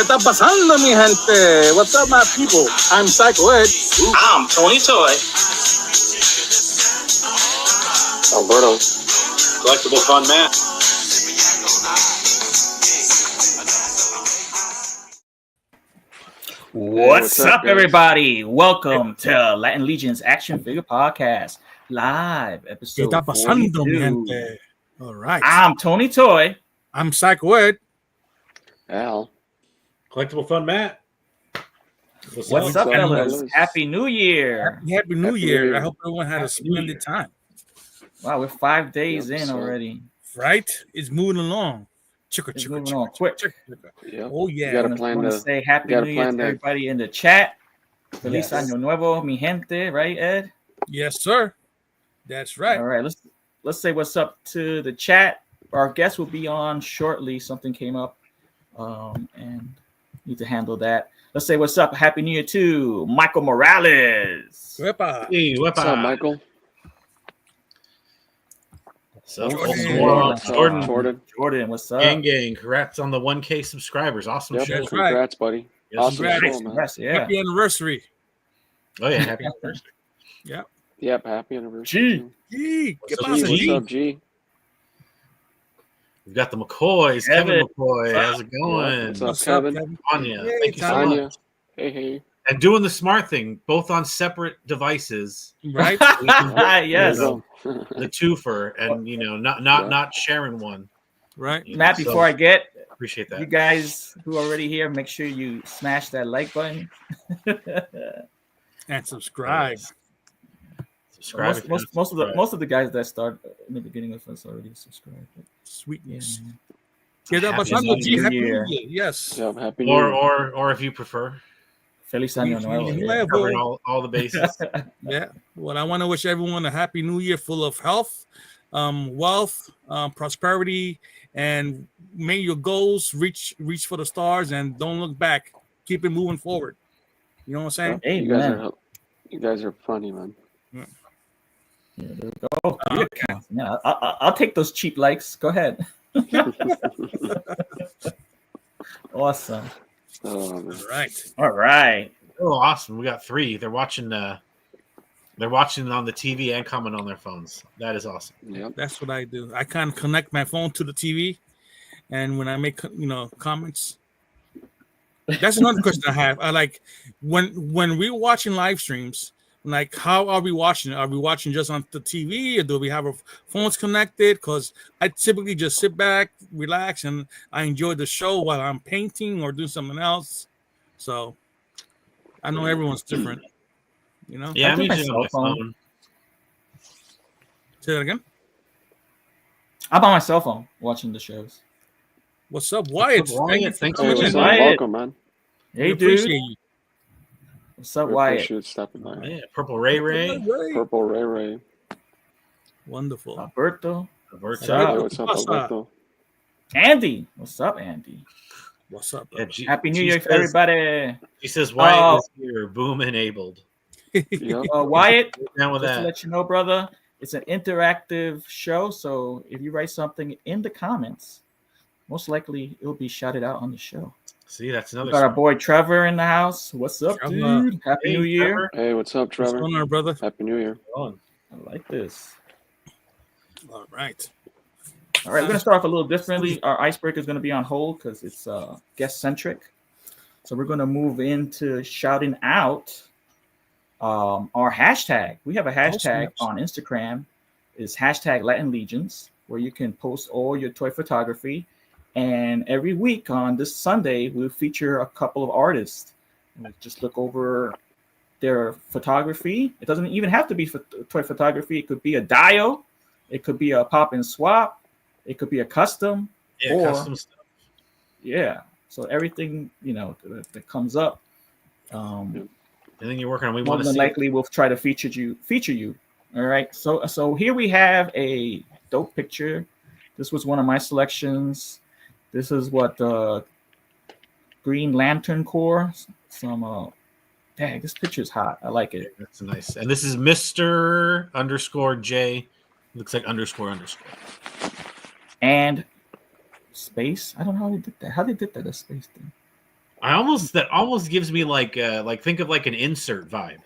está pasando, mi gente? What's up, my people? I'm Psycho Ed. I'm Tony Toy. Alberto. Collectible Fun Matt. What's up, everybody? Welcome to Latin Legion's Action Figure Podcast, live episode 42. All right. I'm Tony Toy. I'm Psycho Ed. Al. Collectible Fun Matt. What's up, fellas? Happy New Year. Happy New Year. I hope everyone had a splendid time. Wow, we're 5 days in already. Right? It's moving along. It's moving on quick. Yep. Oh, yeah. You got to plan to say Happy New Year to everybody in the chat. Feliz Año Nuevo, mi gente. Right, Ed? Yes, sir. That's right. All right, let's say what's up to the chat. Our guest will be on shortly. Something came up, and need to handle that. Let's say what's up. Happy New Year to Michael Morales. Wepa. Hey, What's up, Michael? So, Jordan, what's up? Gang, congrats on the 1K subscribers. Awesome show. Congrats, buddy. Yes, awesome congrats, show, yeah. Happy anniversary. Oh, yeah, happy anniversary. Yep, happy anniversary. G. What's up, G? We've got the McCoys. Kevin McCoy. How's it going? What's up, Kevin? Anya. Hey, Thank you so much. Hey. And doing the smart thing, both on separate devices. Right? Yes. The twofer, and not sharing one. Right. Matt, before I appreciate that. You guys who are already here, make sure you smash that like button. And subscribe. Most of the guys that start in the beginning of us already subscribed. Sweetness. Happy New Year. Yes. Yep, happy New Year. Or if you prefer. Feliz Año Nuevo. Covering all the bases. Yeah. Well, I want to wish everyone a happy new year full of health, wealth, prosperity, and may your goals reach for the stars and don't look back. Keep it moving forward. You know what I'm saying? Amen. You guys are funny, man. Yeah, there we go. Yeah, I'll take those cheap likes. Go ahead. Awesome. All right. Oh, awesome! We got 3. They're watching. They're watching on the TV and commenting on their phones. That is awesome. Yep. That's what I do. I kind of connect my phone to the TV, and when I make comments. That's another question I have. I like when we're watching live streams. Like, how are we watching it? Are we watching just on the TV, or do we have our phones connected? Because I typically just sit back, relax, and I enjoy the show while I'm painting or doing something else. So I know everyone's different, Yeah, I'm using my phone. Say that again. I'm on my cell phone watching the shows. What's up, Wyatt? Thanks for welcome, man. Hey, dude. What's up, Wyatt? Stopping by. Yeah, Purple Ray. Purple Ray. Wonderful. Alberto. What's up, Alberto? Andy. What's up, Andy? What's up? Happy New Year, everybody. He says Wyatt is here. Boom enabled. Yep. Wyatt, down with just that. to let you know, brother, it's an interactive show. So if you write something in the comments, most likely it will be shouted out on the show. See, that's another. We got our boy Trevor in the house. What's up, dude? Happy New Year. Trevor. Hey, what's up, Trevor? What's going on, brother? Happy New Year. I like this. All right. We're going to start off a little differently. Our icebreaker is going to be on hold because it's guest-centric. So we're going to move into shouting out our hashtag. We have a hashtag on Instagram. It's hashtag Latin Legions, where you can post all your toy photography. And every week on this Sunday, we'll feature a couple of artists. And we'll just look over their photography. It doesn't even have to be toy photography. It could be a dio. It could be a pop and swap. It could be a custom. Custom stuff. Yeah. So everything, that comes up. Anything you're working on, we more want to than see. likely we'll try to feature you. All right. So here we have a dope picture. This was one of my selections. This is what Green Lantern Corps. Dang, this picture is hot. I like it. That's nice. And this is Mr. _J. Looks like __. And space. I don't know how they did that. How they did that, a space thing. That almost gives me like think of like an insert vibe.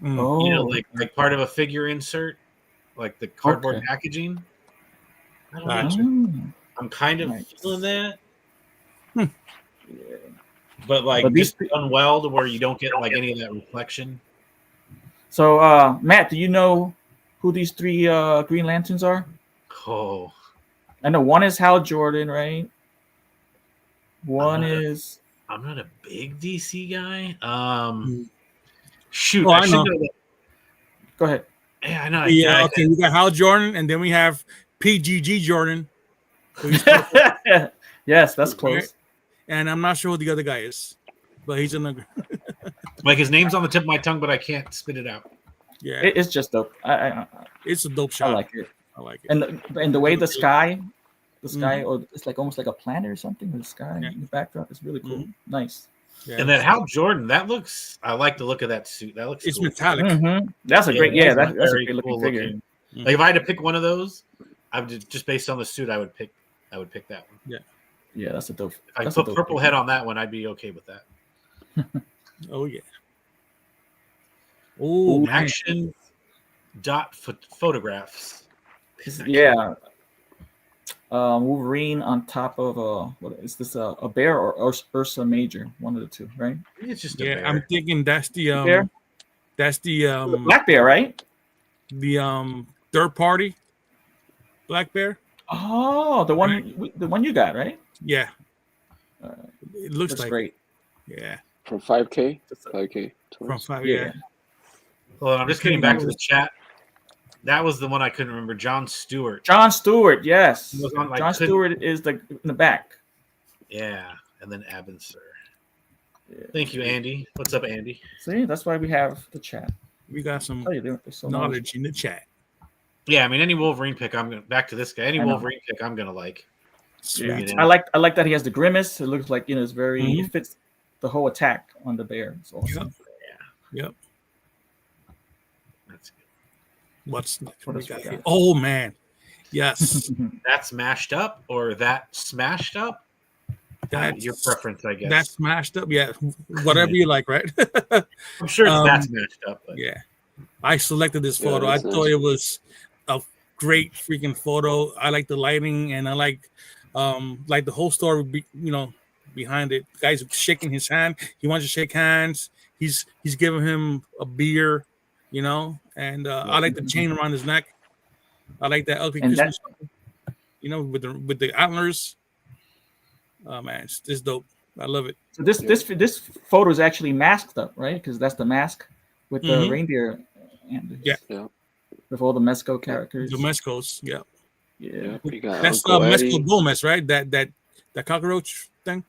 Oh, You know, like part of a figure insert, like the cardboard okay. packaging. I don't know. Gotcha. I'm kind of Nice. feeling that, Yeah. but like But these just done well to where you don't get like any of that reflection. So, Matt, do you know who these three Green Lanterns are? Oh, I know one is Hal Jordan, right? One not a- is I'm not a big DC guy. Mm. Shoot, Oh, I I should know. know that. go ahead. Yeah, I know. Yeah, okay. We got Hal Jordan, and then we have PGG Jordan. So he's Yes, that's right? close. And I'm not sure who the other guy is, but he's another. Like his name's on the tip of my tongue, but I can't spit it out. Yeah, It's just dope. it's a dope I shot. like it. I like it. And the way the sky, Mhm. or it's like almost like a planet or something. The sky Yeah. in the backdrop is really cool. Mhm. Nice. Yeah. And then Hal Jordan, I like the look of that suit. That looks It's cool. metallic. Mm-hmm. That's a great. Yeah, that's a very great looking cool figure. looking. Like if I had to pick one of those, I would just based on the suit, I would pick that one. Yeah, that's a dope. If I That's a put dope purple figure. head on that one, I'd be okay with that. Oh yeah. Oh, man. Action dot photographs. Yeah. Wolverine on top of what is this? A bear or Ursa Major? One of the two, right? It's just a Yeah, bear. I'm thinking that's the Bear? that's the Black Bear, right? third party Black Bear. Oh, the one you got, right? Yeah, Uh, it looks That's like great. yeah From 5K? 5K. from 5. Yeah. Yeah, Well, I'm just getting back to the chat. That was the one I couldn't remember. John Stewart. John Stewart, yes. He was on, like, John couldn't- Stewart is in the back. Yeah, and then Abinser. Yeah. Thank you, Andy. What's up, Andy? See, that's why we have the chat. we got some Oh, they're so knowledge in the chat. Yeah, I mean any Wolverine pick, back to this guy. Any I know. Wolverine pick, I'm gonna like. Yeah. Sweet. I like that he has the grimace. It looks like it's very Mhm. it fits the whole attack on the bear. It's awesome. Yep. That's good. What's next? What We else we got got? here? Oh man, yes, That's mashed up or that smashed up? that's Your preference, I guess. That's smashed up. Yeah, whatever you like, right? I'm sure um, that's mashed up. But Yeah, I selected this Yeah, photo. I that's thought nice. it was a great freaking photo. I like the lighting, and I like the whole story. Behind it, the guy's shaking his hand. He wants to shake hands. He's giving him a beer, and I like the chain around his neck. I like that ugly And Christmas, with the antlers. Oh man, it's dope. I love it. So this photo is actually masked up, right? Because that's the mask with the Mhm. reindeer and Yeah. Yeah. with all the Mezco characters. The Mescos, yeah. Yeah. You got That's Uncle Mesco Eddie. Gomez, right? That cockroach thing.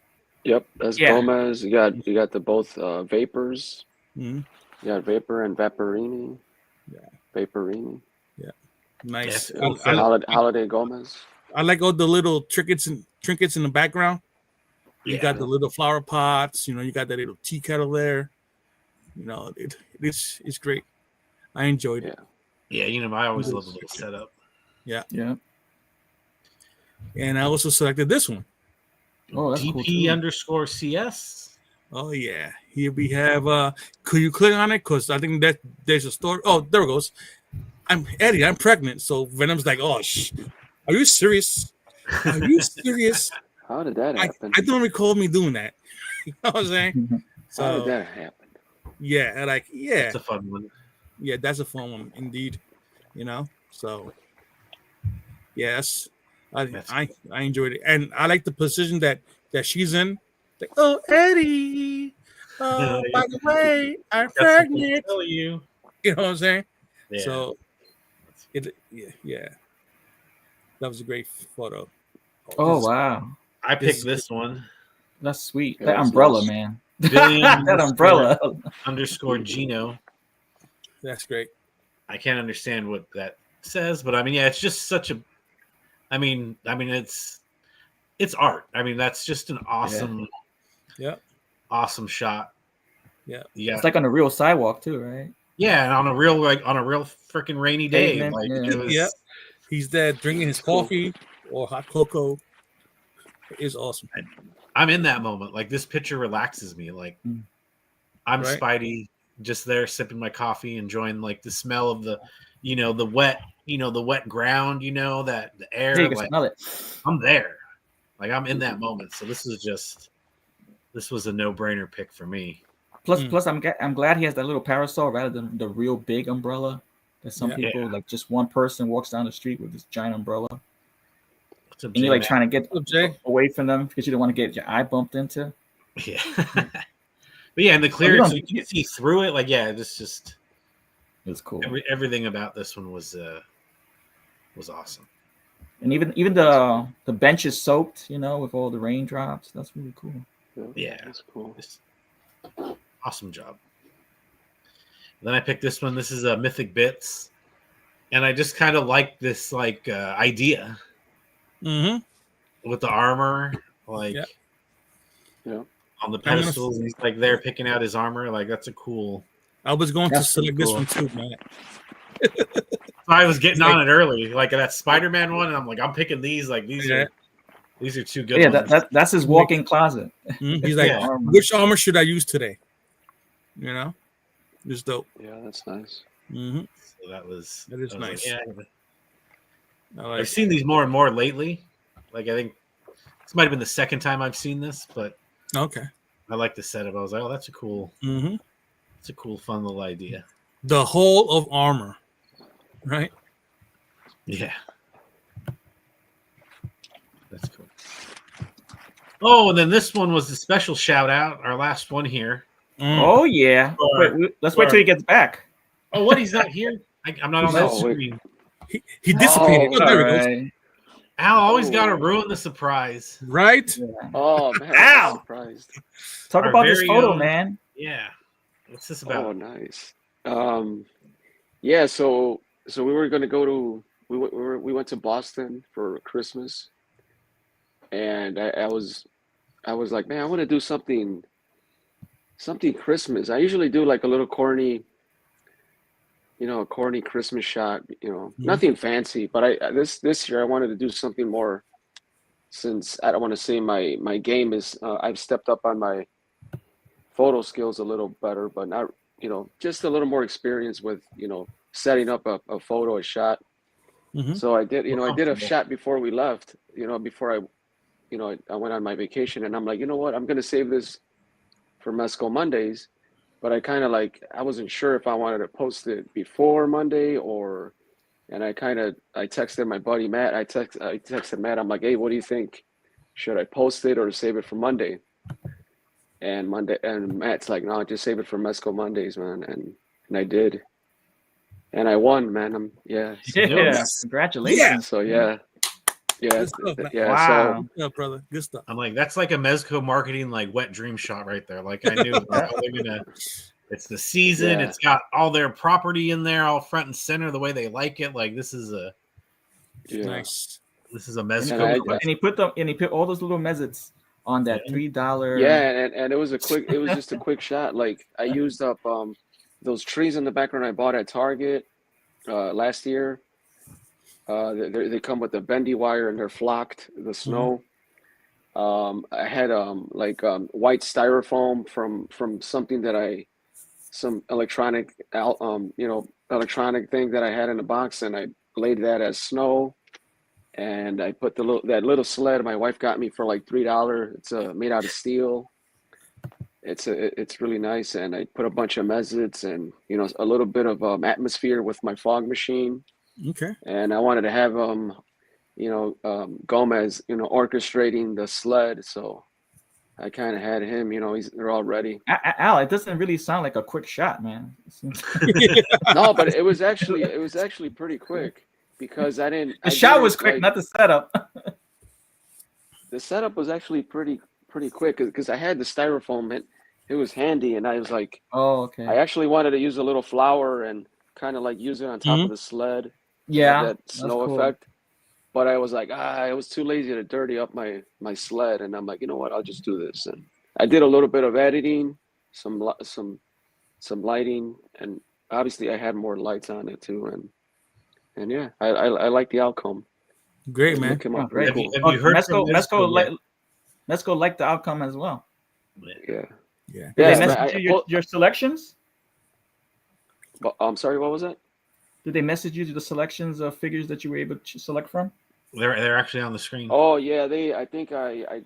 Yep, that's Yeah. Gomez. You got the both Vapors. Mhm. You got Vapor and Vaporini. Yeah. Vaporini. Nice. Yeah, Holiday Gomez. I like all the little trinkets in the background. You Yeah. got the little flower pots. You got that little tea kettle there. It's great. I enjoyed it. Yeah, I always love a little setup. Yeah. And I also selected this one. Oh, that's cool DP too. _CS. Oh yeah. Here we have could you click on it? Because I think that there's a story. Oh, there it goes. I'm Eddie, I'm pregnant. So Venom's like, oh are you serious? Are you serious? How did that happen? I don't recall me doing that. You know what I'm saying? How So did that happen? yeah, It's a fun one. yeah, that's a fun one indeed. So yes, I enjoyed it, and I like the position that she's in. Like, oh Eddie, Yeah, by the way, I'm That's what they pregnant. tell you. You know what I'm saying? Yeah. So yeah, that was a great photo. Oh This- wow, I this picked this one. that's sweet. Yeah, That that's umbrella, nice. man. Billion That umbrella. _ Gino. That's great. I can't understand what that says, but I mean, yeah, it's just such a. I mean, it's art. I mean, that's just an awesome, awesome shot. Yeah. Yeah, It's like on a real sidewalk too, right? yeah, and on a real freaking rainy day, Pavement, like yeah. it was. Yep. He's there drinking his coffee or hot cocoa. It's awesome. I'm in that moment. Like this picture relaxes me. Like I'm Right. Spidey, just there sipping my coffee, enjoying like the smell of the, the wet, the wet ground, that the air. Yeah, you can like smell it. I'm there. Like I'm in that moment. So this was a no-brainer pick for me. Plus, I'm glad he has that little parasol rather than the real big umbrella that some people like. Just one person walks down the street with this giant umbrella, and you're like trying to get away from them because you don't want to get your eye bumped into. Yeah, but yeah, and the clearance you can see through it. Like, yeah, this just it was cool. Everything about this one was awesome. And even the bench is soaked, with all the raindrops. That's really cool. Yeah, that's cool. Awesome job. Then I picked this one. This is a Mythic Bits, and I just kind of like this idea with the armor, on the pedestal. He's like there picking out his armor. Like that's a cool. I was going to select this one too, man. So I was getting on it early, like that Spider-Man one, and I'm like, I'm picking these. Like these are too good. Yeah, that's his walk-in closet. He's like, which armor should I use today? It's dope. Yeah, that's nice. So that is nice. I've seen these more and more lately. Like I think this might have been the second time I've seen this, but okay. I like the setup. I was like, oh, that's a cool. It's a cool, fun little idea. The whole of armor, right? Yeah, that's cool. Oh, and then this one was a special shout out. Our last one here. Oh yeah. Let's wait till he gets back. Oh, what? He's not here. I'm not on that screen. He dissipated. Oh, there he goes. Al always got to ruin the surprise, right? Yeah. Oh man, Al! I'm surprised. Talk about this photo, man. Yeah. What's this about? Oh, nice. Yeah. So we were gonna go to we went to Boston for Christmas, and I was like, man, I want to do something Christmas. I usually do like a little corny, a corny Christmas shot, nothing fancy, but this year I wanted to do something more, since I don't want to say my game is, I've stepped up on my photo skills a little better, but not, just a little more experience with, setting up a photo, a shot. So I did, I did a shot before we left, before I went on my vacation, and I'm like, you know what, I'm going to save this for Mezco Mondays, but I kind of I wasn't sure if I wanted to post it before Monday and I texted my buddy Matt. I texted Matt. I'm like, hey, what do you think? Should I post it or save it for Monday? And Matt's like, no, just save it for Mezco Mondays, man. And I did, and I won, man. Congratulations. Yeah. So yeah. Wow. Yeah, brother, good stuff. I'm like, that's like a Mezco marketing wet dream shot right there. Like I knew it's the season. It's got all their property in there, all front and center, the way they like it. Like this is nice. This is a Mezco. And he put all those little mezzets on that $3. Yeah, and it was just a quick shot. Like I used up those trees in the background I bought at Target last year. They come with the bendy wire and they're flocked, the snow. I had white styrofoam from something that some electronic electronic thing that I had in the box, and I laid that as snow. And I put that little sled my wife got me for like $3. It's made out of steel. It's really nice, and I put a bunch of mezzets and a little bit of atmosphere with my fog machine. Okay. And I wanted to have Gomez orchestrating the sled, so I kind of had him. They're all ready. Al, it doesn't really sound like a quick shot, man. No, but it was actually pretty quick, because I didn't. The shot was quick, not the setup. The setup was actually pretty quick because I had the styrofoam. It was handy, and I was like, oh, okay. I actually wanted to use a little flour and kind of use it on top of the sled. Yeah, that snow effect. But I was like, I was too lazy to dirty up my sled, and I'm like, you know what, I'll just do this. And I did a little bit of editing, some lighting, and obviously I had more lights on it too. And yeah, I like the outcome. Great, man. Cool. Have you heard from Mezco? Mezco liked the outcome as well. Yeah. Yeah. Did they message you your selections? I'm sorry, what was that? Did they message you the selections of figures that you were able to select from? They're actually on the screen. Oh yeah, I think I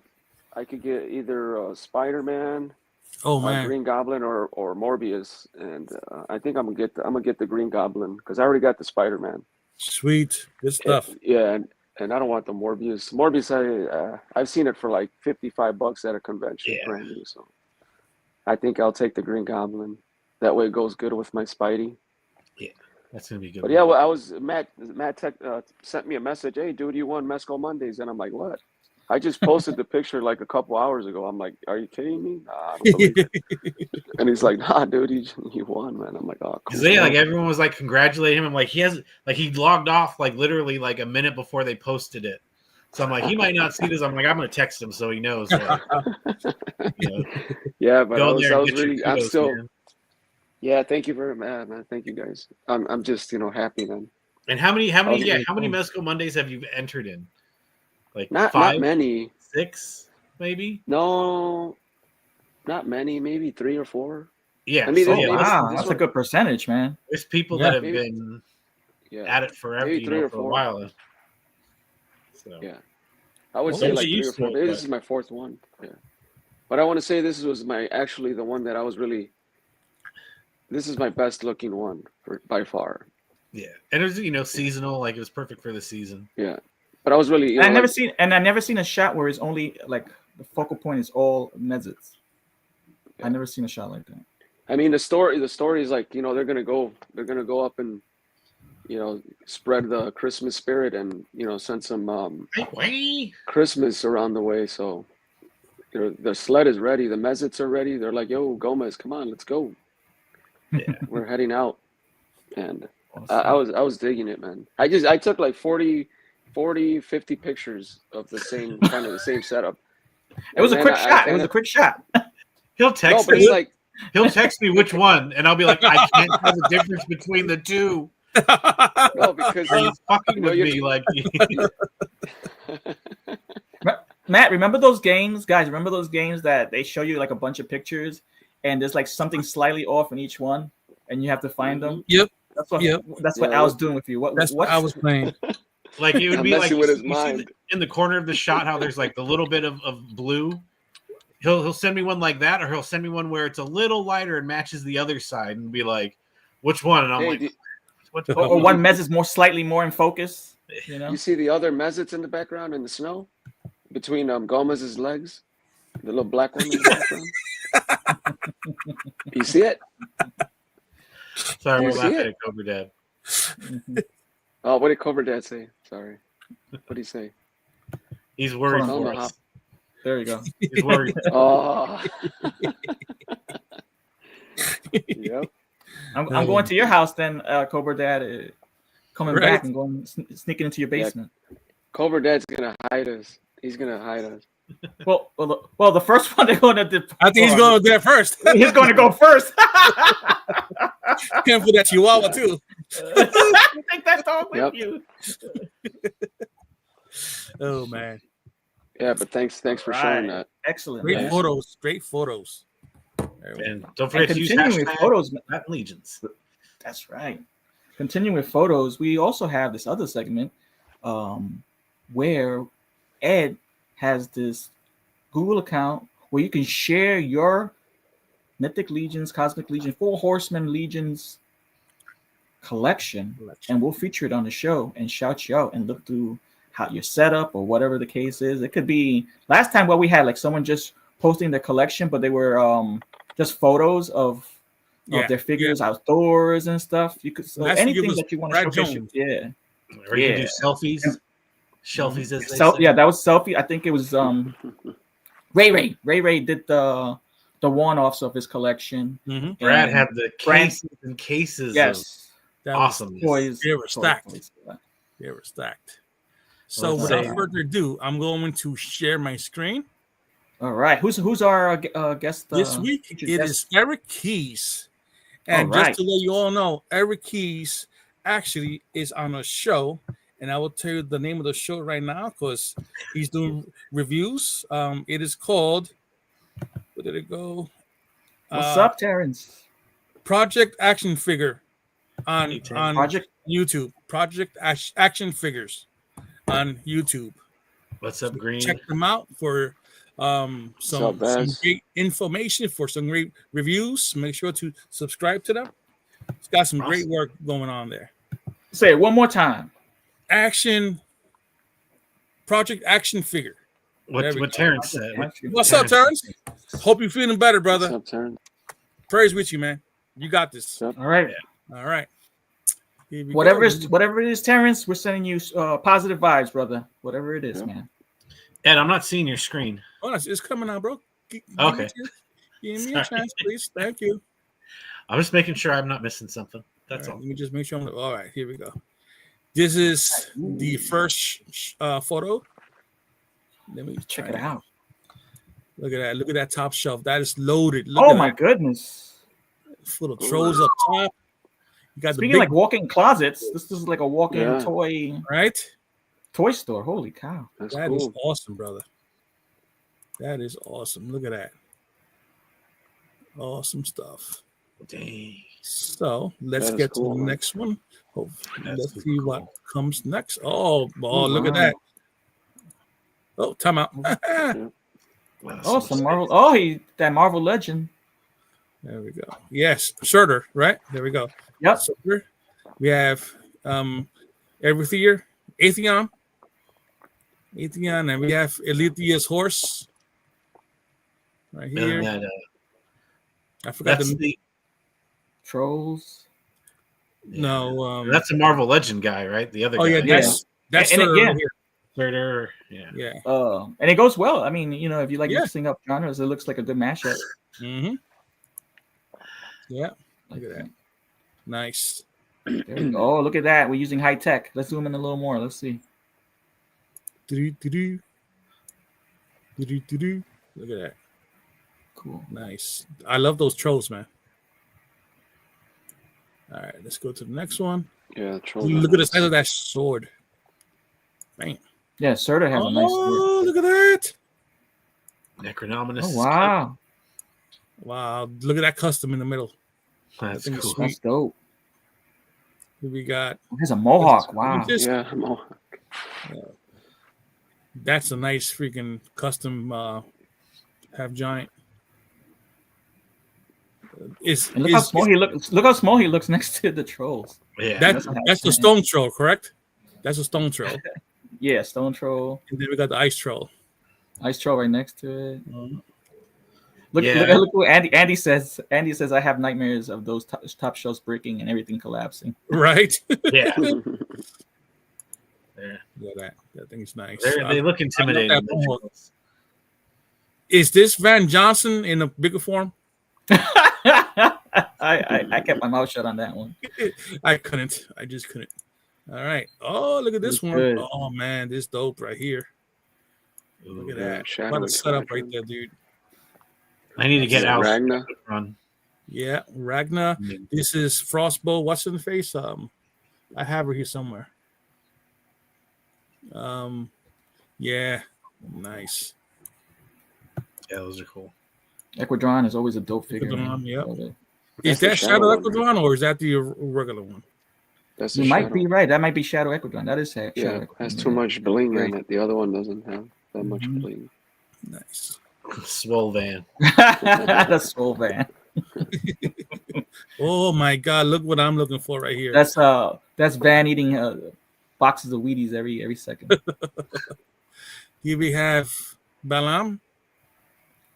could get either Spider-Man, Green Goblin, or Morbius, and I think I'm gonna get the Green Goblin because I already got the Spider-Man. Sweet, good stuff. And I don't want the Morbius. I've seen it for like $55 at a convention, brand new. So I think I'll take the Green Goblin. That way it goes good with my Spidey. Yeah, that's gonna be good. But yeah, well, I was Matt sent me a message. Hey, dude, you won Mezco Mondays, and I'm like, what? I just posted the picture like a couple hours ago. I'm like, are you kidding me? Nah, I don't believe it. And he's like, nah, dude, you won, man. I'm like, oh, cool. They, like, everyone was like congratulating him. I'm like, he logged off like literally like a minute before they posted it. So I'm like, he might not see this. I'm like, I'm gonna text him so he knows. Like, yeah, but I was really, I'm still. Man. Yeah, thank you very much, man. Thank you guys. I'm just happy, man. And how many Mezco Mondays have you entered in? Like not many. 6, maybe? No, not many. Maybe 3 or 4. Yeah. I mean, wow, that's a good percentage, man. There's people that have been at it forever, maybe 3 or 4. For a while. So. Yeah, I would say like 3 or 4. Maybe this is my 4th one. Yeah, but I want to say this was the one that I was really. This is my best looking one by far. Yeah, and it was seasonal. Like it was perfect for the season. Yeah. But I was really. I never seen a shot where it's only like the focal point is all Mezits. I never seen a shot like that. I mean, the story is like they're gonna go up and spread the Christmas spirit and send some Christmas around the way. So the sled is ready, the Mezits are ready. They're like, yo, Gomez, come on, let's go. Yeah, we're heading out, and awesome. I was digging it, man. I took like 40, 50 pictures of the same kind of the same setup. It was a quick shot. It was a quick shot. He'll text me. He'll text me which one, and I'll be like, I can't tell the difference between the two. No, because he's fucking with me. Like, Matt, remember those games, guys? Remember those games that they show you like a bunch of pictures, and there's like something slightly off in each one, and you have to find them. Yep. That's what I was doing with you. What I was playing. Like it would be like you see in the corner of the shot how there's like the little bit of blue. He'll send me one like that, or he'll send me one where it's a little lighter and matches the other side, and be like, "Which one?" And I'm like, or one Mez is slightly more in focus. You see the other Mezits in the background in the snow between Gomez's legs, the little black one in the background. You see it? Sorry, we're laughing at Cobra Dad. Oh, what did Cobra Dad say? Sorry. What did he say? He's worried for us. There you go. He's worried. Oh. Yep. I'm going to your house then, Cobra Dad. Coming back and going sneaking into your basement. Yeah. Cobra Dad's gonna hide us. He's gonna hide us. Well, the first one they're going to. I think he's going there first. He's going to go first. Can't put that Chihuahua too. You take that dog with you. Oh man. Yeah, but thanks for sharing that. Excellent. Great photos. And don't forget to use photos. Legions. That's right. Continuing with photos, we also have this other segment where Ed has this Google account where you can share your Mythic Legions, Cosmic Legion, 4 Horsemen Legions collection, and we'll feature it on the show and shout you out and look through how your setup or whatever the case is. It could be last time what we had like someone just posting their collection, but they were just photos of their figures outdoors and stuff. You could anything that you want to showcase. Or you can do selfies. Shelfies, as they say. That was selfie. I think it was Ray. Ray did the one-offs of his collection. Mm-hmm. Brad had the cases and cases. Yes, awesome. Toys. They were stacked. So without further ado, I'm going to share my screen. All right. Who's our guest this week? It is Eric Keys. And just to let you all know, Eric Keys actually is on a show, and I will tell you the name of the show right now because he's doing reviews. It is called. Where did it go? What's up, Terrence? Project Action Figure on Project YouTube. Project Action Figures on YouTube. What's up, Green? Check them out for some great information, for some great reviews. Make sure to subscribe to them. It's got some great work going on there. Say it one more time. Project Action Figure. What Terrence said. What's up, Terrence? Hope you're feeling better, brother. What's up, Terrence? Praise with you, man. You got this. All right. All right. Whatever it is, Terrence, we're sending you positive vibes, brother. Whatever it is, man. Ed, I'm not seeing your screen. Oh, it's coming out, bro. Okay. Give me a chance, please. Thank you. I'm just making sure I'm not missing something. That's all. Let me just make sure. All right, here we go. This is the first photo. Let me check it out. Look at that. Look at that top shelf. That is loaded. Oh my goodness. Full of trolls up top. You got Speaking like walk-in closets, this is like a walk-in toy. Right? Toy store. Holy cow. That is awesome, brother. That is awesome. Look at that. Awesome stuff. Dang. So let's get to the next one. Let's see what comes next. Oh, look at that. Oh, time out. Oh, some Marvel. Oh, that Marvel Legend. There we go. Yes, Shorter, right? There we go. Yep. Shorter. We have Atheon, and we have Elithia's horse right here. I forgot the Trolls. No, that's a Marvel Legend guy, right? The other guy. That's here. Third, yeah. And it goes well. I mean, if you like mixing up genres, it looks like a good mashup. Mm-hmm. Yeah, look at that. Nice. Oh, look at that. We're using high tech. Let's zoom in a little more. Let's see. Look at that. Cool. Nice. I love those trolls, man. All right, let's go to the next one. Yeah, trolls. Look at the size of that sword. Bam. Yeah, Serta has a nice sword. Oh, look at that. Necronominus. Oh, wow. Wow. Look at that custom in the middle. That's cool. That's dope. Here we got. There's a mohawk. Wow. Yeah, mohawk. That's a nice freaking custom half giant. Look how small he looks. Look how small he looks next to the trolls. Yeah, that's the stone troll, correct? That's a stone troll. Yeah, stone troll. And then we got the ice troll. Ice troll right next to it. Look what Andy says. Andy says I have nightmares of those top shelves breaking and everything collapsing. Right? Yeah. There. Look at that. That thing's nice. They look intimidating. Is this Van Johnson in a bigger form? I kept my mouth shut on that one. I just couldn't. All right. Oh, look at this one. Good. Oh man, this dope right here. Look at that. What a setup right there, dude. I need to get out. Ragnar. Run. Yeah, Ragnar. Mm-hmm. This is Frostbow. What's in the face? I have her here somewhere. Yeah, nice. Yeah, those are cool. Equidron is always a dope figure. Equidron, yeah. Is that Shadow Equidron or is that the regular one? You might be right. That might be Shadow Equidron. That is Shadow Equidron. Has too much bling in it. The other one doesn't have that much bling. Nice. Swole Van. The Swole Van. Oh my God! Look what I'm looking for right here. That's Van eating boxes of Wheaties every second. Here we have Balaam.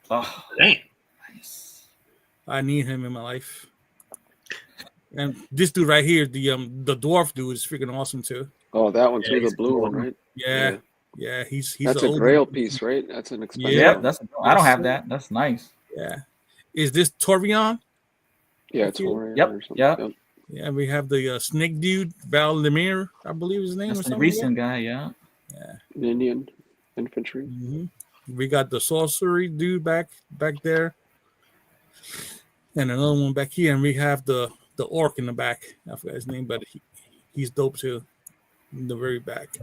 Oh, dang! Nice. I need him in my life. And this dude right here, the dwarf dude, is freaking awesome too. Oh, that one too, the blue one, right? Yeah. He's that's a grail piece, right? That's an expensive. Yeah, I don't have that. That's nice. Yeah. Is this Torvion? Yeah, Torian. Yep. Yeah, we have the snake dude, Valdemir, I believe his name. That's the recent guy, yeah. Indian infantry. Mm-hmm. We got the sorcery dude back there, and another one back here, and we have the orc in the back. I forgot his name, but he's dope too. in the very back.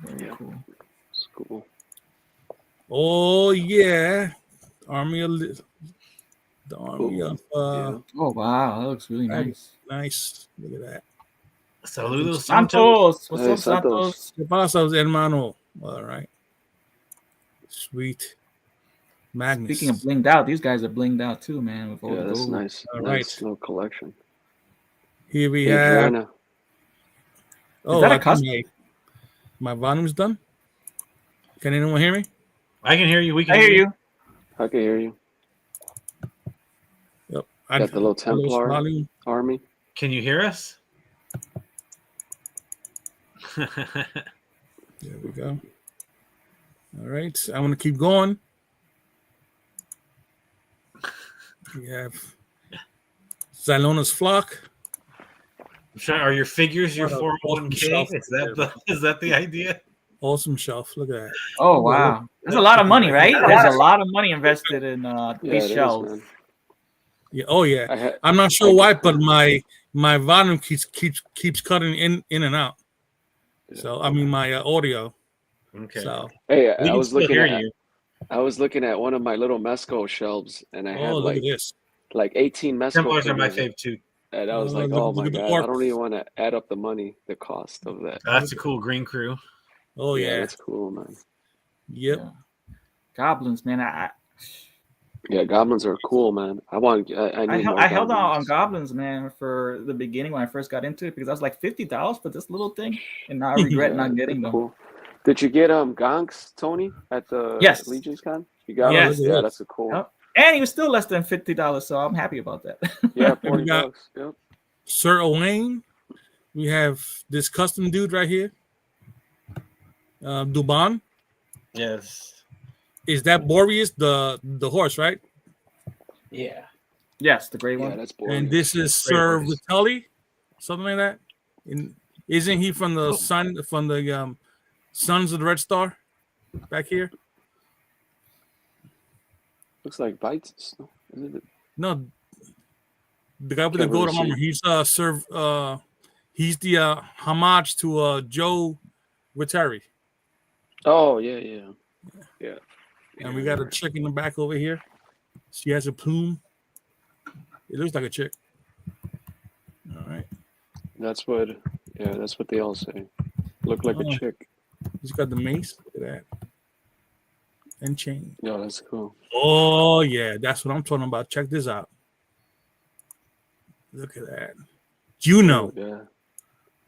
Very cool. It's cool. Oh yeah, Army of the Army of. Oh wow, that looks really nice. Nice. Look at that. Saludos, Santos. What's Hey, up, Santos? ¿Qué pasa, hermano? All right. Sweet. Magnus. Speaking of blinged out, these guys are blinged out too, man. With all the that's gold. nice. All Nice right. little collection. Here we have. Adriana. Oh, that a I think custom? my volume's done. Can anyone hear me? I can hear you. We can I hear you. I can hear you. Yep. Got the little Templar volume. army. Can you hear us? There we go. All right. I want to keep going. We have Zylona's flock. Are your figures your What a 401k? Is that the idea? Awesome shelf. Look at that. Oh wow, there's a lot of money, right? There's a lot of money invested in these shelves. Man. Yeah. Oh yeah. I'm not sure why, but my volume keeps cutting in and out. Yeah. So I mean my audio. Okay. So hey, I was looking at one of my little Mesco shelves, and I had look like at this. like 18 Mesco. Templars are my fave too. And I was like, oh my god, I don't even want to add up the money, the cost of that. That's a cool green crew. Oh yeah, that's cool, man. Yep. Yeah. Goblins, man. Yeah, goblins are cool, man. I held on goblins, man, for the beginning when I first got into it because I was like $50 for this little thing, and now I regret not getting them. Cool. Did you get Gonks, Tony, at the Legion's Con? You got yes. Yeah, that's a cool. Yep. And he was still less than $50, so I'm happy about that. Yeah, $40. Yep. Sir Owain. We have this custom dude right here. Duban. Yes. Is that Boreas, the horse, right? Yeah. Yes, the gray one. Yeah, that's Boreas. And this is Sir Vitelli, something like that. Isn't he from the Sons of the Red Star back here? Looks like Bites. Isn't it? No, the guy with the gold armor. He's he's the homage to Joe Viteri. Oh yeah. And we got a chick in the back over here. She has a plume. It looks like a chick. All right. That's what they all say. Look like a chick. He's got the mace. Look at that. And chain. No, that's cool. Oh yeah, that's what I'm talking about. Check this out. Look at that. Juno. Yeah.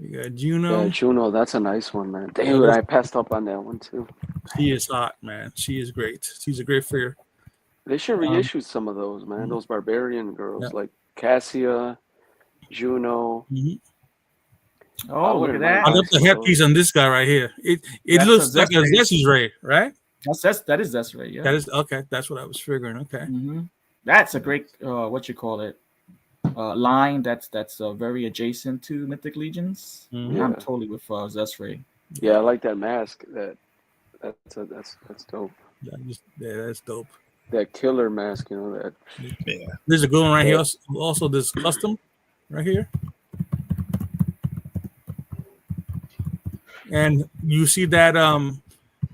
You got Juno. Yeah, Juno, that's a nice one, man. Dude, I passed up on that one too. She is hot, man. She is great. She's a great figure. They should reissue some of those, man. Those barbarian girls like Cassia, Juno. Mm-hmm. Oh, look at that. I love the headpiece on this guy right here. It looks like a Zessy's Ray, right? That is Zessy's Ray, yeah. That is okay. That's what I was figuring. Okay. Mm-hmm. That's a great line that's very adjacent to Mythic Legions. Mm-hmm. I'm totally with Zessy's Ray. Yeah, I like that mask. That's dope. That's dope. That killer mask, that. Yeah. There's a good one right here. Also, this custom right here. And you see that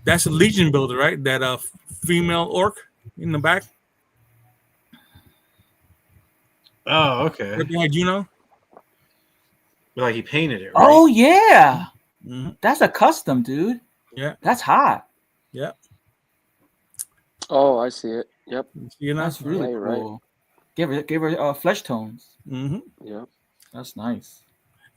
that's a Legion builder, right? That female orc in the back. Oh, okay. Right behind Juno. Like he painted it, right? Oh yeah. Mm-hmm. That's a custom, dude. Yeah. That's hot. Yeah. Oh, I see it. Yep. That's really cool. Right. Give her flesh tones. Mm-hmm. Yeah. That's nice.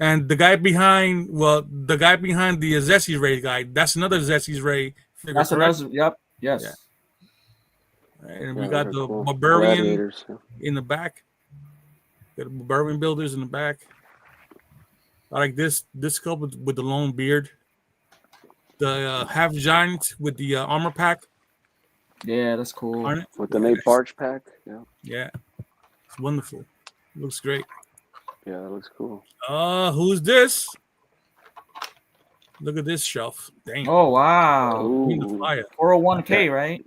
And the guy behind the Zessy's Ray guy, that's another Zessy's Ray figure. That's another. Yep. Yes. Yeah. Right, and we got the barbarian in the back. Got the barbarian builders in the back. I like this sculpt with the long beard. The half giant with the armor pack. Yeah, that's cool. With the Nate Barge pack. Yeah. Yeah. It's wonderful. Looks great. Yeah, that looks cool. Who's this? Look at this shelf. Dang. Oh wow. 401k, right?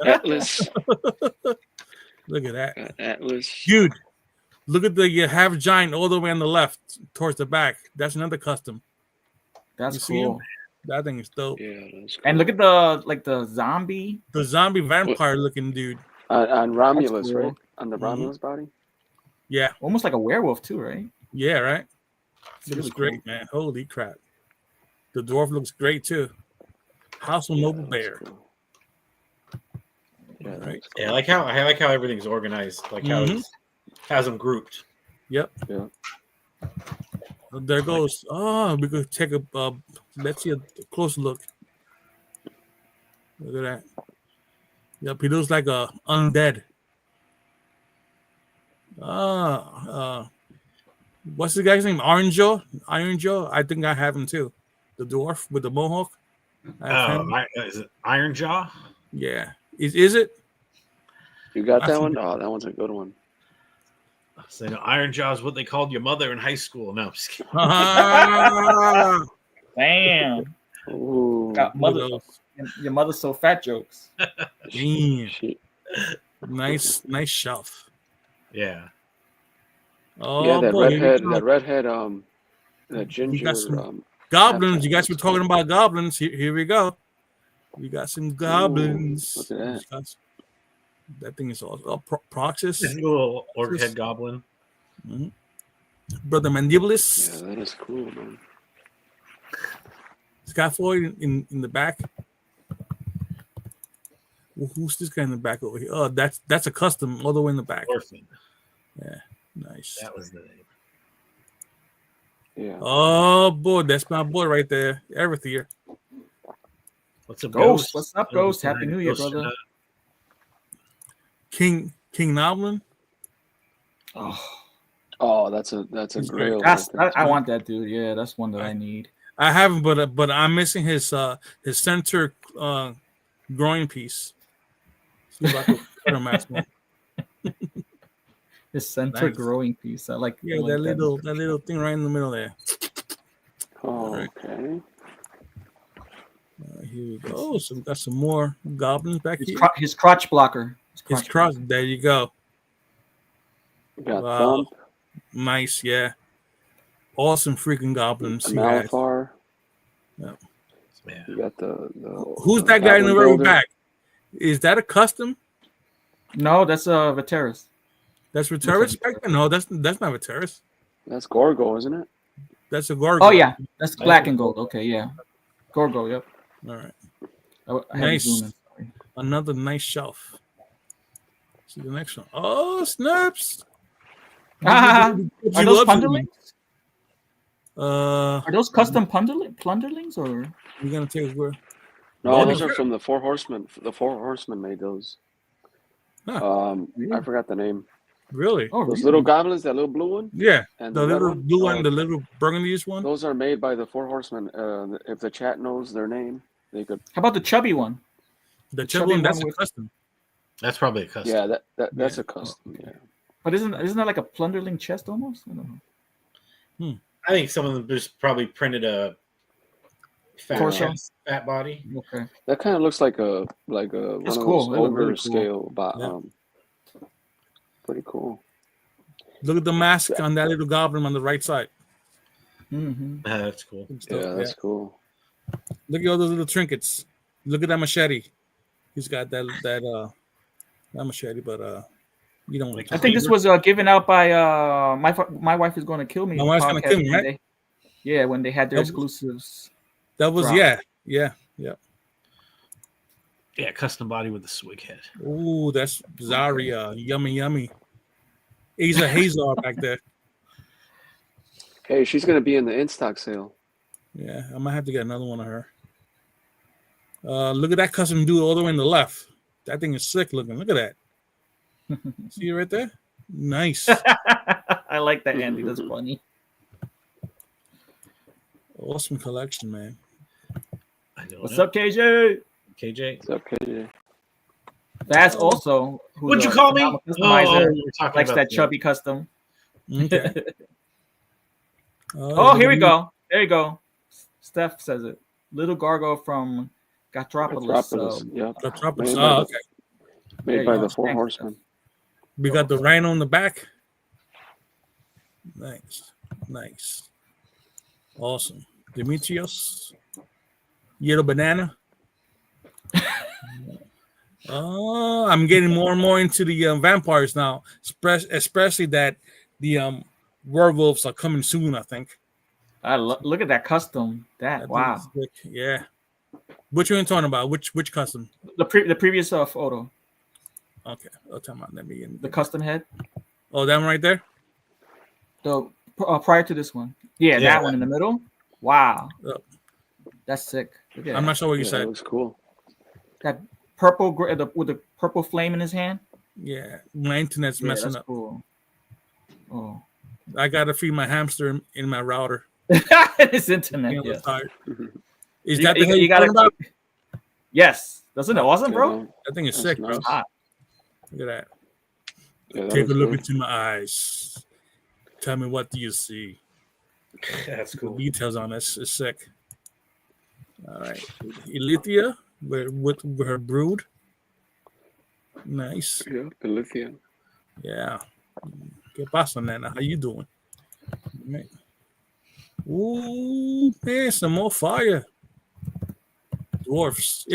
Atlas. Look at that. Atlas. Dude, look at the half giant all the way on the left towards the back. That's another custom. That's You see him? cool. That thing is dope. Yeah, that's cool. And look at the zombie. The zombie vampire looking dude. On Romulus, cool. right? On the Romulus body. Yeah. Almost like a werewolf too, right? Yeah, right. It's It looks really great, man. Holy crap. The dwarf looks great too. House of Noble Bear. Cool. Yeah, Right. cool. Yeah, I like how everything's organized, like how he has them grouped. Yep. Yeah. There goes. Oh, we could take a. Let's see a close look. Look at that. Yep, he looks like a undead. What's the guy's name? Iron Joe. Iron Joe. I think I have him too. The dwarf with the mohawk. Is it Iron Jaw? Yeah. Is it? You got that one? Oh, that one's a good one. So, Iron Jaw is what they called your mother in high school. No, I'm just kidding. Damn. Ooh. Got your mother's so fat jokes. Damn. Nice shelf. Yeah. Oh, yeah, that boy, redhead, that ginger. Goblins. You guys were talking about goblins. Here we go. We got some goblins. Ooh, look at that. That thing is awesome. Proxus. Little orc head goblin. Mm-hmm. Brother Mandibulus. Yeah, that is cool, man. Scaffold in the back. Well, who's this guy in the back over here? Oh, that's a custom all the way in the back. Orphan. Yeah, nice. That was the name. Yeah. Oh boy, that's my boy right there. Everything. What's up, Ghost? What's up, Ghost? Happy New Year, Ghost, brother. King Noblin. Oh, that's a grail. I want that dude. Yeah, that's one that I need. I haven't, but I'm missing his center groin piece. Seems like a better match, man. His center growing piece. I like. Yeah, I like that little thing right in the middle there. Oh, okay. Here we go. So we got some more goblins back here. His crotch blocker. His crotch. There you go. We got Thump. Nice, yeah. Awesome freaking goblins. Malafar. Yeah. You got the who's that guy in the very back? Is that a custom? No, that's a Veteris. That's Veteris back there? No, that's not Veteris. That's Gorgo, isn't it? That's a Gorgo. Oh yeah, that's black and gold. Okay, yeah, Gorgo. Yep. All right. I nice. Another nice shelf. See the next one. Oh snaps! Are those plunderlings? Are those custom plunderlings or? You're gonna take where? No, those are from the Four Horsemen. The Four Horsemen made those. Huh. I forgot the name. Really? Oh, those little goblins, that little blue one? Yeah. And the little blue one, the little burgundiest one? Those are made by the Four Horsemen. If the chat knows their name, they could. How about the chubby one? The chubby one, that's a custom. That's probably a custom. Yeah, that's a custom. Yeah. But isn't that like a plunderling chest almost? I don't know. I think some of them just probably printed a fat chest, fat body. Okay. That kind of looks like a one of those ogre really scale, but pretty cool. Look at the mask on that little goblin on the right side. Mm-hmm. That's cool. Yeah, that's cool. Look at all those little trinkets. Look at that machete. He's got that machete, but you don't like. I think this was given out by my wife is going to kill me. My wife's going to kill me, right? When they had their exclusives. That was yeah. Yeah, custom body with the swig head. Ooh, that's Zarya. Yummy. He's a Hazar back there. Hey, she's going to be in the in-stock sale. Yeah, I might have to get another one of her. Look at that custom dude all the way in the left. That thing is sick looking. Look at that. See it right there? Nice. I like that, Andy. That's funny. Awesome collection, man. What's up, KJ? What's up, KJ? That's also what'd you call me? Likes that chubby custom. Okay. Oh, here we go. There you go. Steph says it. Little Gargo from Gatropolis. Gatropolis. Oh, okay. Made by the Four Horsemen. We got the rhino in the back. Nice. Awesome. Demetrios, Yellow Banana. Oh, I'm getting more and more into the vampires now, especially that the werewolves are coming soon. I think. Look at that custom. Wow. Yeah. Which one are you talking about? Which custom? The previous photo. Okay, I'll tell you. Let me the custom head. Oh, that one right there. The prior to this one. Yeah, that one in the middle. Wow. That's sick. I'm not sure what you said. That looks cool. That purple with the purple flame in his hand. Yeah, my internet's messing up. Cool. Oh, I gotta feed my hamster in my router. His internet. Yes. Is that the you got about? Yes. Doesn't it awesome, bro? I think it's sick, nice. Bro. Look at that. Yeah, Take a look into my eyes. Tell me, what do you see? That's cool. The details on this is sick. All right, Elithia with her brood. Nice. Yeah, Elithia. Yeah. ¿Qué pasa, nena? How you doing? Man. Ooh, man, some more fire. Dwarfs.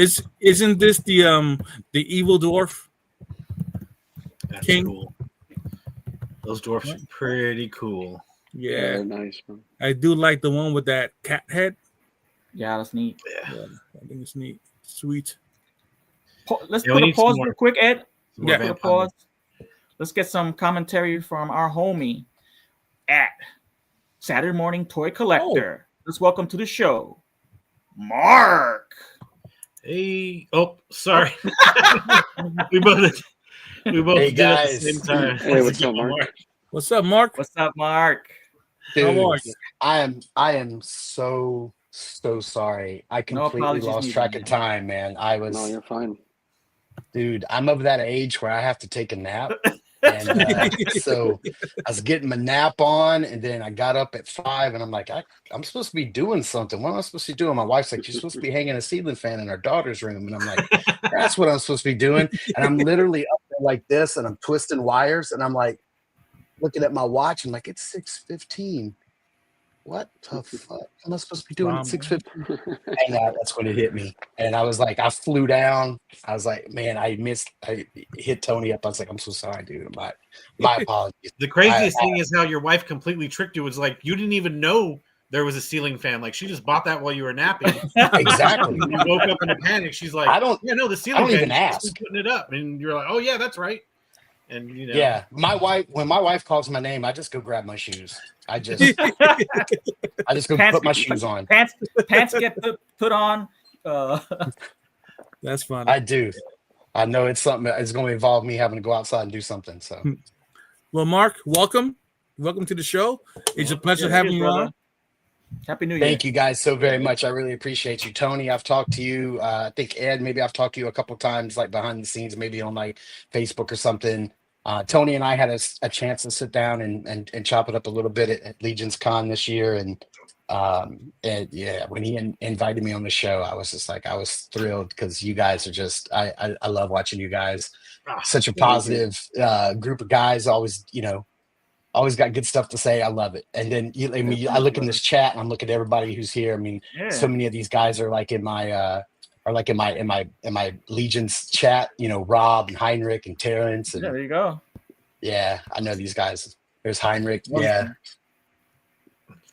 Isn't this the evil dwarf? That's King? Cool. Those dwarfs are pretty cool. Yeah, nice, man. I do like the one with that cat head. Yeah, that's neat. Yeah, I think it's neat. Sweet. Let's put a pause real quick, Ed. Yeah, put a pause. Let's get some commentary from our homie at Saturday Morning Toy Collector. Let's welcome to the show, Marc. Hey, sorry. we both hey did guys. at the same time. Hey, what's up, Marc? What's up, Marc? What's up, Marc? Dude, I am so sorry. I completely lost track of time, man. No, you're fine. Dude, I'm of that age where I have to take a nap. And so I was getting my nap on, and then I got up at 5, and I'm like, I'm supposed to be doing something. What am I supposed to be doing? My wife's like, you're supposed to be hanging a ceiling fan in our daughter's room. And I'm like, that's what I'm supposed to be doing. And I'm literally up there like this, and I'm twisting wires, and I'm like looking at my watch, and like, it's 6:15. What the fuck am I supposed to be doing at 6:50? And that's when it hit me. And I was like, I flew down. I was like, man, I hit Tony up. I was like, I'm so sorry, dude. My apologies. The craziest thing is how your wife completely tricked you. It was like, you didn't even know there was a ceiling fan. Like, she just bought that while you were napping. Exactly. You woke up in a panic. She's like, the ceiling fan. I don't even ask. Putting it up. And you're like, oh, yeah, that's right. And you know, yeah, when my wife calls my name, I just go grab my shoes. I just go put my shoes on. Pants get put on. That's funny. I do. I know it's something. It's going to involve me having to go outside and do something. So, well, Marc, welcome to the show. It's a pleasure having you on. Happy New Year. Thank you guys so very much. I really appreciate you, Tony. I've talked to you. I think Ed, maybe I've talked to you a couple times, like behind the scenes, maybe on like Facebook or something. Tony and I had a chance to sit down and chop it up a little bit at Legion's Con this year, and yeah, when he invited me on the show, I was just like, I was thrilled because you guys are just, I love watching you guys. Such a positive group of guys. Always got good stuff to say. I love it. And then I look in this chat and I'm looking at everybody who's here. I mean, so many of these guys are like in my Legion's chat, Rob and Heinrich and Terrence. And, there you go. Yeah, I know these guys. There's Heinrich. Yeah.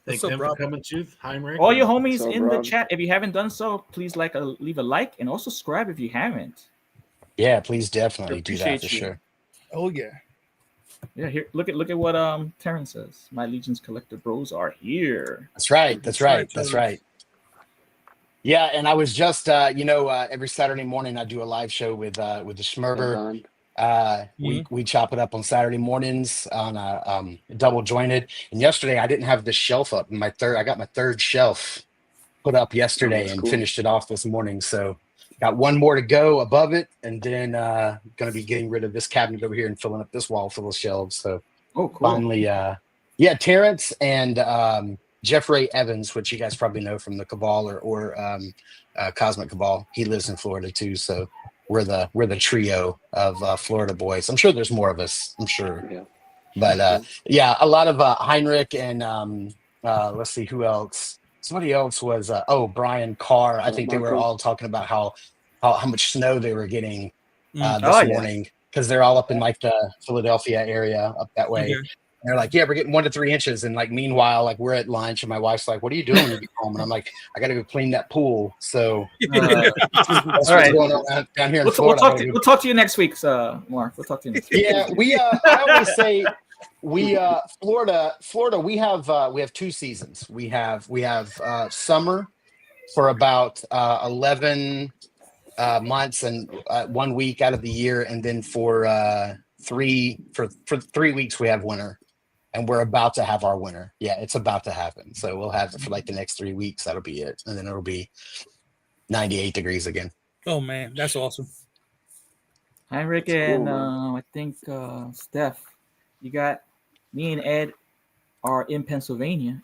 Thank them for coming to Heinrich. All your homies in the chat. If you haven't done so, please leave a like and also subscribe if you haven't. Yeah, please definitely do that for sure. Oh yeah. Yeah, here. Look at what Terrence says. My Legion's collector bros are here. That's right. Yeah, and I was just every Saturday morning I do a live show with the Schmerber. We chop it up on Saturday mornings on double jointed. And yesterday I didn't have the shelf up. I got my third shelf put up yesterday and finished it off this morning. So got one more to go above it, and then going to be getting rid of this cabinet over here and filling up this wall full of shelves. So finally, Terrence and Jeffrey Evans, which you guys probably know from the Cabal or Cosmic Cabal. He lives in Florida too. So we're the trio of Florida boys. I'm sure there's more of us. I'm sure. Yeah. But a lot of Heinrich and let's see who else. somebody else was Brian Carr. I think they were all talking about how much snow they were getting this morning because they're all up in like the Philadelphia area up that way. Okay. They're like, yeah, we're getting 1 to 3 inches. And like, meanwhile, like we're at lunch and my wife's like, what are you doing when you get home? And I'm like, I got to go clean that pool. So that's what's going on down here in Florida. We'll talk to you next week, Mark. We'll talk to you next week. Yeah, I always say Florida, we have 2 seasons. We have summer for about 11 months and 1 week out of the year. And then for 3 weeks, we have winter. And we're about to have our winter. Yeah, it's about to happen. So we'll have it for like the next 3 weeks. That'll be it. And then it'll be 98 degrees again. Oh, man. That's awesome. Hi, Rick. And I think, Steph, you got me and Ed are in Pennsylvania.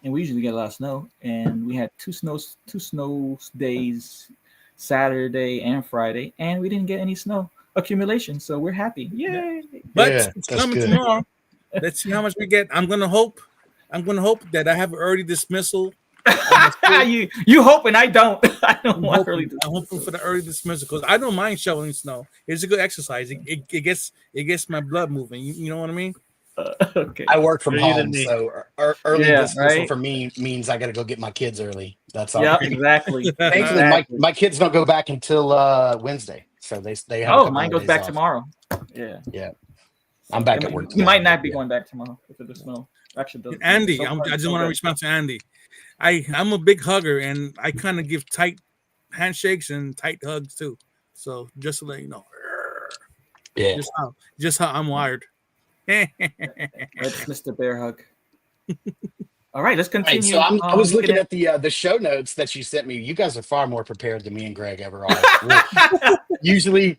And we usually get a lot of snow. And we had two snow days, Saturday and Friday. And we didn't get any snow accumulation. So we're happy. Yay. But it's coming tomorrow. Let's see how much we get. I'm gonna hope that I have early dismissal. you hope and I don't. I don't want early dismissal. I'm hoping for the early dismissal because I don't mind shoveling snow. It's a good exercise. It gets my blood moving. You know what I mean? Okay. I work from home, so early dismissal for me means I got to go get my kids early. That's all. Yeah, exactly. Thankfully, my kids don't go back until Wednesday, so they have. Oh, mine goes back tomorrow. Yeah. Yeah. I'm back at work. You might not be going back tomorrow if it does snow. Actually, does. Andy, I just want to respond to Andy. I'm a big hugger, and I kind of give tight handshakes and tight hugs too. So just to let you know, yeah, just how I'm wired. That's Mr. Bear Hug. All right, let's continue. Right, so I was looking at the show notes that you sent me. You guys are far more prepared than me and Greg ever are. usually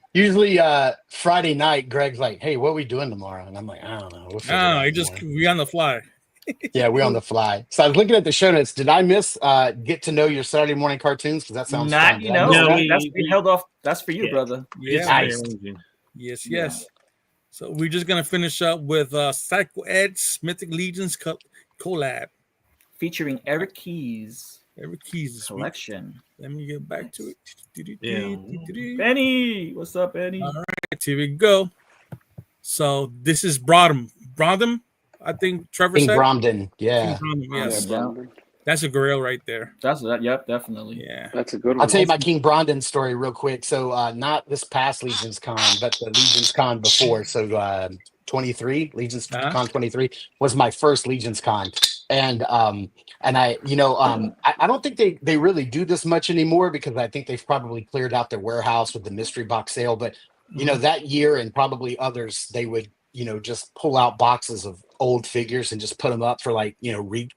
Friday night, Greg's like, "Hey, what are we doing tomorrow?" And I'm like, "I don't know." We on the fly. Yeah, we're on the fly. So I was looking at the show notes. Did I miss get to know your Saturday morning cartoons? Because that sounds fun. We held off. That's for you, brother. Yeah, nice. Yes. Yeah. So we're just gonna finish up with Psycho Ed's Mythic Legions collab. Featuring Eric Keys. Eric Keys collection. Let me get back to it. Benny, what's up, Benny? All right, here we go. So this is Bromden. I think Trevor said. Bromden, yeah. Yes. That's a grail right there. Yep, definitely. Yeah, that's a good one. I'll tell you my King Bromden story real quick. So not this past Legions Con, but the Legions Con before. So 23 Legions Con 23 was my first Legions Con. And I don't think they really do this much anymore because I think they've probably cleared out their warehouse with the mystery box sale. But that year and probably others, they would just pull out boxes of old figures and just put them up for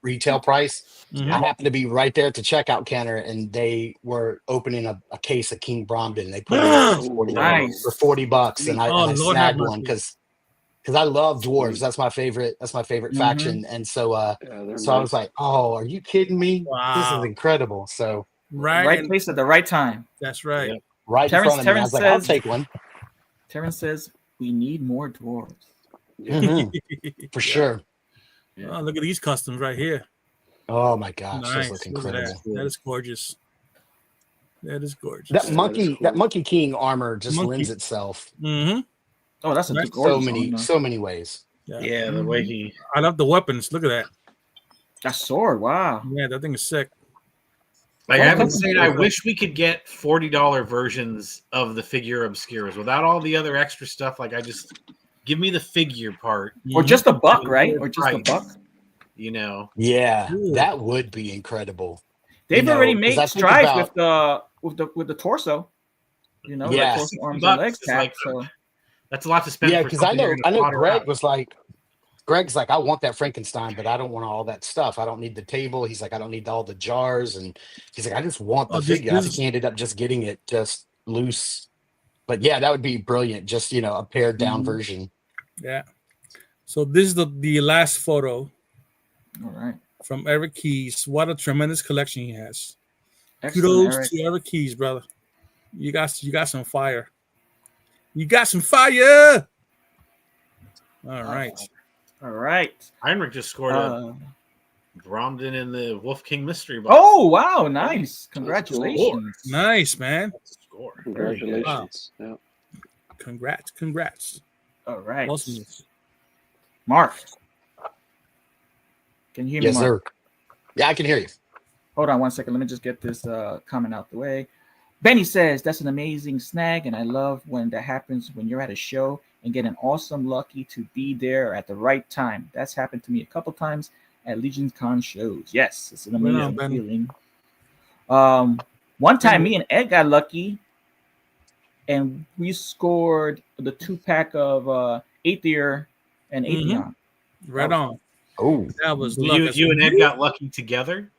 retail price. I happened to be right there at the checkout counter, and they were opening a case of King Bromden. They put it for $40, and I snagged one because I love dwarves. That's my favorite faction. And so I was like, oh, are you kidding me? Wow. This is incredible. So right place at the right time. That's right. Yeah. Right in front of me. I was like, I'll take one. Terrence says we need more dwarves. For sure. Yeah. Oh, look at these customs right here. Oh my gosh, nice. Those look incredible. That is gorgeous. That monkey king armor just lends itself. Oh, that's so many ways. Yeah, the way he. I love the weapons. Look at that. That sword. Wow. Yeah, that thing is sick. Like I've been saying, I wish we could get $40 versions of the figure obscures without all the other extra stuff. Like I just give me the figure part, or just a buck, right? Or just a buck. Yeah, that would be incredible. They've already made strides with the torso. the torso, arms, and legs pack. So that's a lot to spend. Yeah, because I know Greg was like. Greg's like, I want that Frankenstein, but I don't want all that stuff. I don't need the table. He's like, I don't need all the jars. And he's like, I just want the figure. I think he ended up just getting it just loose. But yeah, that would be brilliant. Just, a pared down version. Yeah. So this is the last photo. All right. From Eric Keys. What a tremendous collection he has. Excellent, Kudos to Eric Keys, brother. You got some fire. You got some fire. All right. All right. Heinrich just scored Bromden in the Wolf King mystery box. Oh wow, nice! Congratulations. Cool. Nice, man. That's a score. Congratulations. Wow. Yeah. Congrats. All right. Awesome. Mark. Can you hear me, Yes, Mark? sir. Yeah, I can hear you. Hold on 1 second. Let me just get this comment out the way. Benny says, that's an amazing snag, and I love when that happens when you're at a show and get an awesome lucky to be there at the right time. That's happened to me a couple times at Legion's Con shows. Yes, it's an amazing feeling. One time, me and Ed got lucky, and we scored the 2-pack of Aether and Atheon. Right on. Oh, that was you and Ed got lucky together.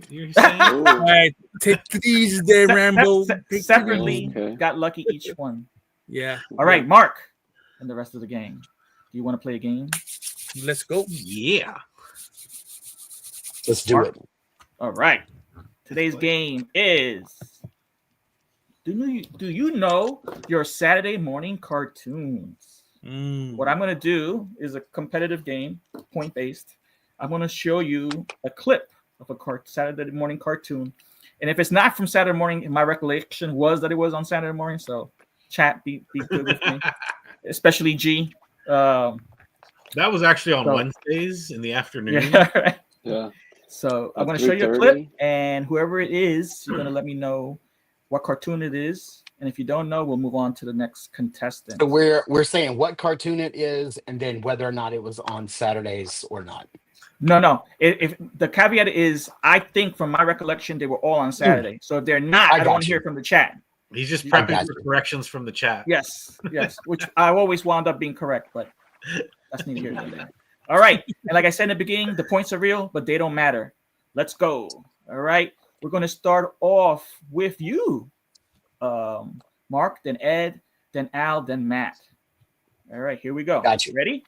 You're saying? All right, take these there, Rambo. Separately, got lucky each one. Yeah. All right, Mark, and the rest of the game. Do you want to play a game? Let's go. Yeah. Let's do it. All right. Today's game is. Do you know your Saturday morning cartoons? What I'm going to do is a competitive game, point based. I'm going to show you a clip of a Saturday morning cartoon, and if it's not from Saturday morning, my recollection was that it was on Saturday morning. So, chat, be good with me, especially G. That was actually on Wednesdays in the afternoon. Yeah. So I'm going to show you a clip, and whoever it is, you're going to let me know what cartoon it is, and if you don't know, we'll move on to the next contestant. So we're saying what cartoon it is, and then whether or not it was on Saturdays or not. No. If the caveat is, I think from my recollection, they were all on Saturday. So if they're not, I don't want to hear from the chat. He's just prepping for corrections from the chat. Yes, which I always wound up being correct, but that's neither here nor there. All right, and like I said in the beginning, the points are real, but they don't matter. Let's go. All right, we're going to start off with you, Mark, then Ed, then Al, then Matt. All right, here we go. Gotcha. Ready?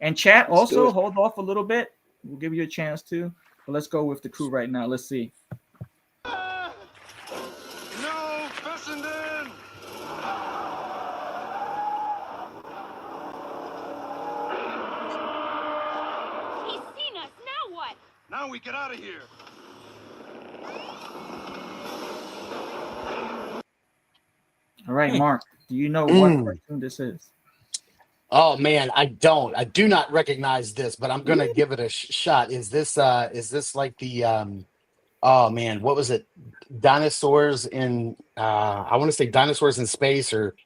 And chat, also hold off a little bit. We'll give you a chance to. But let's go with the crew right now. Let's see. No, Fessenden! He's seen us. Now what? Now we get out of here. All right, Mark. Do you know what cartoon this is? Oh man, I do not recognize this, but I'm gonna give it a shot. Is this like the oh man, what was it? Dinosaurs in I want to say Dinosaurs in Space, or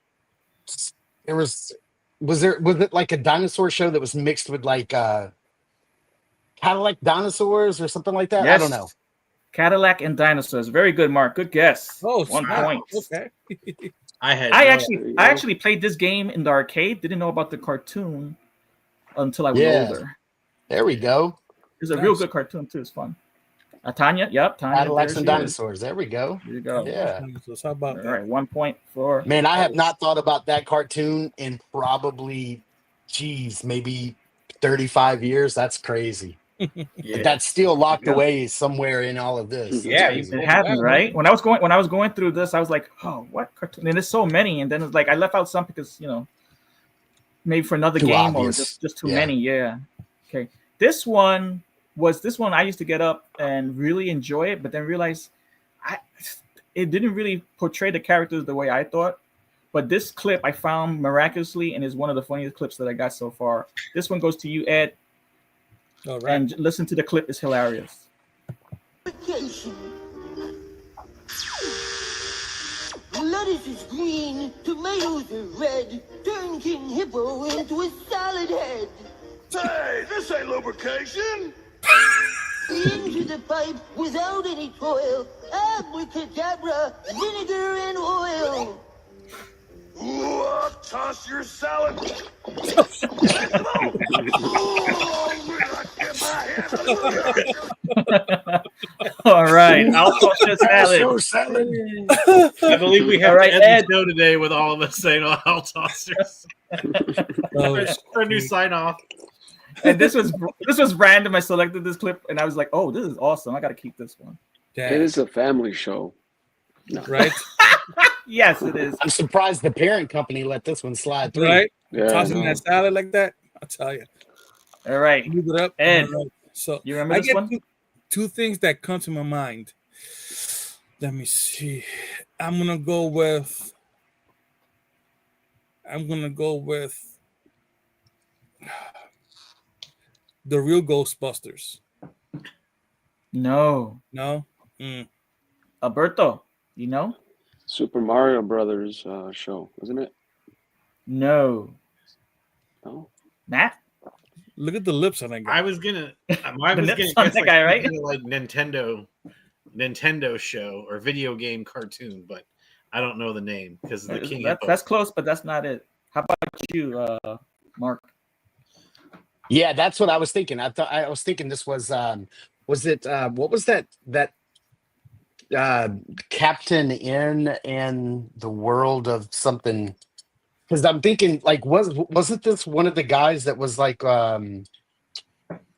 was it like a dinosaur show that was mixed with like Cadillac dinosaurs or something like that? Yes. I don't know. Cadillac and dinosaurs. Very good, Mark. Good guess. Oh, 1 point. Okay. I actually played this game in the arcade. Didn't know about the cartoon until I was older. There we go. It's a real good cartoon too. It's fun. Tanya, yep, Tanya. Cadillacs and dinosaurs. There we go. There you go. Yeah. So how about All right, 1 point for. Man, I have not thought about that cartoon in probably, maybe 35 years. That's crazy. Yeah. That's still locked away somewhere in all of this. Yeah, it happened, right? When I was going through this, I was like, oh, what cartoon? And there's so many, and then it's like I left out some because maybe for another game obvious. or just too many. Yeah. Okay. This one I used to get up and really enjoy it, but then realize it didn't really portray the characters the way I thought. But this clip I found miraculously and is one of the funniest clips that I got so far. This one goes to you, Ed. All right. And listen to the clip. It's hilarious. Lettuce is green, tomatoes are red. Turn King Hippo into a salad head. Hey, this ain't lubrication! Into the pipe without any toil. Abracadabra, vinegar and oil. Ooh, toss your salad. All right, I'll toss your salad. I believe we have All right, to end Ed. the show today with all of us saying, "I'll tossers." For a new sign off. And this was random. I selected this clip, and I was like, "Oh, this is awesome! I got to keep this one." It is a family show, right? Yes, it is. I'm surprised the parent company let this one slide through. Right? Yeah, Tossing that salad like that, I'll tell you. All right, Move it up. Ed. All right. So You remember I this get one? two things that come to my mind. Let me see. I'm gonna go with the real Ghostbusters. No. No. Alberto, you know? Super Mario Brothers show, isn't it? No. No. Matt? Look at the lips on that guy. I was gonna guess that guy, right? kind of like Nintendo show or video game cartoon, but I don't know the name because of the King Hippo. That's close, but that's not it. How about you, Mark? Yeah, that's what I was thinking. I was thinking this was it what was that Captain in the world of something? Because I'm thinking like wasn't this one of the guys that was like from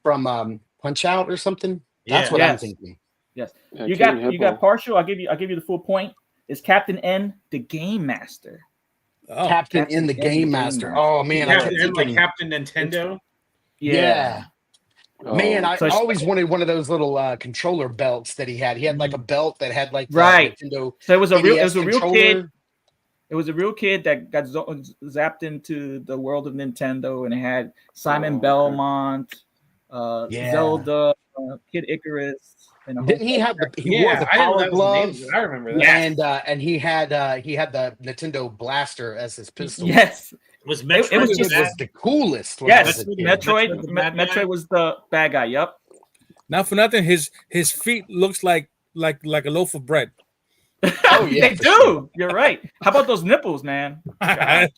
Punch Out or something? That's what I'm thinking. Yes. Yeah, You King got Hippo. partial. I'll give you the full point. It's Captain N, the Game Master. Oh, Captain in the Game Master. Oh man, I kept Captain, thinking, like Captain Nintendo. yeah. Man, I So always wanted one of those little controller belts that he had. He had like a belt that had like the right. Nintendo. So it was a NES real controller. kid. It was a real kid that got zapped into the world of Nintendo, and it had Simon Belmont, Zelda, Kid Icarus, and Didn't he have he wore the power glove? I remember that. And he had the Nintendo blaster as his pistol. Yes. Was Metroid it was the coolest. Yes, Metroid was the bad guy. Yep. Not for nothing, his feet looks like a loaf of bread. Oh yeah, they do. Sure. You're right. How about those nipples, man? I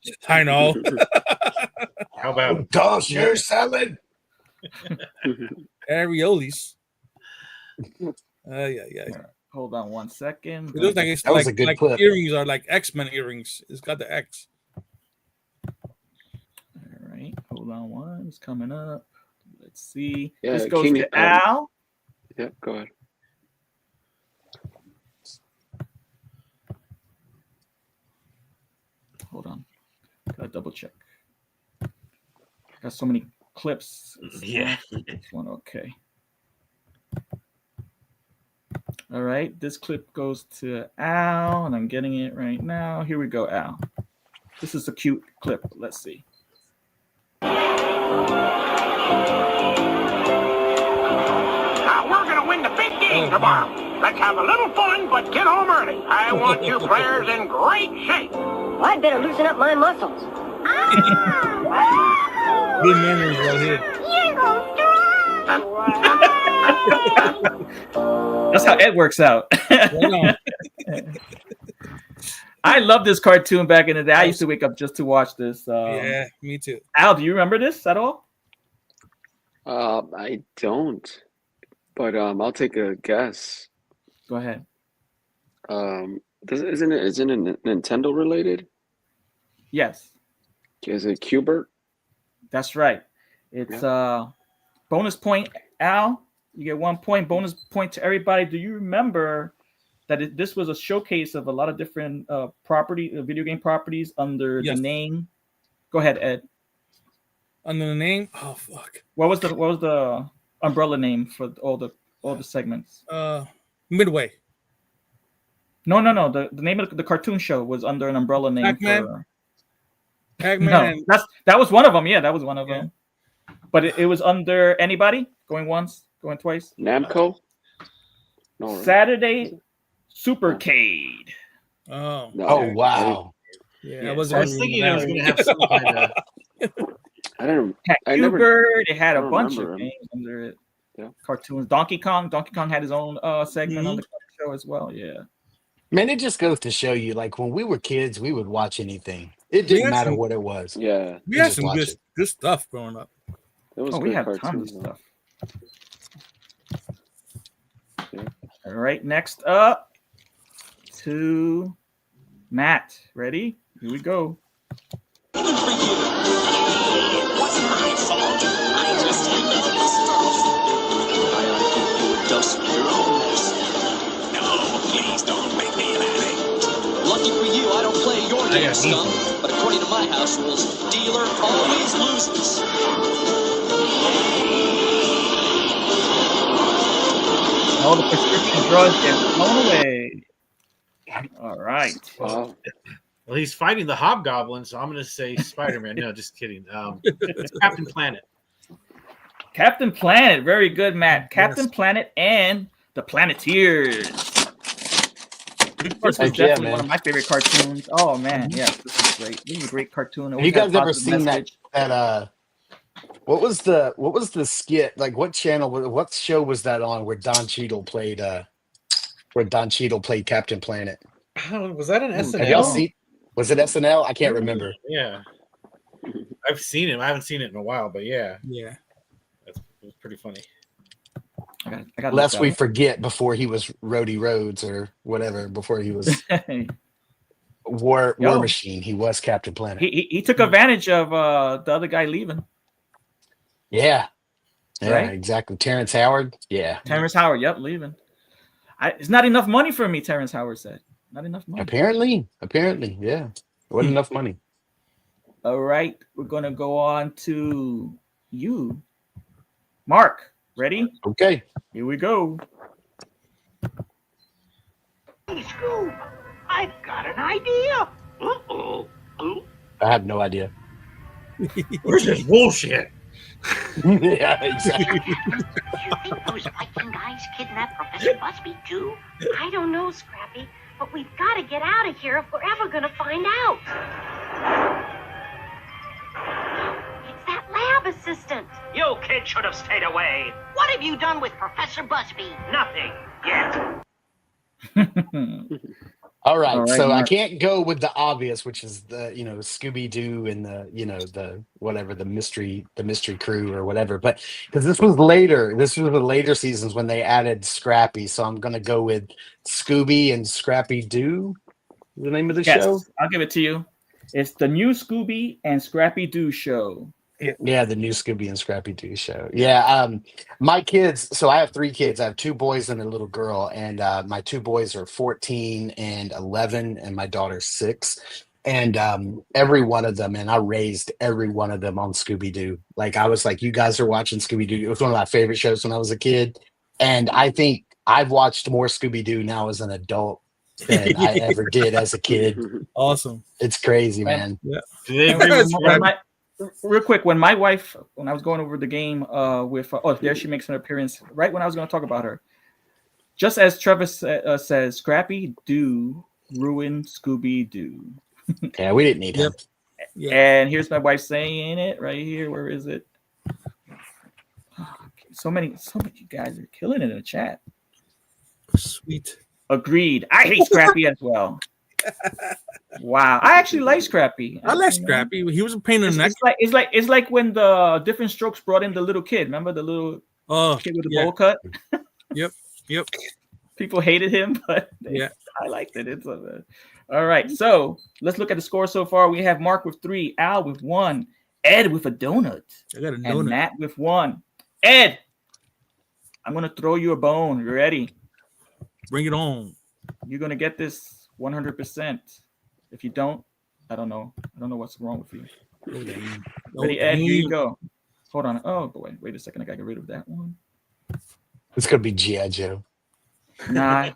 know. How about toss your salad? Areolis. Yeah. Hold on one second. It looks like it's that was a good clip. Earrings are like X-Men earrings. It's got the X. All right. Hold on one. It's coming up. Let's see. Yeah, this goes to Al. Yep, go ahead. Hold on. Gotta double check. Got so many clips. Yeah. This one, okay. All right. This clip goes to Al, and I'm getting it right now. Here we go, Al. This is a cute clip. Let's see. Now we're gonna win the big game tomorrow. Let's have a little fun, but get home early. I want you players in great shape. Well, I'd better loosen up my muscles. Good memories right here. That's how Ed works out. I love this cartoon back in the day. I used to wake up just to watch this. Yeah, me too. Al, do you remember this at all? I don't, but I'll take a guess. Go ahead. Isn't it Nintendo related? Yes. Is it Qbert? That's right. It's bonus point, Al. You get 1 point. Bonus point to everybody. Do you remember that this was a showcase of a lot of different video game properties under the name? Go ahead, Ed. Under the name? Oh fuck. What was the umbrella name for all the segments? Midway. No. The name of the cartoon show was under an umbrella name. Pac-Man. No, that was one of them. Yeah, that was one of them. But it was under anybody? Going once, going twice? Namco? No, right? Saturday Supercade. Oh. No, Oh wow. Yeah, I was thinking it was going to have some kind of. It had a bunch of games under it. Yeah. Cartoons. Donkey Kong had his own segment on the show as well. Yeah. Man, it just goes to show you, like when we were kids, we would watch anything. It didn't matter what it was. Yeah. We had some good stuff growing up. We had tons of stuff. Yeah. All right, next up to Matt. Ready? Here we go. Even for you. It wasn't my fault. I just had nothing to start. I think you would dust your own mess. No, please don't make me laughing. Lucky for you, I don't play your game, skunk. But according to my house rules, dealer always loses. all the prescription drugs get thrown away. All right. Wow. Well, he's fighting the Hobgoblin, so I'm going to say Spider-Man. No, just kidding. It's Captain Planet. Captain Planet. Very good, Matt. Captain Planet and the Planeteers. This was definitely one of my favorite cartoons. Oh, man. Yeah, this is great. This is a great cartoon. Have you guys ever seen that what was the skit? Like what show was that on where Don Cheadle played Captain Planet? Was that an SNL? Have y'all seen? Was it SNL? I can't remember. Yeah. I've seen it. I haven't seen it in a while, but yeah. Yeah. It was pretty funny. I got Lest we forget before he was Rhodey Rhodes or whatever, before he was War Machine, he was Captain Planet. He took advantage of the other guy leaving. Yeah. Yeah, right? Exactly. Terrence Howard. Yeah. Terrence Howard, yep, leaving. It's not enough money for me, Terrence Howard said. Not enough money. Apparently, yeah. It wasn't enough money. All right, we're gonna go on to you, Mark. Ready? Okay. Here we go. Hey, Scoob, I've got an idea. Uh-oh. I have no idea. Where's this bullshit? Yeah, exactly. Do you think those Viking guys kidnapped Professor Busby too? I don't know, Scrappy, but we've got to get out of here if we're ever going to find out. It's that lab assistant. You kids should have stayed away. What have you done with Professor Busby? Nothing yet. All right, so Mark. I can't go with the obvious, which is the Scooby-Doo and the whatever the mystery crew or whatever. But because this was the later seasons when they added Scrappy, so I'm gonna go with Scooby and Scrappy Doo. The name of the show? I'll give it to you. It's the new Scooby and Scrappy Doo show. Yeah, the new Scooby and Scrappy Doo show. Yeah, my kids. So I have 3 kids. I have 2 boys and a little girl, and my 2 boys are 14 and 11, and my daughter's 6. And every one of them, and I raised every one of them on Scooby Doo. Like I was like, you guys are watching Scooby Doo. It was one of my favorite shows when I was a kid, and I think I've watched more Scooby Doo now as an adult than I ever did as a kid. Awesome. It's crazy, man. Yeah. Do they agree with Real quick, when my wife, when I was going over the game with, there she makes an appearance right when I was going to talk about her. Just as Trevor says, Scrappy Doo ruined Scooby Doo. Yeah, we didn't need him. Yeah. And here's my wife saying it right here. Where is it? Oh, so many guys are killing it in the chat. Sweet. Agreed. I hate Scrappy as well. Wow, I actually like Scrappy. I like Scrappy. He was a pain in the neck. It's like when the Different Strokes brought in the little kid. Remember the little kid with the bowl cut? Yep. People hated him, but I liked it. It's all right. So let's look at the score so far. We have Mark with 3, Al with 1, Ed with a donut, I got a donut. and Matt with 1. Ed, I'm gonna throw you a bone. You ready? Bring it on. You're gonna get this 100%. If you don't, I don't know. I don't know what's wrong with you. Ready, Ed? Here you go. Hold on. Oh boy, wait a second. I gotta get rid of that one. It's gonna be G.I. Joe. Nah.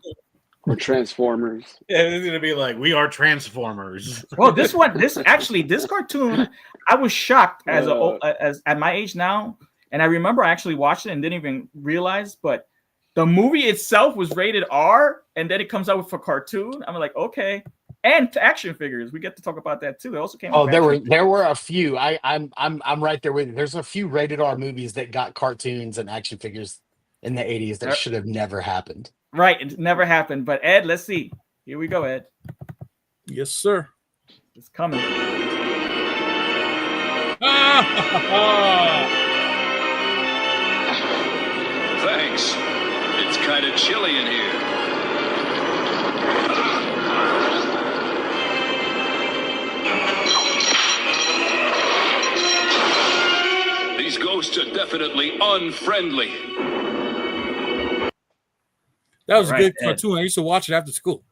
Or Transformers. Yeah, it's gonna be like we are Transformers. Well, this cartoon, I was shocked as at my age now, and I remember I actually watched it and didn't even realize, but the movie itself was rated R, and then it comes out with a cartoon. I'm like, okay, and action figures. We get to talk about that too. They also came. Oh, there were a few. I'm right there with you. There's a few rated R movies that got cartoons and action figures in the 80s that should have never happened. Right, it never happened. But Ed, let's see. Here we go, Ed. Yes, sir. It's coming. Thanks. It's kind of chilly in here. These ghosts are definitely unfriendly. That was a good cartoon. I used to watch it after school.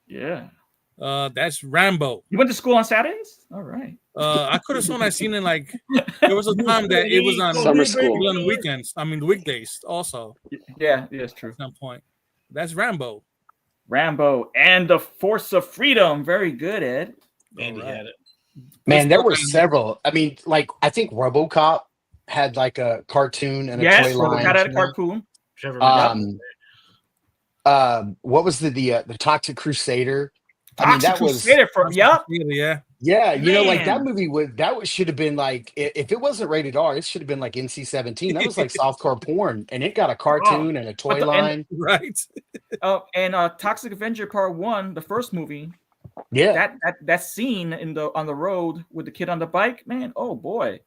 Yeah. That's Rambo. You went to school on Saturdays? All right. I could have sworn I seen it like there was a time that it was on Summer school. on the weekends. I mean the weekdays also. Yeah, it's true. At some point. That's Rambo. Rambo and the Force of Freedom. Very good, Ed. Andy had it. Man, there were several. I mean, like I think RoboCop had like a cartoon and a toy line. RoboCop had a cartoon. What was the Toxic Crusader? Toxic Crusader for yeah. You know, like that movie should have been like, if it wasn't rated R, it should have been like NC-17. That was like softcore porn, and it got a cartoon and a toy line, right? And Toxic Avenger Part 1, the first movie. Yeah, that scene on the road with the kid on the bike, man. Oh boy.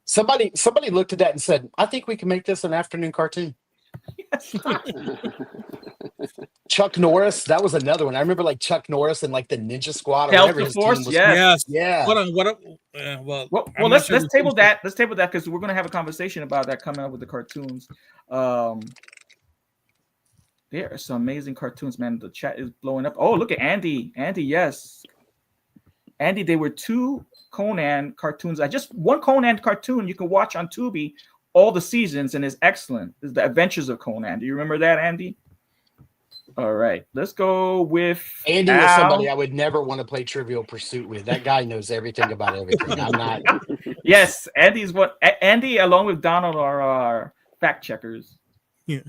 Somebody looked at that and said, "I think we can make this an afternoon cartoon." Chuck Norris, that was another one. I remember like Chuck Norris and like the Ninja Squad or whatever his team was. Yes. Yeah. Well, let's table that. Let's table that because we're gonna have a conversation about that coming up with the cartoons. There are some amazing cartoons, man. The chat is blowing up. Oh, look at Andy. Andy, yes. Andy, they were 2 Conan cartoons. Just one Conan cartoon you can watch on Tubi all the seasons and is excellent. It's The Adventures of Conan. Do you remember that, Andy? All right. Let's go with Andy is somebody I would never want to play Trivial Pursuit with. That guy knows everything about everything. I'm not. Yes, Andy along with Donald are our fact checkers. Yeah.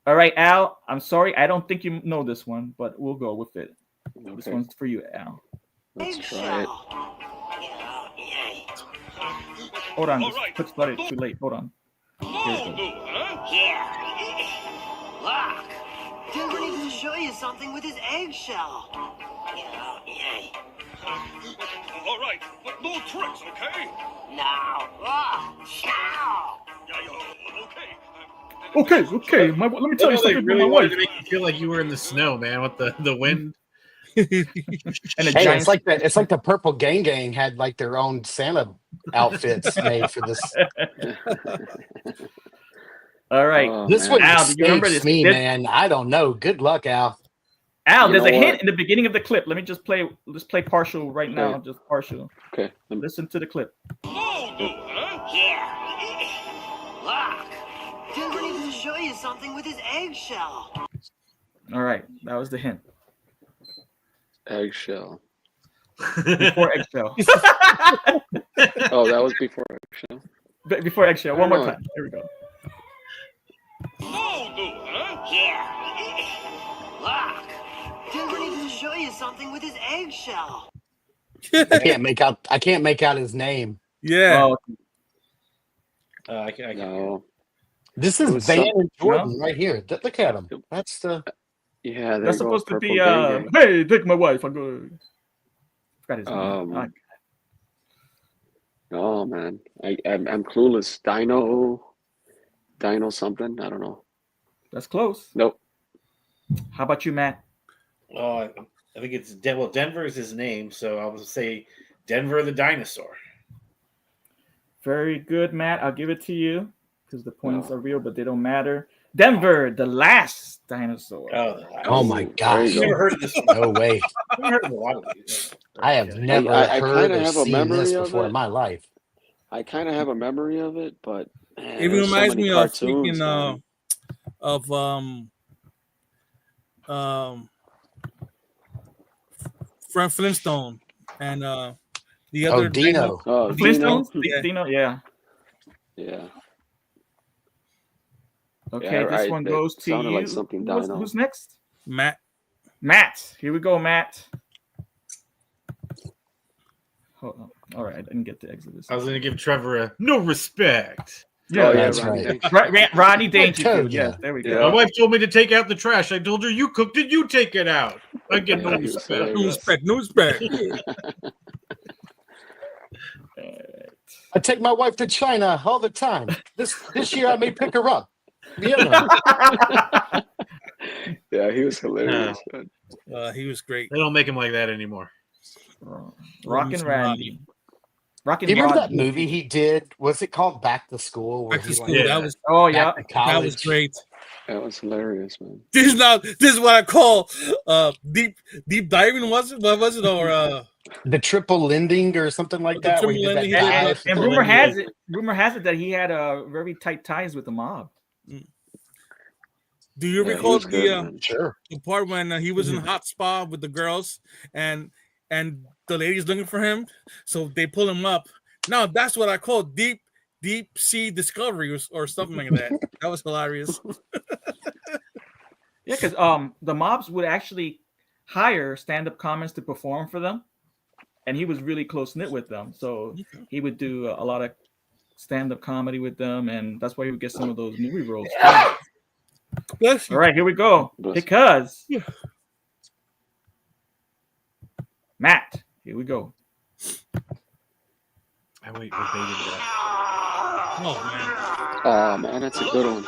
All right, Al, I'm sorry. I don't think you know this one, but we'll go with it. Okay. This one's for you, Al. Let's try it. Hold on. Let's start it too late. Hold on. Yeah. Look. Denver needs to show you something with his eggshell. All right, but no tricks, okay? Now. Okay. Okay. Let me tell you something. They really wanted to make you feel like you were in the snow, man, with the wind. And it's like the Purple Gang had like their own Santa outfits made for this. All right, this one Al, do you remember this? Man, I don't know. Good luck, Al. Al, there's a hint in the beginning of the clip. Let me just play. Let's play partial right now. Just partial. Okay. Listen to the clip. Yeah. Look. Denver needs to show you something with his eggshell. All right, that was the hint. Eggshell. Before eggshell. Oh, that was before eggshell. Before eggshell. One more time. Here we go. Yeah. Look. Denver needs to show you something with his eggshell. I can't make out his name. Yeah. I can't. No. This is Van and Jordan right here. Look at him. That's the. Yeah, that's supposed to be. Hey, take my wife. I'm good. Forgot his name. Oh man, I'm clueless. Dino something. I don't know. That's close. Nope. How about you, Matt? Oh, I think it's Denver is his name, so I would say Denver the dinosaur. Very good, Matt. I'll give it to you because the points are real, but they don't matter. Denver, the last dinosaur. Oh my gosh! Never heard of this. No way. I've heard of a lot of these. I have never heard or seen this before in my life. I kind of have a memory of it, but it reminds me of speaking of Frank Flintstone and the other Dino. Oh, Flintstones? Dino? Dino, yeah. Yeah. Okay, yeah, this one goes to you. Like something Who's next? Matt. Matt. Here we go, Matt. Hold on. All right, I didn't get to exit this. I was going to give Trevor a no respect. Yeah, that's right. Rodney Dangerfield. Yeah, there we go. My wife told me to take out the trash. I told her you cooked it, you take it out. I get no respect. No respect. I take my wife to China all the time. This year I may pick her up. Yeah, yeah, he was hilarious. He was great. They don't make him like that anymore. Rockin' Randy. you remember that movie he did? Was it called Back to School? Back to School. That was that was great. That was hilarious, man. This is what I call deep diving. Was it? What was it? Or the triple lending or something like that? Where he did that dive. And rumor has it that he had very tight ties with the mob. Do you recall the part when he was in hot spa with the girls and the ladies looking for him, so they pull him up? Now that's what I call deep sea discovery or something like that. That was hilarious. Yeah, because the mobs would actually hire stand-up comics to perform for them, and he was really close knit with them, so he would do a lot of stand-up comedy with them, and that's why he would get some of those movie roles. All right, here we go. Because Matt, here we go. I wait for baiting that. Oh man, that's a good one.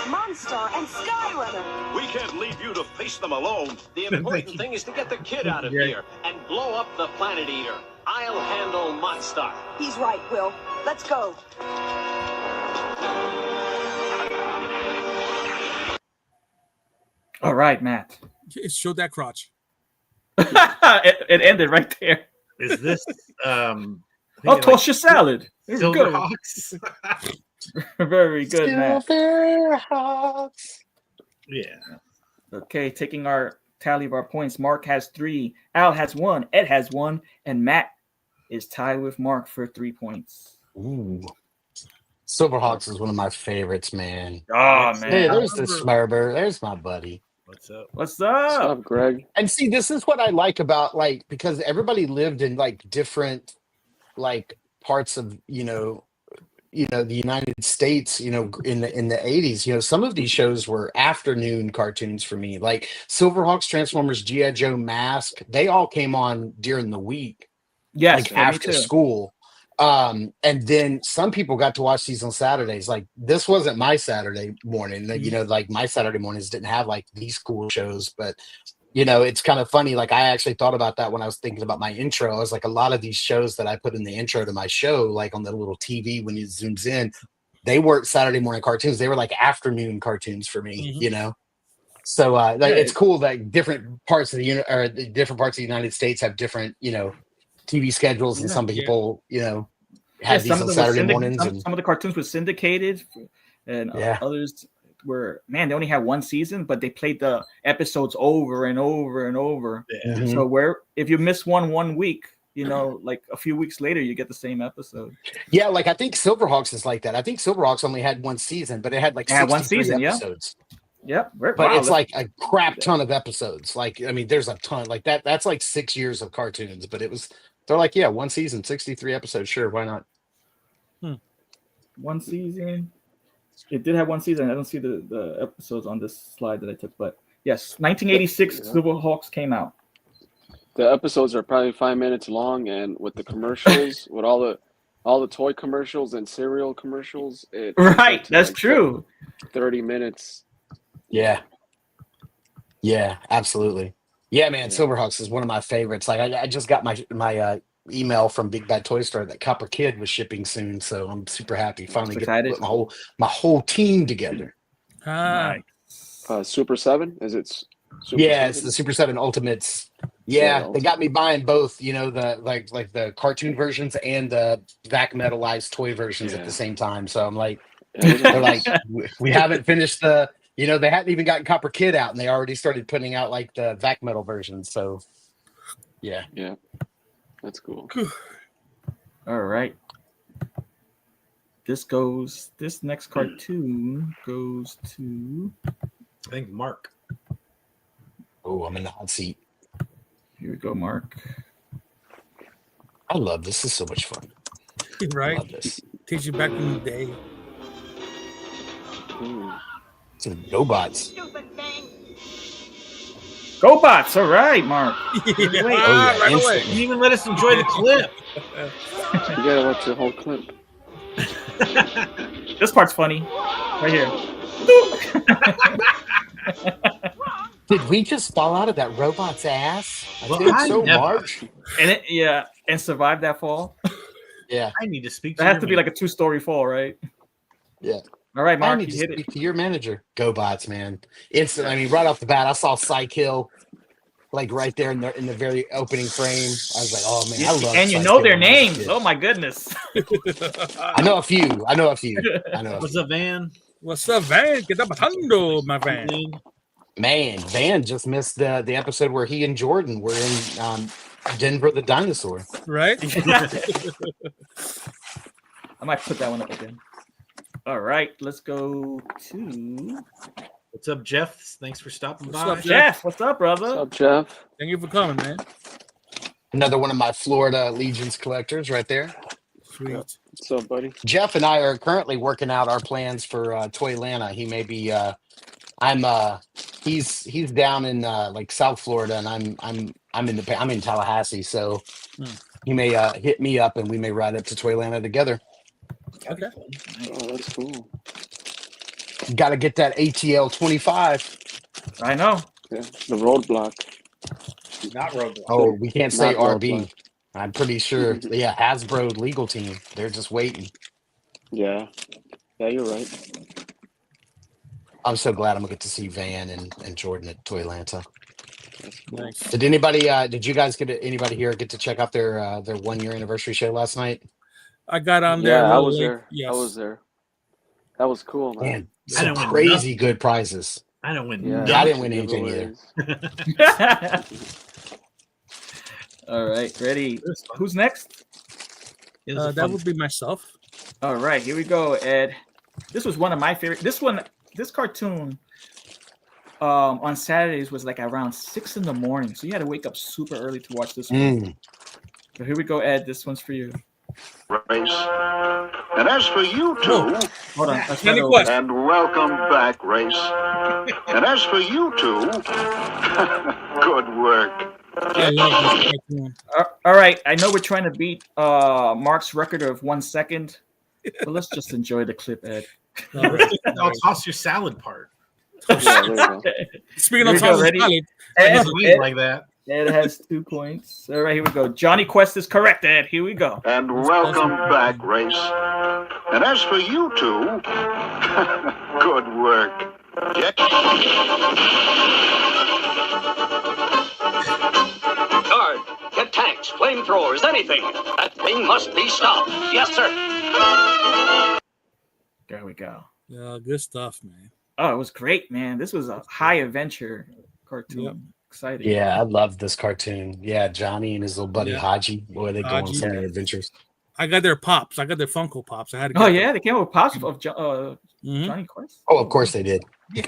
Monster and Skyrunner. We can't leave you to face them alone. The important thing is to get the kid out of here and blow up the Planet Eater. I'll handle Monster. He's right, Will. Let's go. All right, Matt. Show that crotch. it ended right there. Is this I'll toss your salad. Silverhawks? Very good, Matt. Silverhawks. Yeah. Okay, taking our tally of our points. Mark has 3, Al has 1, Ed has 1, and Matt is tied with Mark for 3 points. Ooh. Silverhawks is one of my favorites, man. Oh, man. Hey, there's the Smurber. There's my buddy. What's up? What's up? What's up, Greg? And see, this is what I like about, like, because everybody lived in like different like parts of the United States, in the 80s. Some of these shows were afternoon cartoons for me, like Silverhawks, Transformers, G.I. Joe, Mask. They all came on during the week, yes, like after school. And then some people got to watch these on Saturdays. Like this wasn't my Saturday morning. Like my Saturday mornings didn't have like these cool shows, but it's kind of funny. Like I actually thought about that when I was thinking about my intro. I was like, a lot of these shows that I put in the intro to my show, like on the little TV when it zooms in, they weren't Saturday morning cartoons. They were like afternoon cartoons for me, So it's cool that different parts of the United States have different, TV schedules, and some people, had these on Saturday mornings. Some of the cartoons were syndicated, and others were, man, they only had one season, but they played the episodes over and over and over. Mm-hmm. So if you miss one week, like a few weeks later, you get the same episode. Yeah, like I think Silverhawks is like that. I think Silverhawks only had one season, but it had like 63 one season, episodes. Yep. But it's like a crap ton of episodes. Like, I mean, there's a ton like that. That's like 6 years of cartoons, but they're like, yeah, one season, 63 episodes. Sure. Why not? One season. It did have one season. I don't see the episodes on this slide that I took, but yes, 1986 Silverhawks came out. The episodes are probably 5 minutes long, and with the commercials, with all the toy commercials and cereal commercials, that's like true. 30 minutes. Yeah, absolutely. Yeah, man, Silverhawks is one of my favorites. Like I just got my email from Big Bad Toy Store that Copper Kid was shipping soon, so I'm super happy. Finally get to put my whole team together. Nice. Super 7? Is it? Super 7? It's the Super 7 Ultimates. Yeah, they got me buying both. The like the cartoon versions and the vac metalized toy versions at the same time. So I'm like, they're like, we haven't finished the. They hadn't even gotten Copper Kid out, and they already started putting out like the vac metal versions. So, yeah, that's cool. All right. This next cartoon goes to, I think, Mark. Oh, I'm in the hot seat. Here we go, Mark. I love this. This is so much fun. Right? I love this. Takes you back in the day. Some GoBots. GoBots. All right, Mark. Right away. You even let us enjoy the clip. You gotta watch the whole clip. This part's funny. Right here. Did we just fall out of that robot's ass? I think so, March. And survive that fall. Yeah. I need to speak. That has to be like a 2-story fall, right? Yeah. All right, I Mark, need you to hit speak it. to your manager. Go Bots, man. Instantly. I mean, right off the bat, I saw Psych Hill like right there in the very opening frame. I was like, oh man, I love And you Psych know Hill their when I was a names. kid. Oh my goodness. I know a few. What's up, Van? What's up, Van? Get up, hundo, my Van. Man, Van just missed the episode where he and Jordan were in Denver the Dinosaur. Right? I might put that one up again. All right, let's go to. What's up, Jeff? Thanks for stopping by. What's up, Jeff? What's up, brother? What's up, Jeff? Thank you for coming, man. Another one of my Florida Legions collectors right there. Sweet. What's up, buddy? Jeff and I are currently working out our plans for Toylanta. He may be he's down in like South Florida, and I'm in Tallahassee, so he may hit me up and we may ride up to Toylanta together. Okay. Oh, that's cool. Got to get that ATL 25. I know. Yeah, the roadblock. Not Roadblock. Oh, we can't say Not RB. roadblock. I'm pretty sure. Yeah, Hasbro legal team. They're just waiting. Yeah. Yeah, you're right. I'm so glad I'm gonna get to see Van and Jordan at Toylanta. Nice. Did anybody here get to check out their 1-year anniversary show last night? I got on there. Yeah, I little was late. there. Yes. I was there. That was cool, man. Man, some crazy good prizes. I don't win. Yeah, I didn't win anything either. All right, ready. Who's next? That would be myself. All right, here we go, Ed. This was one of my favorite. This cartoon on Saturdays was like around 6 a.m, so you had to wake up super early to watch this one. So here we go, Ed. This one's for you. Race. And as for you two, Hold on. and welcome back, Race. And as for you two, good work. I love this cartoon. All right, I know we're trying to beat Mark's record of 1 second, but let's just enjoy the clip, Ed. I'll toss your salad part. Speaking of tossing salad, Ed, like that. Ed has 2 points. All right, here we go. Johnny Quest is correct, Ed. Here we go. And welcome back, Race. And as for you two, good work. Guard, get tanks, flamethrowers, anything. That thing must be stopped. Yes, sir. There we go. Yeah, good stuff, man. Oh, it was great, man. This was a high adventure cartoon. Yep. Exciting. Yeah, I love this cartoon. Yeah, Johnny and his little buddy Yeah. Haji. Boy, they go on Haji. so many adventures. I got their pops. I got their Funko Pops. I had to get Oh them. yeah, they came up with pops of Johnny Quest. Oh, of course they did. Yeah.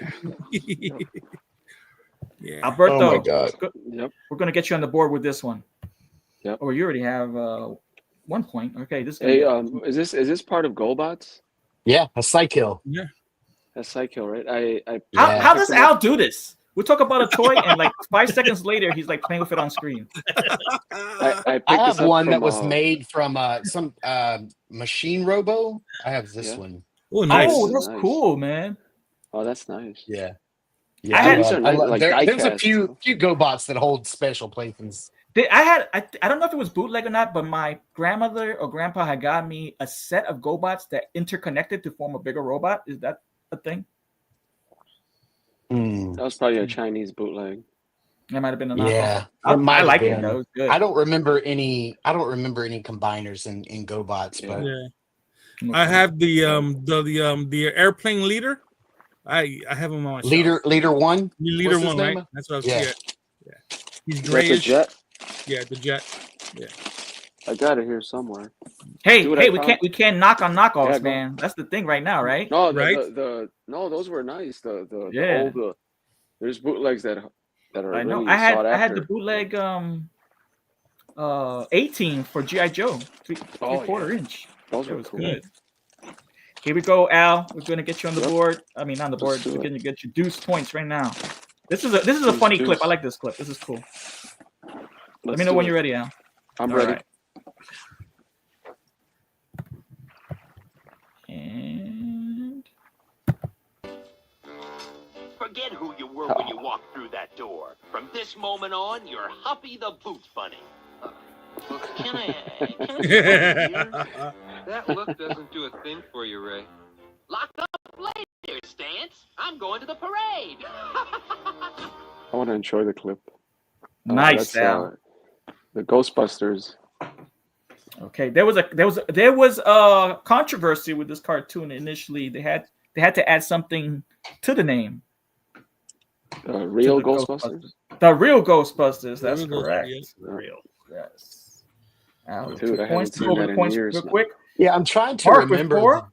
Alberto, Oh my God. We're gonna get you on the board with this one. Yep. Oh, you already have 1 point. Okay, this. Hey, is this part of GoBots? Yeah, a Psych Hill. Yeah. That's Psycho, right? How does Al do this? We talk about a toy, and like 5 seconds later, he's like playing with it on screen. I have one that was made from some machine robo. I have this one. Oh, nice. Oh, that's cool, man. Oh, that's nice. Yeah. These are nice, like there's a die-cast. few GoBots that hold special places. I don't know if it was bootleg or not, but my grandmother or grandpa had got me a set of GoBots that interconnected to form a bigger robot. Is that a thing? That was probably a Chinese bootleg. That might have been a knockoff. Yeah, I like been. it though. It was good. I don't remember any combiners in GoBots, but Yeah. I have the airplane leader. I have him on my leader one. Leader What's his one, name? right? That's what I was Yeah. yeah. He's Is that grayish. the jet? Yeah, the jet. Yeah. I got it here somewhere. Hey, See what I found? we can't knock on knockoffs, Yeah, go. man. That's the thing right now, right? No, Right? No, those were nice. The Yeah. old there's bootlegs that are I know. really I sought had the after. bootleg 18 for G.I. Joe, three-quarter inch. Those It were was cool. good. Here we go, Al. We're gonna get you on the Yep. board. I mean, on the board. Let's do We're it. gonna get you deuce points right now. This is a funny clip. I like this clip. This is cool. Let me know when you're ready, Al. I'm All ready. right. And Forget who you were when you walked through that door. From this moment on, you're Huffy the Boot Bunny. That look doesn't do a thing for you, Ray. Lock up later, Stance. I'm going to the parade. I want to enjoy the clip. Nice, Al. The Ghostbusters. Okay, there was a controversy with this cartoon initially. They had to add something to the name. Real Ghostbusters? The real Ghostbusters. That's correct. The real. Yes. Al, Dude, I haven't seen over that the in points years real now. quick. Yeah, I'm trying to Marc with remember. 4.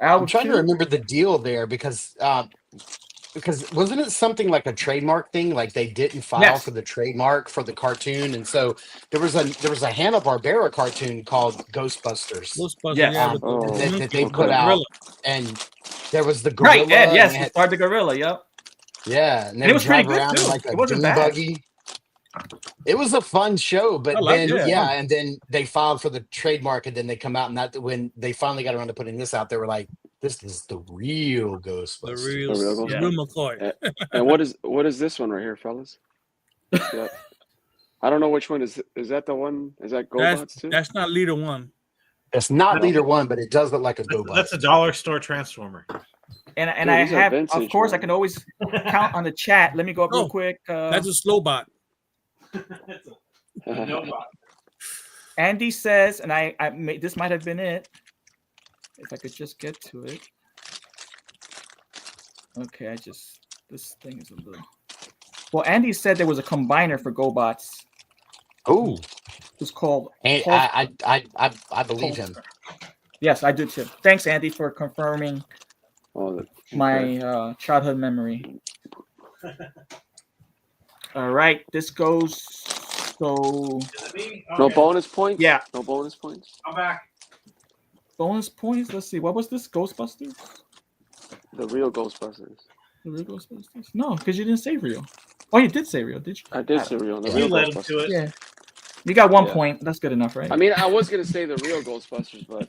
Al I'm with trying 2. to remember the deal there because wasn't it something like a trademark thing? Like they didn't file for the trademark for the cartoon, and so there was a Hanna-Barbera cartoon called Ghostbusters. That they put out, and there was the gorilla. Right, Ed, yes, and it started the gorilla. Yep. Yeah, and they it would was pretty drive good around too. in like a It wasn't dune bad. buggy. It was a fun show, but then and then they filed for the trademark, and then they come out, and that when they finally got around to putting this out, they were like, "This is the real Ghostbusters." The real McCoy. And what is this one right here, fellas? Yeah. I don't know which one is. Is that the one? Is that GoBots too? That's not Leader 1. It's not Leader 1, but it does look like a GoBot. That's a dollar store transformer. And Dude, I these are have, vintage, of course, man. I can always count on the chat. Let me go up real quick. That's a slow bot. Andy says, and I this might have been it. If I could just get to it. Okay, this thing is a little. Well, Andy said there was a combiner for GoBots. Oh, it's called. I believe him. Yes, I do too. Thanks, Andy, for confirming my childhood memory. All right, this goes so. No bonus points. Yeah, no bonus points. I'm back. Bonus points. Let's see. What was this? Ghostbusters. The real Ghostbusters. The real Ghostbusters. No, because you didn't say real. Oh, you did say real, did you? I did say real. The You real led him Ghostbusters. to it. Yeah. You got 1 point. That's good enough, right? I mean, I was gonna say the real Ghostbusters, but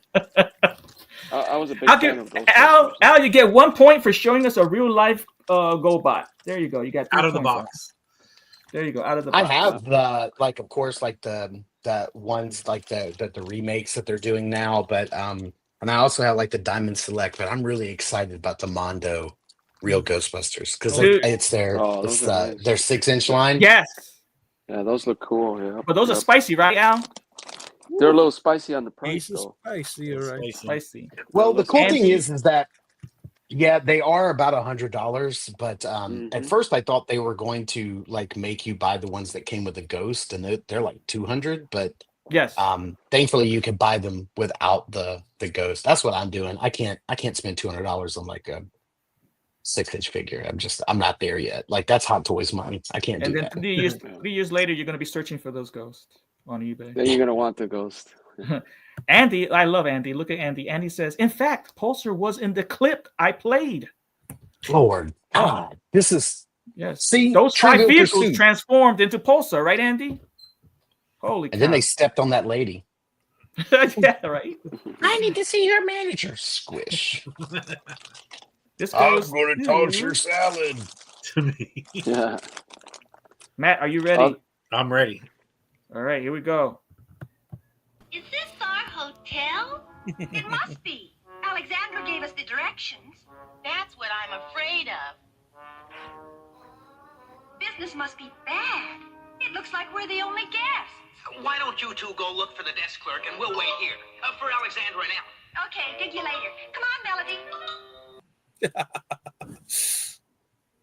I was a big fan of Ghostbusters. Al, you get 1 point for showing us a real life GoBot. There you go. You got 3 Out of the points box. There you go. Out of the box. I have the of course, like the ones like the remakes that they're doing now, but and I also have like the Diamond Select, but I'm really excited about the Mondo real Ghostbusters because it's their nice. their 6-inch line. Yes. Yeah, those look cool. Yeah, but those are spicy, right, Al? They're a little spicy on the price, though. Spicy, right? Spicy. Well, the cool thing is that they are about $100, but at first I thought they were going to like make you buy the ones that came with a ghost, and they're like $200. But yes, thankfully you can buy them without the ghost. That's what I'm doing. I can't spend $200 on like a 6-inch figure. I'm not there yet. Like that's Hot Toys money. I can't do that. 3 years later, you're gonna be searching for those ghosts on eBay. Then you're gonna want the ghost. Andy, I love Andy. Look at Andy. Andy says, in fact, Pulsar was in the clip I played. Lord God, this is See, those 5 vehicles transformed into Pulsar, right, Andy? Holy cow. And then they stepped on that lady. Yeah, right. I need to see your manager. Squish. This goes, I'm going to toss your salad to me. Yeah. Matt, are you ready? I'm ready. All right, here we go. Is this our hotel? It must be. Alexandra gave us the directions. That's what I'm afraid of. Business must be bad. It looks like we're the only guests. Why don't you two go look for the desk clerk and we'll wait here for Alexandra and Al. Okay, dig you later. Come on, Melody.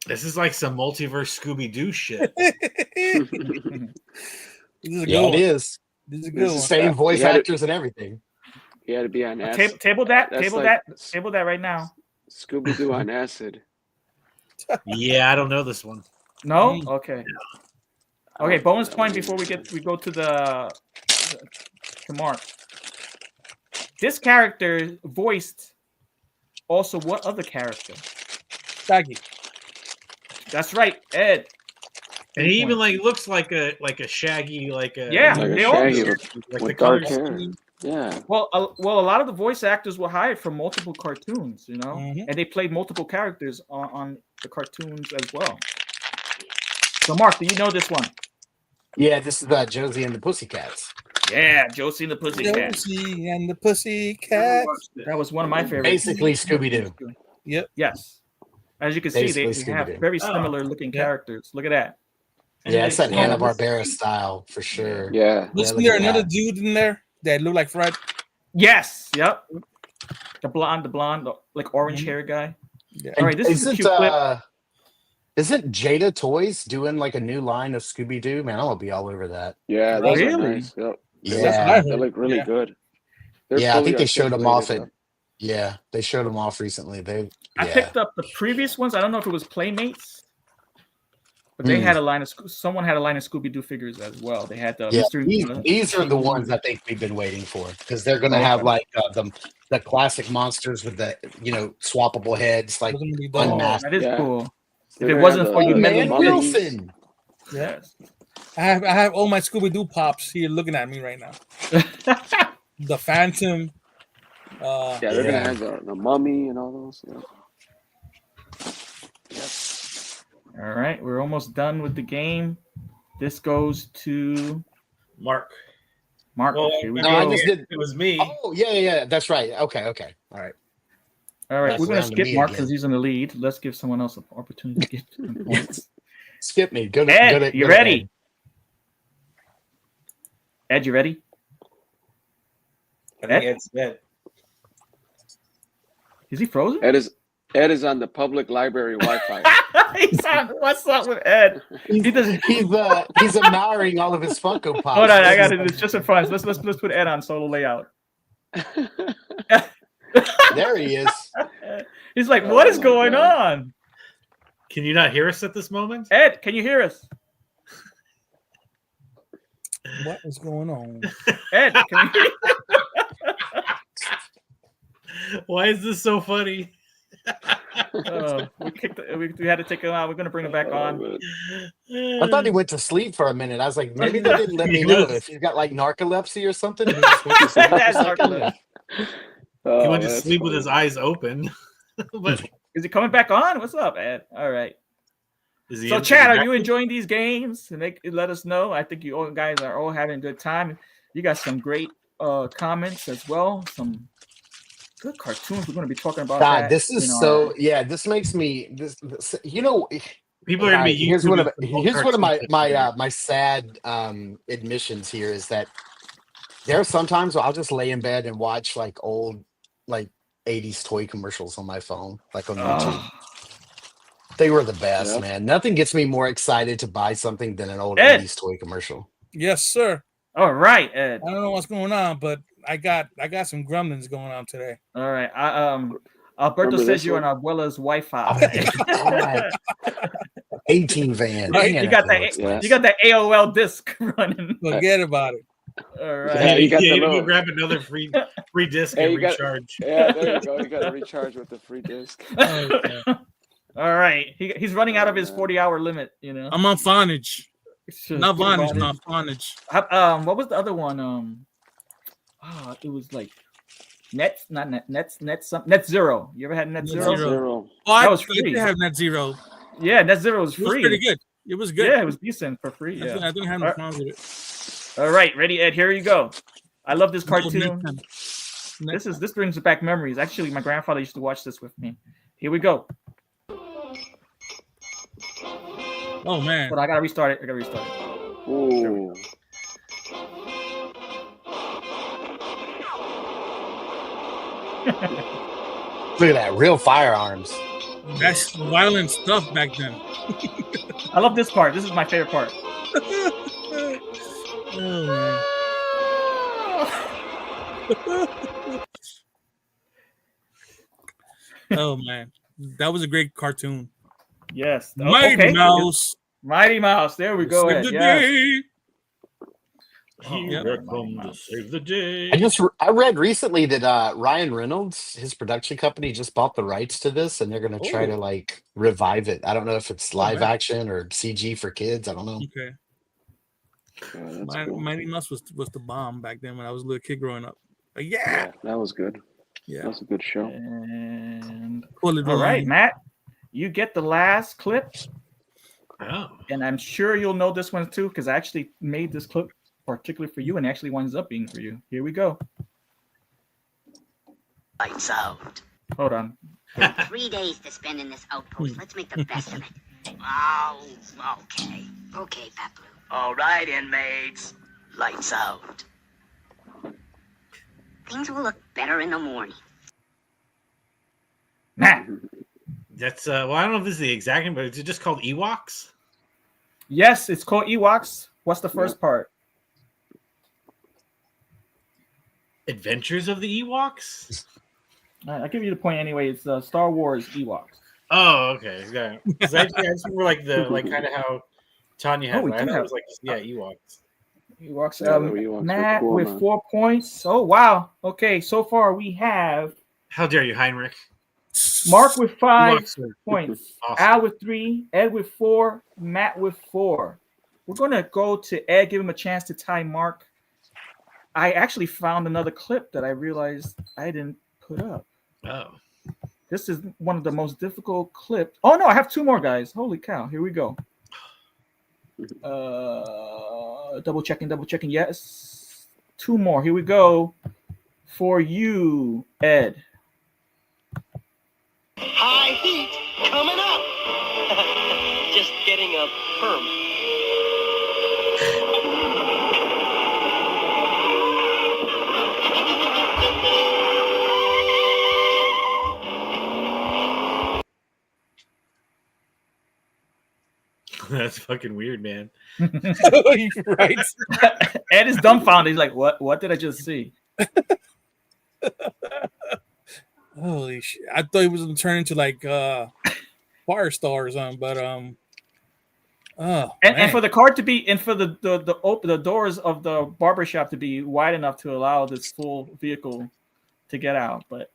This is like some multiverse Scooby-Doo shit. Yeah, it is. This is a good one. Same voice actors and everything. You had to be on acid. Table that right now. Scooby-Doo on acid. Yeah, I don't know this one. No? Okay. Okay, bonus point before we go to Marc. This character voiced also what other character? Shaggy. That's right, Ed. And he even like looks like a Shaggy, like a they all do. Like with dark hair. Yeah. Well, a lot of the voice actors were hired from multiple cartoons, you know, and they played multiple characters on the cartoons as well. So, Marc, do you know this one? Yeah, this is Josie and the Pussycats. Yeah, Josie and the Pussycats. Josie and the Pussycats. That was one of my favorites. Basically Scooby-Doo. Yep. Yes. As you can see, they have very similar looking characters. Look at that. Yeah, it's that Hanna-Barbera style for sure. Yeah. Wasn't there another dude in there that looked like Fred? Yes. Yep. The blonde, like orange hair guy. Yeah. All right, this is a cute clip. Isn't Jada Toys doing like a new line of Scooby-Doo? Man, I'm gonna be all over that. Yeah, those are Really? nice. Yep. Yeah. They look really good. Yeah, I think they showed them off at. Yeah, they showed them off recently. I picked up the previous ones. I don't know if it was Playmates, but they had a line of someone had a line of Scooby-Doo figures as well. They had the mystery. These are the ones I think we've been waiting for because they're gonna have like the classic monsters with the swappable heads, like unmasked. That is cool. If it wasn't for you, Man Wilson. Yes. I have all my Scooby-Doo pops here looking at me right now. The Phantom. They're gonna have the Mummy and all those. Yeah. All right, we're almost done with the game. This goes to Mark. Well, here we go. It was me. Oh yeah, that's right. Okay, all right. All right, we're gonna skip Mark because he's in the lead. Let's give someone else an opportunity to get some points. Skip me. Go Ed, you ready? Ed, you ready? I think Ed's dead. Is he frozen? Ed is on the public library Wi-Fi. He's on. What's up with Ed? He's admiring all of his Funko Pops. Hold on, I got it. It's just in front. Let's put Ed on solo layout. There he is. He's like, what is going on? Can you not hear us at this moment? Ed, can you hear us? What is going on? Ed, can you hear Why is this so funny? We had to take him out. We're going to bring him back on. I thought he went to sleep for a minute. I was like, maybe they didn't let me know if he's got like narcolepsy or something. He went to sleep with his eyes open. But is he coming back on? What's up, Ed? All right. So, Chad, are you enjoying these games? And let us know. I think you all guys are all having a good time. You got some great comments as well. Some good cartoons. We're going to be talking about that. This is this makes me people are going to be. Here's one of my sad admissions here is that there are sometimes where I'll just lay in bed and watch like old 80s toy commercials on my phone, like on YouTube. They were the best, man. Nothing gets me more excited to buy something than an old 80s toy commercial. Yes, sir. All right, Ed. I don't know what's going on, but I got some gremlins going on today. All right. Alberto says you're on Abuela's Wi-Fi. 18 van. Right. You got that AOL disc running. Forget about it. All right. You go grab another free disc and recharge. There you go. You got to recharge with the free disc. Okay. All right. He's running out of his 40-hour limit. I'm on Phonage. Not Vonage, not Phonage. What was the other one? It was like Net Zero. You ever had Net Zero? Oh, that was free. I did have Net Zero. Yeah, Net Zero was free. It was pretty good. It was good. Yeah, it was decent for free. Yeah. I didn't have no problems with it. All right, ready, Ed? Here you go. I love this cartoon. This brings back memories. Actually, my grandfather used to watch this with me. Here we go. Oh man! But I gotta restart it. Ooh. Look at that, real firearms. That's violent stuff back then. I love this part. This is my favorite part. Oh man. Oh man, that was a great cartoon. Yes, Mighty Mouse. Mighty Mouse. There we go. Save the day. Here come to save the day. I read recently that Ryan Reynolds, his production company, just bought the rights to this, and they're going to try to revive it. I don't know if it's live action or CG for kids. I don't know. Okay. Cool. Mighty Mouse was the bomb back then when I was a little kid growing up. Yeah, that was good. Yeah, that was a good show. And all right, Matt, you get the last clip. Oh. And I'm sure you'll know this one too, because I actually made this clip particularly for you, and actually winds up being for you. Here we go. Lights out. Hold on. 3 days to spend in this outpost. Let's make the best of it. Oh, okay. Okay, Fat Blue. All right, inmates. Lights out. Things will look better in the morning. That's well, I don't know if this is the exact name, but is it just called Ewoks? Yes, it's called Ewoks. What's the first part? Adventures of the Ewoks? I'll give you the point anyway. It's Star Wars Ewoks. Oh, okay. Yeah. I just remember like kind of how Tanya had. Oh, we I do thought have- it was like Ewoks. Ewoks. Ewoks Matt were cool, with man. 4 points. Oh wow. Okay, so far we have How dare you, Heinrich? Mark with 5 Ewoks are points, awesome. Al with 3, Ed with 4, Matt with 4. We're gonna go to Ed, give him a chance to tie Mark. I actually found another clip that I realized I didn't put up. Oh. This is one of the most difficult clips. Oh no, I have 2 more, guys. Holy cow! Here we go. Double checking. Yes, 2 more. Here we go for you, Ed. High heat coming up. Just getting a perm. That's fucking weird, man. Right. Ed is dumbfounded. He's like, "What? What did I just see?" Holy shit! I thought he was gonna turn into like Firestar or something, but and for the card to be, and for the doors of the barbershop to be wide enough to allow this full vehicle to get out. But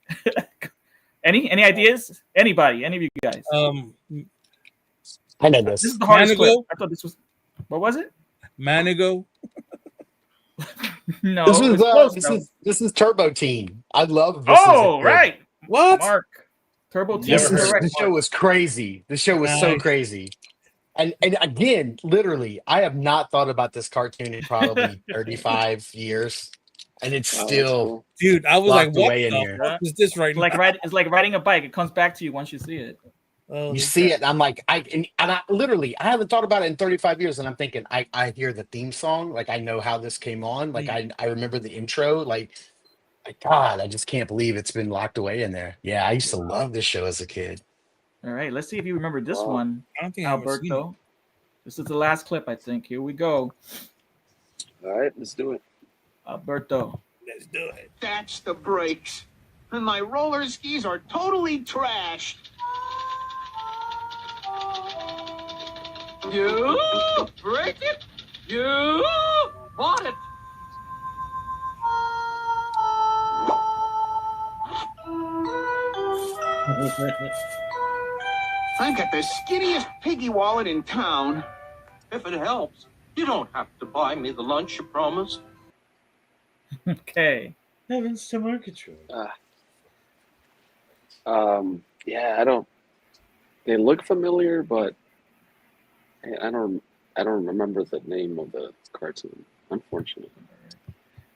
any ideas? Anybody? Any of you guys? I know this. This is the hardest Manigo? clip. I thought this was. What was it? Manigo. No, This is Turbo Team. I love this. Oh, right. What? Mark. Turbo Team. The show was crazy. The show was so Nice. crazy. And again, literally, I have not thought about this cartoon in probably 35 years. And it's still Dude, I was like, locked what away in the here. fuck is this right now? It's like riding a bike. It comes back to you once you see it. You see it, and I'm like, I literally, I haven't thought about it in 35 years, and I'm thinking, I hear the theme song, like I know how this came on, like I remember the intro, like God, I just can't believe it's been locked away in there. Yeah, I used to love this show as a kid. All right, let's see if you remember this one. I don't think I ever seen Alberto. This is the last clip, I think. Here we go. All right, let's do it. Alberto. Let's do it. That's the brakes. And my roller skis are totally trashed. You break it. You bought it. I got the skinniest piggy wallet in town. If it helps, you don't have to buy me the lunch you promised. Okay. Heavens to Murgatroyd. Yeah, I don't. They look familiar, but I don't remember the name of the cartoon. Unfortunately.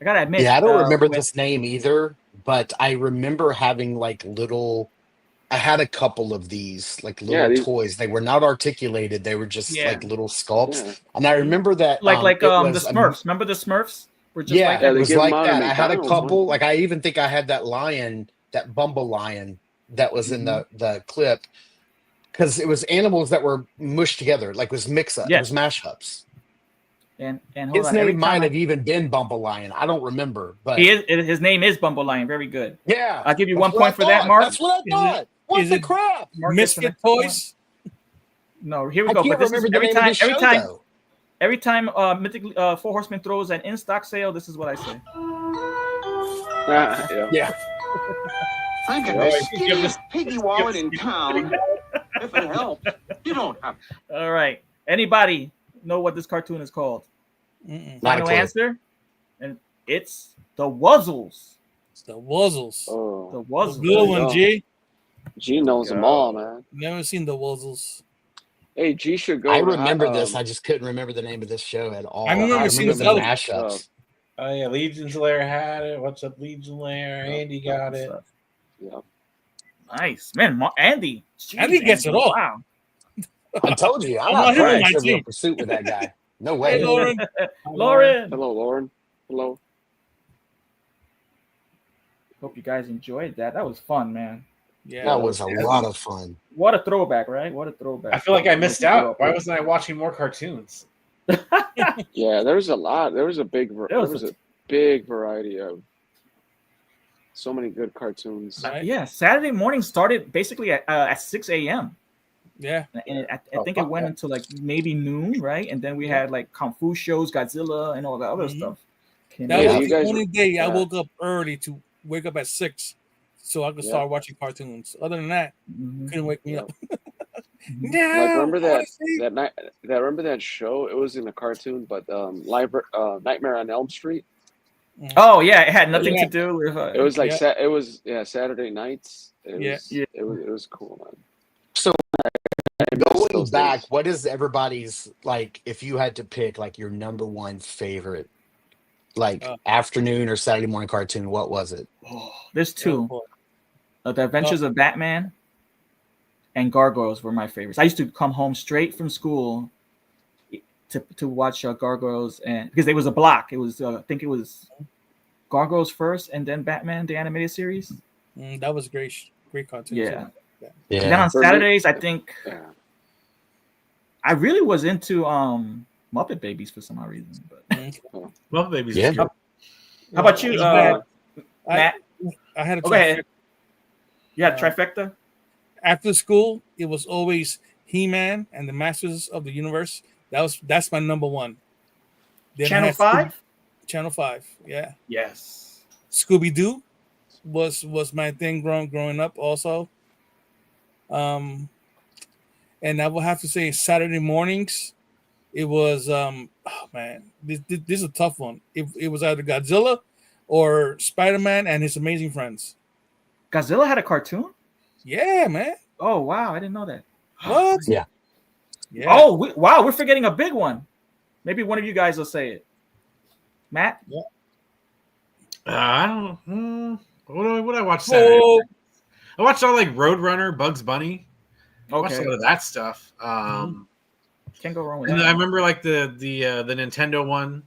I gotta admit. Yeah, I don't remember this name either, but I remember having like little. I had a couple of these like little toys. They were not articulated; they were just like little sculpts. Yeah. And I remember that the Smurfs. Remember the Smurfs? Were just yeah, like that. it was like that. I had a couple. Like I even think I had that lion, that Bumble lion, that was in the clip, because it was animals that were mushed together, like it was mix-up, it was mashups. And his name might have even been Bumble Lion. I don't remember, but his name is Bumble Lion. Very good. Yeah, I'll give you 1 point for that, Mark. That's what I thought. What the crap? Misfit Toys? No, here we go. But this is every time Mythic Four Horsemen throws an in-stock sale, this is what I say. Yeah. I got the skinniest piggy wallet in town. If it helps, you don't have to. All right. Anybody know what this cartoon is called? Final answer? And it's the Wuzzles. It's the Wuzzles. Oh, the Wuzzles. Good one, G. G knows them all, man. Never seen the Wuzzles. Hey, G should go. I remember this. I just couldn't remember the name of this show at all. I remember seeing the mashups. Oh yeah, Legion's Lair had it. What's up, Legion Lair? Andy got it. Yeah. Nice, man. Andy. Jeez, Andy gets it all. Wow. I told you, I'm not playing Trivial Pursuit with that guy. No way. Hey, Lauren. Lauren. Hello, Lauren. Hello. Hope you guys enjoyed that. That was fun, man. Yeah, that was a lot of fun. What a throwback, right? What a throwback. I feel like I missed out. Why wasn't I watching more cartoons? Yeah, there's a lot. There was a big variety of so many good cartoons. Yeah, Saturday morning started basically at 6 a.m. Yeah, and I think it went into like maybe noon, right? And then we had like kung fu shows, Godzilla, and all that other stuff. That was the only day I woke up early to wake up at 6, so I could start watching cartoons. Other than that, couldn't wake me up. Like, remember that night? Remember that show? It was in a cartoon, but Nightmare on Elm Street. Oh yeah, it had nothing to do with. It was like Saturday nights. It was cool, man. So going back, what is everybody's like? If you had to pick like your number one favorite, like afternoon or Saturday morning cartoon, what was it? There's two. The Adventures of Batman and Gargoyles were my favorites. I used to come home straight from school to watch Gargoyles, and because it was a block. It was I think it was Gargoyles first, and then Batman the animated series. That was great cartoon. Yeah. And then on Saturdays, I think I really was into Muppet Babies for some odd reason. But Muppet Babies. Yeah. How about you, Matt? I had a go ahead. You had a trifecta? After school, it was always He-Man and the Masters of the Universe. That's my number one. Then Channel 5? Channel 5, yeah. Yes. Scooby-Doo was my thing growing up also. And I will have to say Saturday mornings, it was this is a tough one. It was either Godzilla or Spider-Man and His Amazing Friends. Godzilla had a cartoon? Yeah, man. Oh wow, I didn't know that. What? Yeah. Oh wow, we're forgetting a big one. Maybe one of you guys will say it. Matt? Yeah. I don't know. What I watch Saturday? I watched all like Roadrunner, Bugs Bunny. I watched a lot of that stuff. Can't go wrong with and that. I remember like the Nintendo one.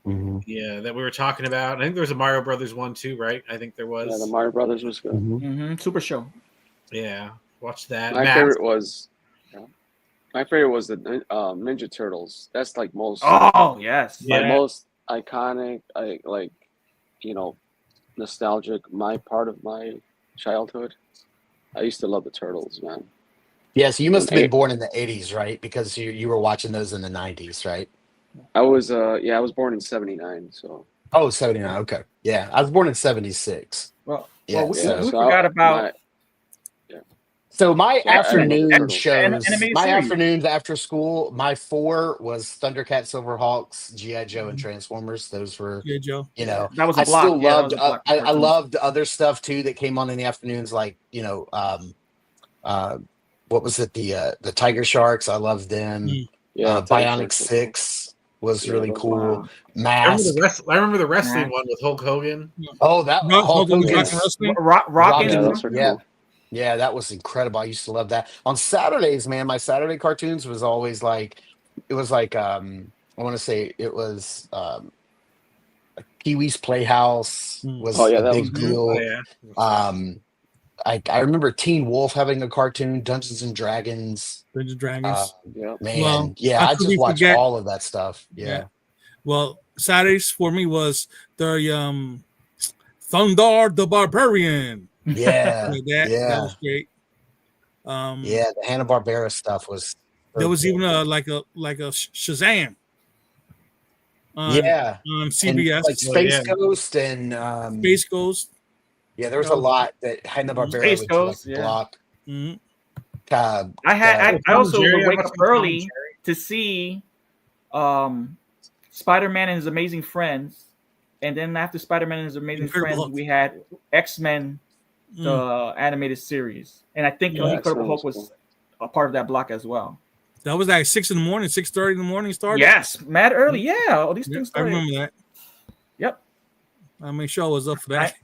Mm-hmm. Yeah, that we were talking about. I think there was a Mario Brothers one too, right? I think there was. Yeah, the Mario Brothers was good. Mm-hmm. Super Show. Yeah, watch that. My favorite was the Ninja Turtles. That's like most. Oh yes, most iconic. Nostalgic. My part of my childhood. I used to love the Turtles, man. Yeah, so you must have been born in the 80s, right? Because you were watching those in the 90s, right? I was born in 79, so. Oh, 79, okay. Yeah, I was born in 76. We forgot about. So my afternoon shows, my series. afternoons after school, my 4 was Thundercats, Silverhawks, G.I. Joe, and Transformers. Those were, G.I. Joe. That was a I block. still loved, I loved other stuff too that came on in the afternoons, like, what was it? The Tiger Sharks. I loved them. Bionic 6 was really cool. Wow. Mask. I remember the wrestling one with Hulk Hogan. Oh, that Hulk Hogan. Rockin'. Yeah, that was incredible. I used to love that. On Saturdays, man, my Saturday cartoons was always like, I want to say it was Pee-wee's Playhouse was a big deal. I remember Teen Wolf having a cartoon, Dungeons and Dragons. Man, I just watched all of that stuff. Yeah. Well, Saturdays for me was the Thundar the Barbarian. Yeah, that was great. The Hanna-Barbera stuff was. There was even like a Shazam. On CBS, and like Space Ghost and Space Ghost. Yeah, there was a lot that Hanna-Barbera would block. Mm-hmm. I also would wake up early to see Spider-Man and His Amazing Friends, and then after Spider-Man and His Amazing Friends, we had X-Men, the animated series, and I think Incredible Hulk was a part of that block as well. That was like 6 in the morning, 6:30 in the morning started. Yes, mad early. Yeah, all these things started. I remember that. Yep. I made sure I was up for that.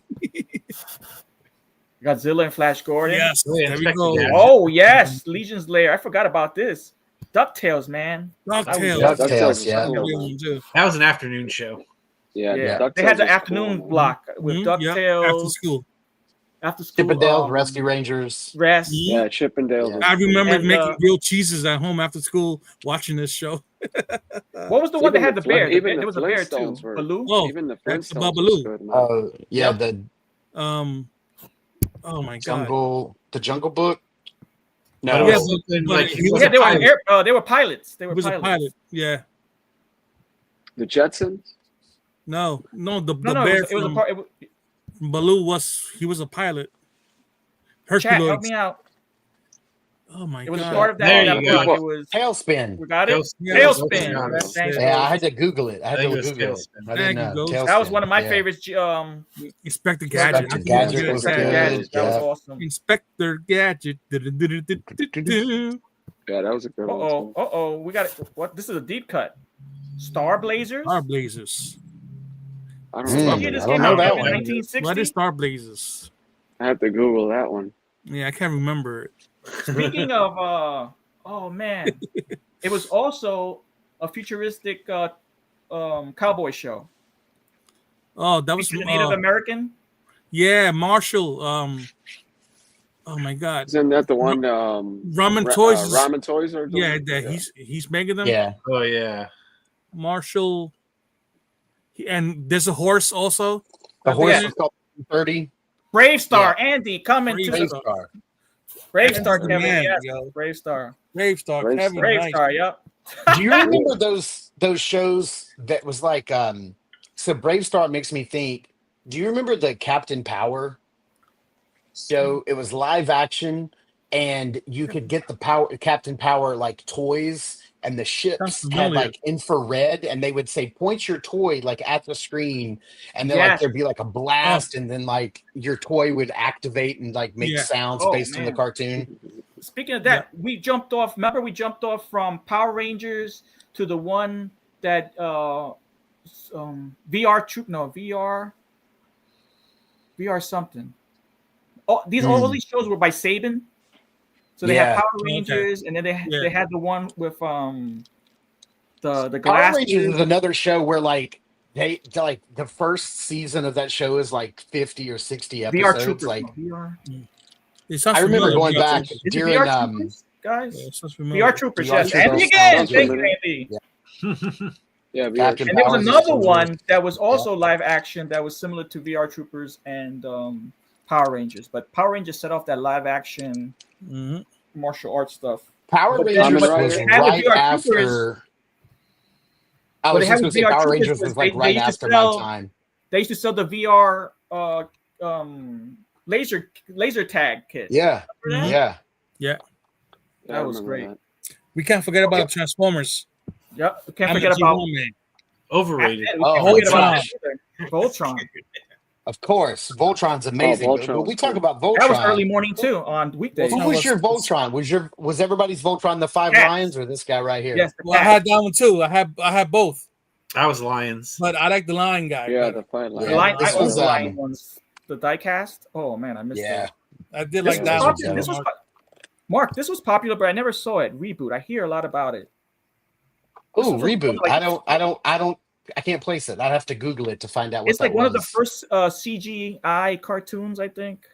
Godzilla and Flash Gordon. Yes, there we go. Oh yes, Legion's Lair. I forgot about this. DuckTales, man. DuckTales, yeah. That was an afternoon show. Yeah. They had the afternoon block with DuckTales. After school. Chippendales, Rescue Rangers. Rest. Yeah, Chippendales. I remember making grilled cheeses at home after school watching this show. What was the one that had the bear? There was a bear too. Baloo. Oh, even the that's Flintstones Baloo. Oh yeah, the oh my god, the Jungle Book. No, they were pilots. They were was pilots. a pilot. Yeah. The Jetsons. No, the No, bear it was a from part. Baloo was a pilot. Chat, help Hercules. me out. Oh my god! It was a part of that. There you block. go. It was Tailspin. We got it. Tailspin. Tailspin. Yeah, I had to Google it. I think it was Google it. Tailspin. I didn't know. That was one of my Yeah. favorites. Inspector Gadget. Inspector Gadget was good. That was awesome. Inspector Gadget. Yeah, that was a good one. Uh-oh. We got it. What? This is a deep cut. Star Blazers? Star Blazers. I don't know. I don't know that one. 1960? What is Star Blazers? I have to Google that one. Yeah, I can't remember it. Speaking of, oh man, it was also a futuristic cowboy show. Oh, that was Native American. Yeah, Marshall. Oh my god! Isn't that the one? Ramen Toys. Ramen Toys, or yeah, he's making them. Yeah. Oh yeah. Marshall. And there's a horse also. The horse is called 30. Brave Star, Andy, coming to Brave Star. Brave Star, Kevin. Man, Yes. yo. Brave Star. Brave Star. Kevin, Brave nice. Star. Yep. Do you remember those shows that was like so Brave Star makes me think, do you remember the Captain Power show? It was live action and you could get the Captain Power like toys, and the ships had like infrared, and they would say point your toy like at the screen, and then like there'd be like a blast, and then like your toy would activate and like make sounds based on the cartoon. Speaking of that, we jumped off. Remember, we jumped off from Power Rangers to the one that VR something. All these shows were by Saban. So they had Power Rangers, and then they had the one with the Power glass. Rangers is another show where like they like the first season of that show is like 50 or 60 episodes. VR Troopers, like VR. I remember going back during guys. VR Troopers, yes. And again, thank you, Andy. Yeah, and there was another one that was also live action that was similar to VR Troopers and Power Rangers, but Power Rangers set off that live action martial arts stuff. Power Rangers was right after. I was just going to say Power Rangers was like right after my time. They used to sell the VR laser tag kit. Yeah, yeah. That was great. We can't forget about Transformers. Yep, we can't forget about overrated. Voltron. Of course, Voltron's amazing. But we talk about Voltron. That was early morning too on weekdays. Who was your Voltron? Was everybody's Voltron the Five Lions or this guy right here? Yes, well, I had that one too. I had both. I was Lions, but I like the Lion guy. Yeah, the Five Lions. I owned the Lion ones. The diecast. Oh man, I missed it. I did like that one. Mark, this was popular, but I never saw it. Reboot. I hear a lot about it. Oh, Reboot. I can't place it. I'd have to Google it to find out what it's like one of the first CGI cartoons, I think.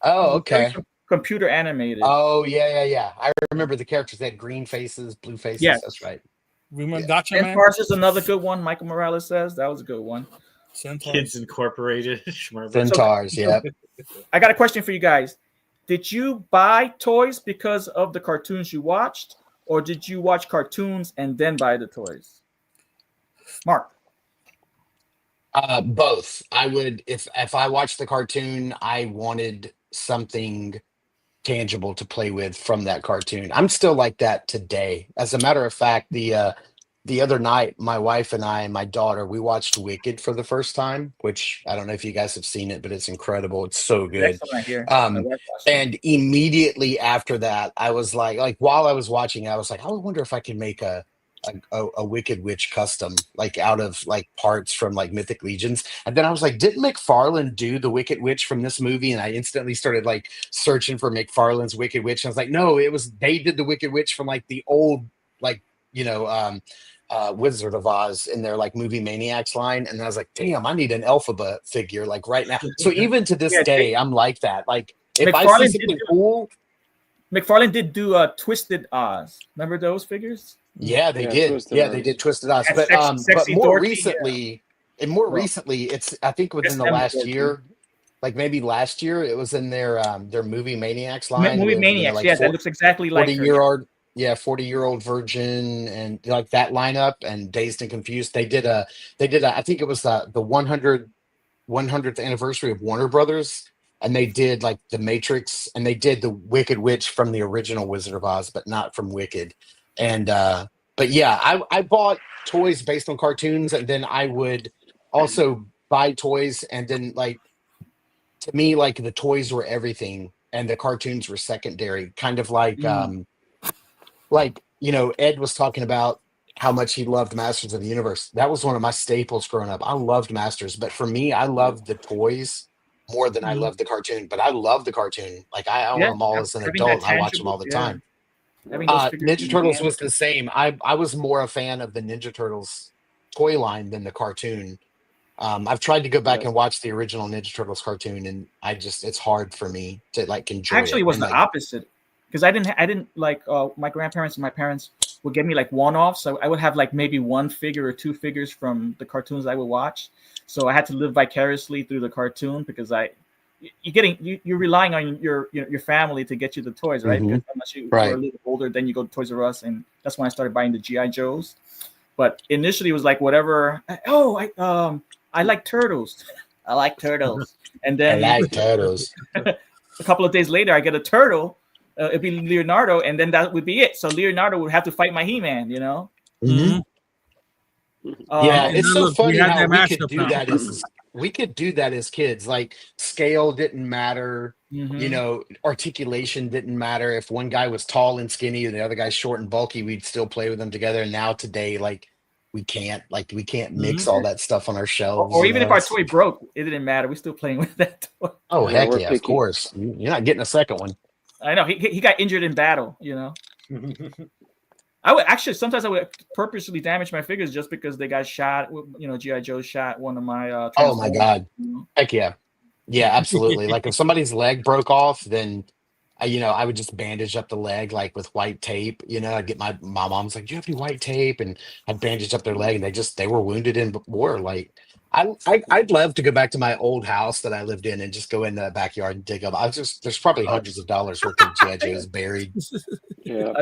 Oh, okay. Computer animated. Oh, yeah. I remember the characters that had green faces, blue faces. Yes. That's right. Remember Gotcha Man? Centaurs is another good one. Michael Morales says that was a good one. Centaurs. Kids Incorporated. Centaurs, yeah. I got a question for you guys. Did you buy toys because of the cartoons you watched, or did you watch cartoons and then buy the toys? Mark. Both. I would if I watched the cartoon, I wanted something tangible to play with from that cartoon. I'm still like that today. As a matter of fact, the the other night, my wife and I and my daughter, we watched Wicked for the first time, which I don't know if you guys have seen it, but it's incredible. It's so good. Excellent here. And immediately after that, I was like while I was watching, I was like, I wonder if I can make a Wicked Witch custom, like out of like parts from like Mythic Legions. And then I was like, didn't McFarlane do the Wicked Witch from this movie? And I instantly started like searching for McFarlane's Wicked Witch. And I was like, no, they did the Wicked Witch from like the old, like, Wizard of Oz in their like movie Maniacs line. And I was like, damn, I need an Elphaba figure like right now. So even to this day, I'm like that. Like if I see something cool. McFarlane did do Twisted Oz. Remember those figures? Yeah, they did. Yeah, they did Twisted Oz. But more recently, it's I think within the last year, like maybe last year, it was in their movie Maniacs line. Movie Maniacs, like that looks exactly like 40-year-old virgin and like that lineup and Dazed and Confused. They did a I think it was the 100th anniversary of Warner Brothers, and they did like the Matrix, and they did the Wicked Witch from the original Wizard of Oz, but not from Wicked. And but yeah, I bought toys based on cartoons, and then I would also buy toys, and then like to me, like the toys were everything and the cartoons were secondary, kind of like Ed was talking about how much he loved Masters of the Universe. That was one of my staples growing up. I loved Masters, but for me, I loved the toys more than I loved the cartoon. But I love the cartoon. Like I own them all as an adult. I watch them all the time. Ninja Turtles was the same. I was more a fan of the Ninja Turtles toy line than the cartoon. I've tried to go back and watch the original Ninja Turtles cartoon, and it's hard for me to like enjoy. Actually, it was the opposite. Because I didn't like my grandparents and my parents would give me like one-offs. So I would have like maybe one figure or two figures from the cartoons I would watch. So I had to live vicariously through the cartoon because you're relying on your family to get you the toys, right? Mm-hmm. Because unless you're a little older, then you go to Toys R Us, and that's when I started buying the G.I. Joes. But initially it was like whatever. I like turtles. I like turtles. And then I like turtles. A couple of days later, I get a turtle. It'd be Leonardo, and then that would be it. So Leonardo would have to fight my He-Man, you know. Mm-hmm. It's so funny how we could do that as kids. Like scale didn't matter, articulation didn't matter. If one guy was tall and skinny and the other guy's short and bulky, we'd still play with them together. And now today, we can't mix all that stuff on our shelves. Or even if our toy broke, it didn't matter. We're still playing with that toy. Oh heck yeah, of course. You're not getting a second one. I know he got injured in battle, you know. I would sometimes purposely damage my figures just because they got shot. G.I. Joe shot one of my. Oh my god! Heck yeah, absolutely. Like if somebody's leg broke off, then I would just bandage up the leg like with white tape. I'd get my mom's like, "Do you have any white tape?" And I'd bandage up their leg, and they were wounded in war. Like I'd love to go back to my old house that I lived in and just go in the backyard and dig up. There's probably hundreds of dollars worth of G.I. Joes buried. Yeah.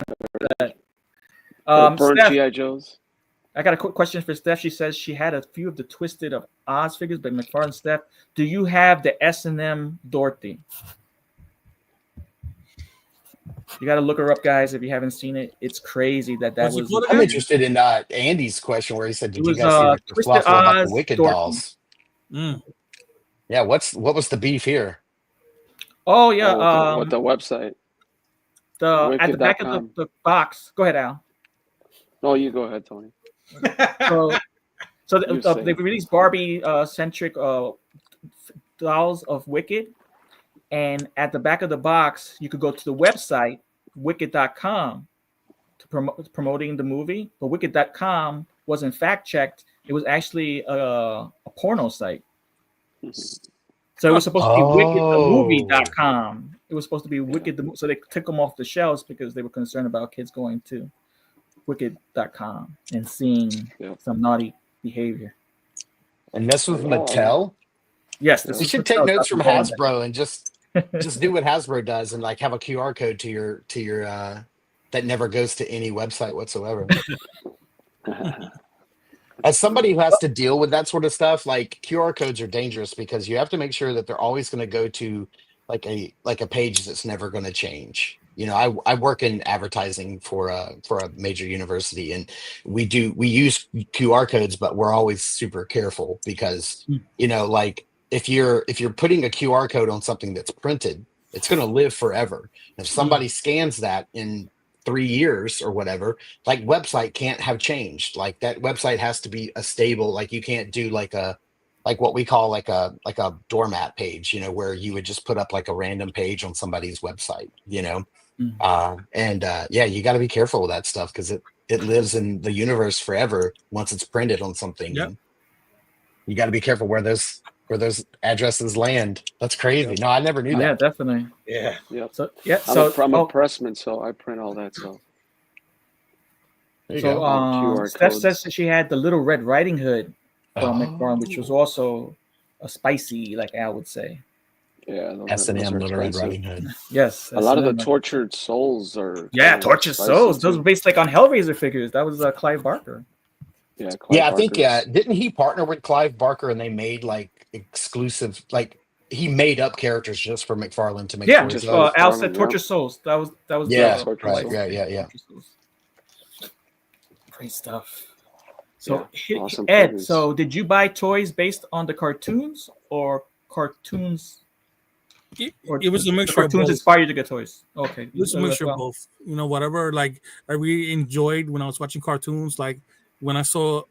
Burnt Steph, G.I. Joes. I got a quick question for Steph. She says she had a few of the Twisted of Oz figures, but McFarlane, Steph, do you have the S&M Dorothy? You got to look her up, guys, if you haven't seen it. It's crazy that was. I'm interested in Andy's question where he said, "Did you guys see the fluff about the Wicked dolls?" Yeah, what was the beef here? Oh yeah, with the website. At the back of the box. Go ahead, Al. No, you go ahead, Tony. So they released Barbie centric dolls of Wicked. And at the back of the box, you could go to the website, wicked.com, to promoting the movie. But wicked.com wasn't fact-checked. It was actually a porno site. So it was supposed to be wickedthemovie.com. It was supposed to be Wicked the movie. So they took them off the shelves because they were concerned about kids going to wicked.com and seeing some naughty behavior. And this was Mattel? Yes. You should take notes from Hasbro and just do what Hasbro does and like have a QR code to your that never goes to any website whatsoever. As somebody who has to deal with that sort of stuff, like QR codes are dangerous because you have to make sure that they're always going to go to like a page that's never going to change. I work in advertising for a major university, and we use QR codes, but we're always super careful because like if you're putting a QR code on something that's printed, it's going to live forever. If somebody scans that in 3 years or whatever, like website can't have changed. Like that website has to be a stable. Like you can't do like what we call like a doormat page, where you would just put up like a random page on somebody's website, yeah, you got to be careful with that stuff because it lives in the universe forever once it's printed on something. Yep. And you got to be careful where those addresses land. That's crazy. No, I never knew that. Yeah, definitely. Yeah. Yep. So yeah, I'm a pressman, so I print all that stuff. Steph says that she had the Little Red Riding Hood from McFarlane, which was also a spicy, like Al would say. Yeah, S&M Little Red Riding Hood. Yes, a lot of the Tortured Souls are. Yeah, Tortured Souls. Those were based like on Hellraiser figures. That was Clive Barker. Yeah, I think didn't he partner with Clive Barker and they made like exclusive, like he made up characters just for McFarlane to make. Yeah, just Al said Tortured Souls. That was yeah, right. Great stuff. So awesome Ed, figures. so did you buy toys based on the cartoons or cartoons? It was a mixture. Cartoons of both. inspired you to get toys. Okay, it was a mixture of both. Whatever like I really enjoyed when I was watching cartoons. Like when I saw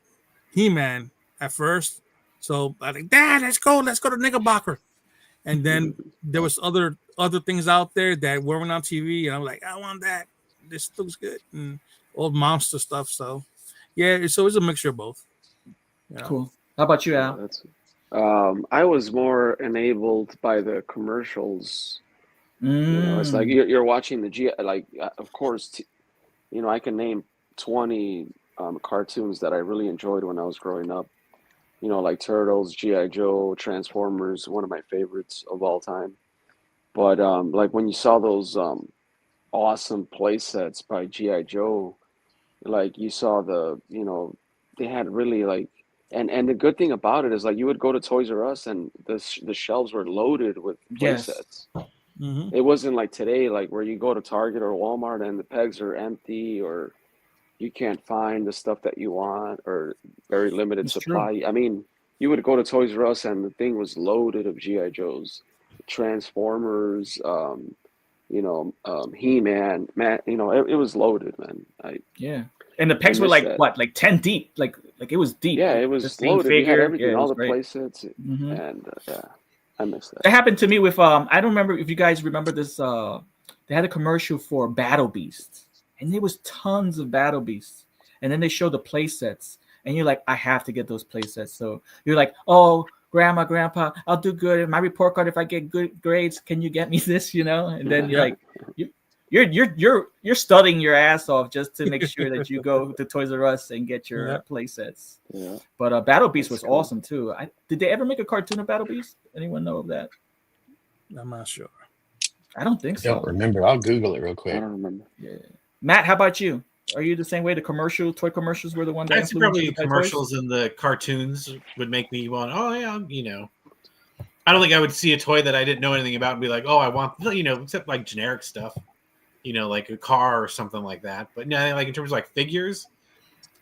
He-Man at first, so I think, Dad, let's go to Knickerbocker. And then there was other things out there that weren't on TV, and I'm like, I want that. This looks good, and old monster stuff. So yeah, so it's a mixture of both. Cool. How about you, Al? I was more enabled by the commercials. It's like you're watching the of course, I can name 20 cartoons that I really enjoyed when I was growing up. Like Turtles, G.I. Joe, Transformers, one of my favorites of all time. But like when you saw those awesome play sets by G.I. Joe, like you saw they had really like, and the good thing about it is like you would go to Toys R Us and the shelves were loaded with play sets. Mm-hmm. It wasn't like today, like where you go to Target or Walmart and the pegs are empty or you can't find the stuff that you want or very limited supply. True. I mean, you would go to Toys R Us and the thing was loaded of G.I. Joes, Transformers, He-Man, it was loaded, man. And the pegs were like that. What, like 10 deep? Like it was deep. Yeah, it was loaded. You had everything, all the play sets, and I miss that. That happened to me with I don't remember if you guys remember this. They had a commercial for Battle Beasts, and there was tons of Battle Beasts, and then they showed the play sets, and you're like, I have to get those play sets. So you're like, oh, Grandma, Grandpa, I'll do good in my report card if I get good grades. Can you get me this? And then you're like, you're studying your ass off just to make sure that you go to Toys R Us and get your play sets. Yeah. But Battle Beast was awesome too. Did they ever make a cartoon of Battle Beast? Anyone know of that? I'm not sure. I don't think so. I don't remember. I'll Google it real quick. I don't remember. Yeah. Matt, how about you? Are you the same way? The toy commercials were the one that I'd say probably commercials and the cartoons would make me want, oh yeah, I don't think I would see a toy that I didn't know anything about and be like, oh, I want, except like generic stuff, like a car or something like that. But no, like in terms of like figures,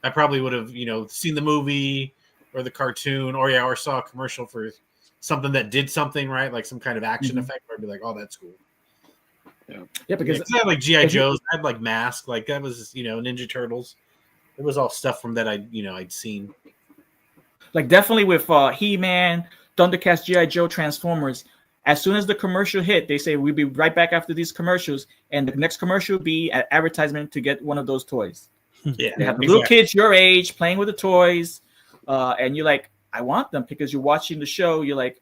I probably would have, seen the movie or the cartoon or saw a commercial for something that did something, right? Like some kind of action effect where I'd be like, oh, that's cool. Yeah, because I had like G.I. Joe's, I had like Mask, like that was, Ninja Turtles. It was all stuff from that I'd seen. Like definitely with He-Man, Thundercats, G.I. Joe, Transformers. As soon as the commercial hit, they say we'll be right back after these commercials, and the next commercial will be an advertisement to get one of those toys. Yeah, they have the little kids your age playing with the toys, and you're like, I want them because you're watching the show. You're like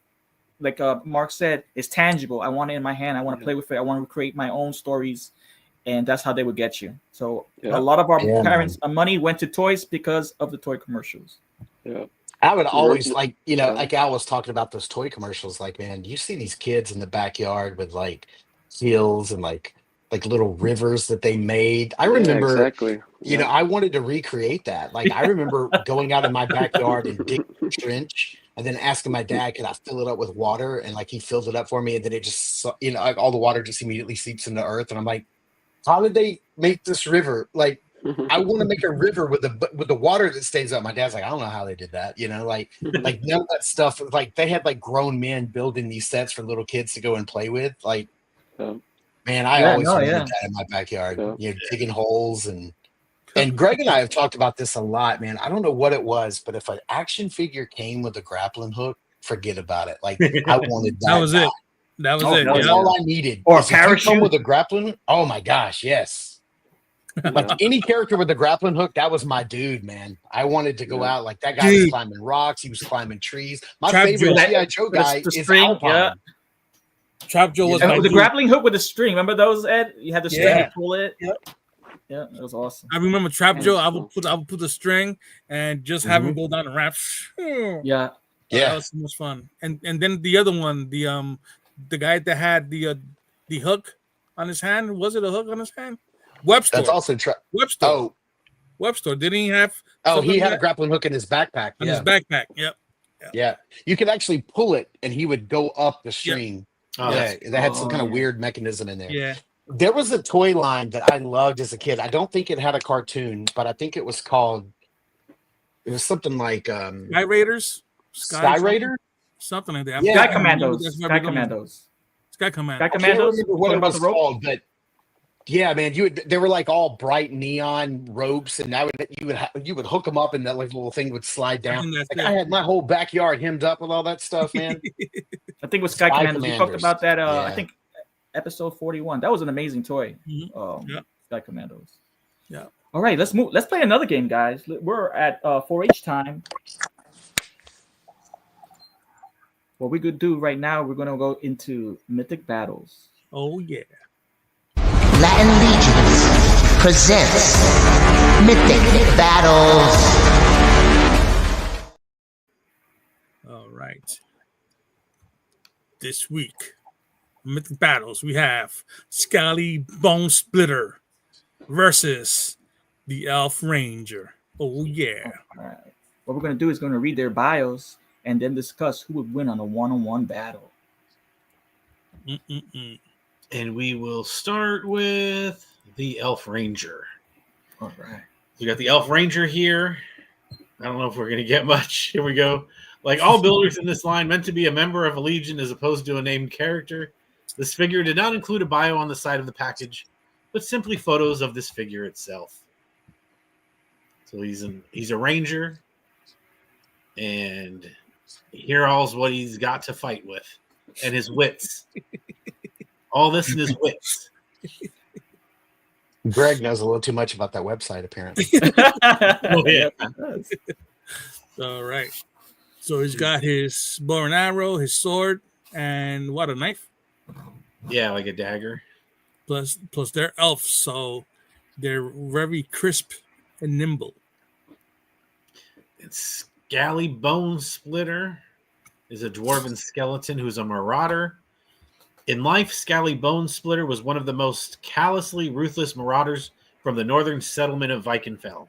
Mark said, it's tangible. I want it in my hand. I want to play with it. I want to create my own stories, and that's how they would get you. So a lot of our parents' money went to toys because of the toy commercials. Yeah. I would always like Al was talking about those toy commercials. Like, man, you see these kids in the backyard with like hills and like little rivers that they made. I remember, exactly. I wanted to recreate that. Like, I remember going out in my backyard and digging a trench and then asking my dad, could I fill it up with water? And like he filled it up for me, and then it just, like all the water just immediately seeps into earth. And I'm like, how did they make this river? Like, I want to make a river with the water that stays up. My dad's like, I don't know how they did that. Like none of that stuff. Like they had like grown men building these sets for little kids to go and play with. Like, man, I always wanted that in my backyard. Digging holes and Greg and I have talked about this a lot, man. I don't know what it was, but if an action figure came with a grappling hook, forget about it. Like I wanted that. That was it. That was it. That was all I needed. Or a parachute with a grappling hook. Oh my gosh, yes. Like any character with a grappling hook, that was my dude, man. I wanted to go out like that guy was climbing rocks. He was climbing trees. My favorite T.I. Joe guy is Alpine. Trap Joe was the grappling hook with the string. Remember those, Ed? You had the string to pull it. Yeah, that was awesome. I remember Trap Joe. I would put the string and just have him go down the ramp. Yeah. That was the most fun. And then the other one, the guy that had the hook on his hand. Was it a hook on his hand? Webster. That's also Webster. Oh, Webster. Didn't he have? Oh, he had a grappling hook in his backpack. In his backpack. Yep. Yeah. You could actually pull it, and he would go up the string. Oh, that had some kind of weird mechanism in there. Yeah. There was a toy line that I loved as a kid. I don't think it had a cartoon, but I think it was called. It was something like Sky Raiders. Sky Raider. Something like that. Sky Commandos. Sky Commandos. Sky Commandos. Sky Commandos. What it was called, but. Yeah, man, they were like all bright neon ropes, and you would hook them up, and that like little thing would slide down. I had my whole backyard hemmed up with all that stuff, man. I think with Sky Commandos, we talked about that. I think episode 41. That was an amazing toy. Sky Commandos. Yeah. All right, let's move. Let's play another game, guys. We're at 4-H time. What we could do right now, we're gonna go into Mythic Battles. Oh yeah. Latin Legions presents Mythic Battles. All right. This week, Mythic Battles, we have Scally Bone Splitter versus the Elf Ranger. Oh yeah. All right. What we're gonna do is going to read their bios and then discuss who would win on a one-on-one battle. And we will start with the Elf Ranger. All right. We got the Elf Ranger here. I don't know if we're going to get much. Here we go. Like all builders in this line, meant to be a member of a legion as opposed to a named character. This figure did not include a bio on the side of the package, but simply photos of this figure itself. So he's a ranger, and here's what he's got to fight with, and his wits. All this in his wits. Greg knows a little too much about that website, apparently. Oh, yeah. All right. So he's got his bow and arrow, his sword, and what, a knife? Yeah, like a dagger. Plus they're elves, so they're very crisp and nimble. It's Scally Bone Splitter is a dwarven skeleton who's a marauder. In life, Scally Bone Splitter was one of the most callously ruthless marauders from the northern settlement of Vikenfell.